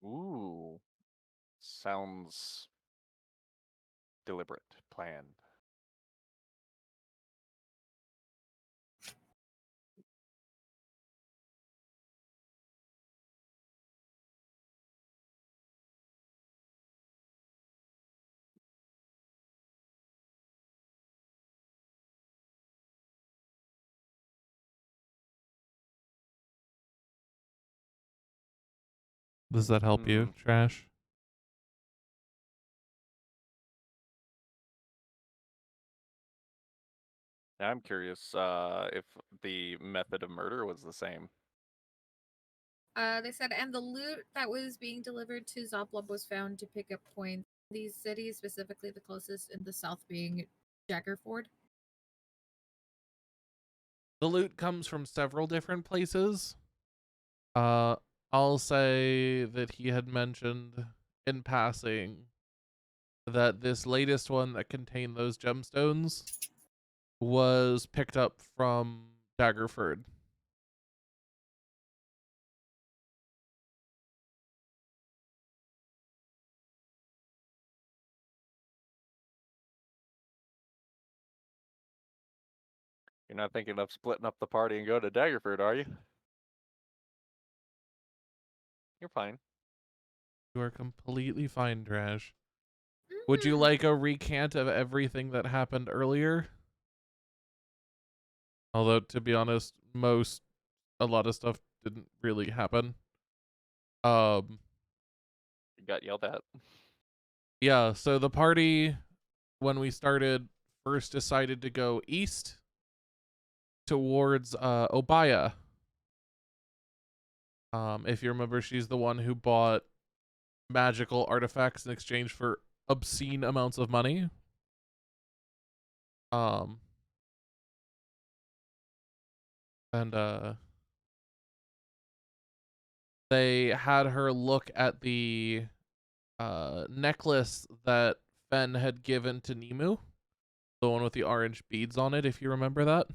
Speaker 2: Ooh. Sounds deliberate, planned.
Speaker 3: Does that help you, Trash?
Speaker 2: I'm curious if the method of murder was the same.
Speaker 8: They said, and the loot that was being delivered to Zoblob was found to pick up points. These cities, specifically the closest in the south being Jaggerford.
Speaker 3: The loot comes from several different places. I'll say that he had mentioned in passing that this latest one that contained those gemstones was picked up from Daggerford.
Speaker 2: You're not thinking of splitting up the party and go to Daggerford, are you? You're fine.
Speaker 3: You are completely fine, Trash. Would you like a recant of everything that happened earlier? Although, to be honest, a lot of stuff didn't really happen.
Speaker 2: You got yelled at.
Speaker 3: Yeah, so the party, when we started, first decided to go east towards Obaya. If you remember, she's the one who bought magical artifacts in exchange for obscene amounts of money. And they had her look at the necklace that Fen had given to Nemu, the one with the orange beads on it, if you remember that.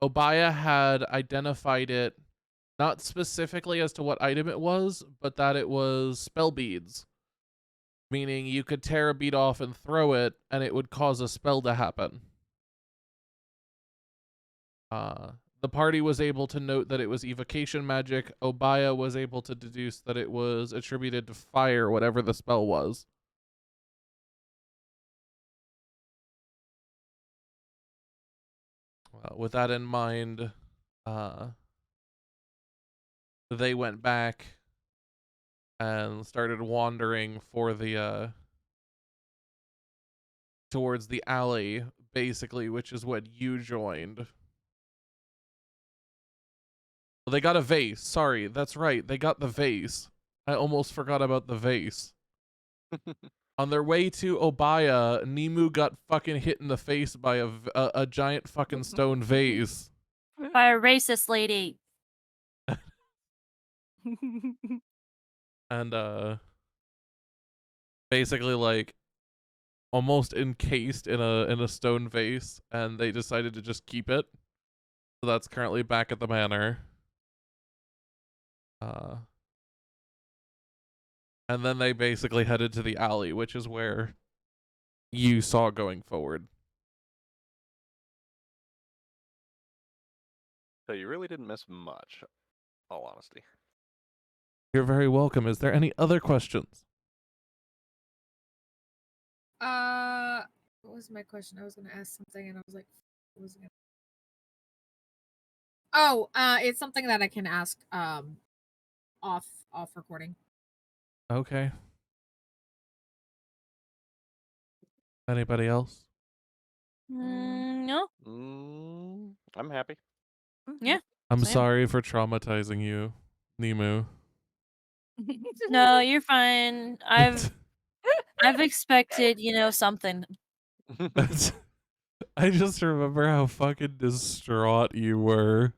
Speaker 3: Obaya had identified it not specifically as to what item it was, but that it was spell beads. Meaning you could tear a bead off and throw it, and it would cause a spell to happen. The party was able to note that it was evocation magic. Obaya was able to deduce that it was attributed to fire, whatever the spell was. With that in mind, they went back and started wandering for the towards the alley, basically, which is what you joined. Well, they got a vase. Sorry, that's right. They got the vase. I almost forgot about the vase. On their way to Obaya, Nemu got fucking hit in the face by a giant fucking stone vase.
Speaker 6: By a racist lady.
Speaker 3: And basically like almost encased in a stone vase, and they decided to just keep it. So that's currently back at the manor. And then they basically headed to the alley, which is where you saw going forward.
Speaker 2: So you really didn't miss much, all honesty.
Speaker 3: You're very welcome. Is there any other questions?
Speaker 8: What was my question? I was gonna ask something, and I was like, what was it gonna... Oh, it's something that I can ask off recording.
Speaker 3: Okay. Anybody else?
Speaker 6: No.
Speaker 2: I'm happy.
Speaker 6: Yeah.
Speaker 3: I'm
Speaker 6: Same.
Speaker 3: sorry for traumatizing you, Nemu.
Speaker 6: No, you're fine. I've expected, something.
Speaker 3: I just remember how fucking distraught you were.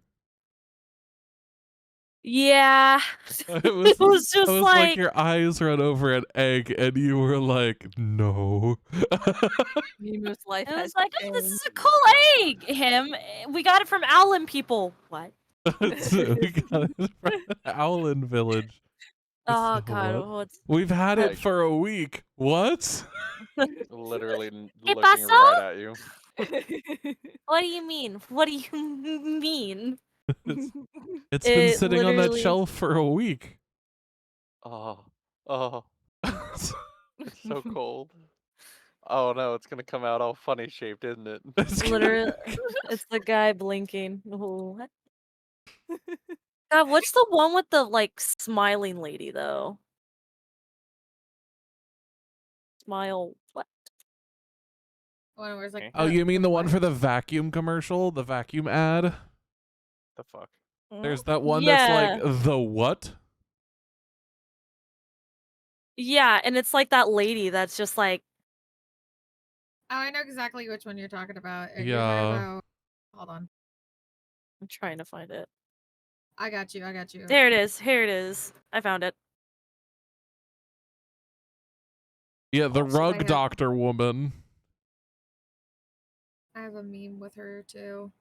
Speaker 6: Yeah.
Speaker 3: It
Speaker 6: was just
Speaker 3: like
Speaker 6: like
Speaker 3: your eyes run over an egg, and you were like, "No."
Speaker 1: Nemu's life
Speaker 6: it
Speaker 1: has
Speaker 6: was like, oh,
Speaker 1: changed.
Speaker 6: this is a cool egg. We got it from Owlin people. What?
Speaker 3: We got it from Owlin Village.
Speaker 6: Oh
Speaker 3: It's
Speaker 6: god,
Speaker 3: what?
Speaker 6: what's
Speaker 3: We've had it
Speaker 2: Like-
Speaker 3: for a week. What?
Speaker 2: Literally
Speaker 6: ¿Qué
Speaker 2: looking
Speaker 6: pasó?
Speaker 2: right at you.
Speaker 6: What do you mean? What do you mean?
Speaker 3: It's been
Speaker 6: It
Speaker 3: sitting on that
Speaker 6: literally-
Speaker 3: shelf for a week.
Speaker 2: Oh, it's so cold. Oh no, it's gonna come out all funny shaped, isn't it?
Speaker 6: Literally, it's the guy blinking. What? God, what's the one with the like smiling lady though? Smile. What?
Speaker 8: One where it's like,
Speaker 3: Oh, you mean the one for the vacuum commercial? The vacuum ad?
Speaker 2: The fuck?
Speaker 3: There's that one
Speaker 6: Yeah.
Speaker 3: that's like, the what?
Speaker 6: Yeah, and it's like that lady that's just like,
Speaker 8: oh, I know exactly which one you're talking about. You're
Speaker 3: Yeah.
Speaker 8: talking about... Hold on.
Speaker 6: I'm trying to find it.
Speaker 8: I got you.
Speaker 6: There it is. Here it is. I found it.
Speaker 3: Yeah, the
Speaker 8: Also, I
Speaker 3: rug
Speaker 8: have-
Speaker 3: doctor woman.
Speaker 8: I have a meme with her too.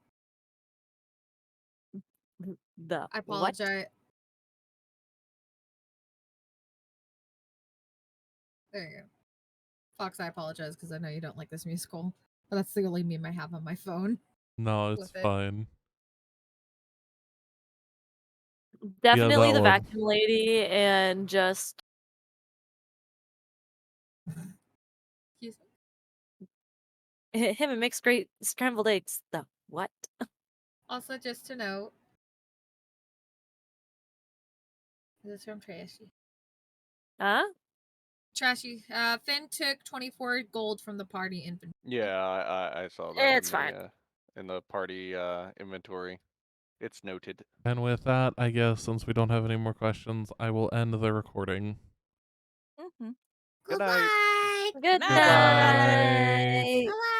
Speaker 6: The
Speaker 8: I
Speaker 6: what?
Speaker 8: apologize. There you go. Fox, I apologize because I know you don't like this musical. But that's the only meme I have on my phone.
Speaker 3: No, it's
Speaker 8: With it.
Speaker 3: fine.
Speaker 6: Definitely
Speaker 3: that
Speaker 6: the
Speaker 3: one.
Speaker 6: vacuum lady and just
Speaker 8: Excuse me.
Speaker 6: him and mixed great scrambled eggs. The what?
Speaker 8: Also, just to note, this is from Trashy.
Speaker 6: Huh?
Speaker 8: Trashy. Finn took 24 gold from the party inventory.
Speaker 2: Yeah, I saw that.
Speaker 6: It's fine.
Speaker 2: In the party inventory. It's noted.
Speaker 3: And with that, I guess since we don't have any more questions, I will end the recording.
Speaker 1: Mhm.
Speaker 2: Good night.
Speaker 5: Goodbye.
Speaker 6: Good
Speaker 3: Goodbye.
Speaker 6: night.
Speaker 5: Bye.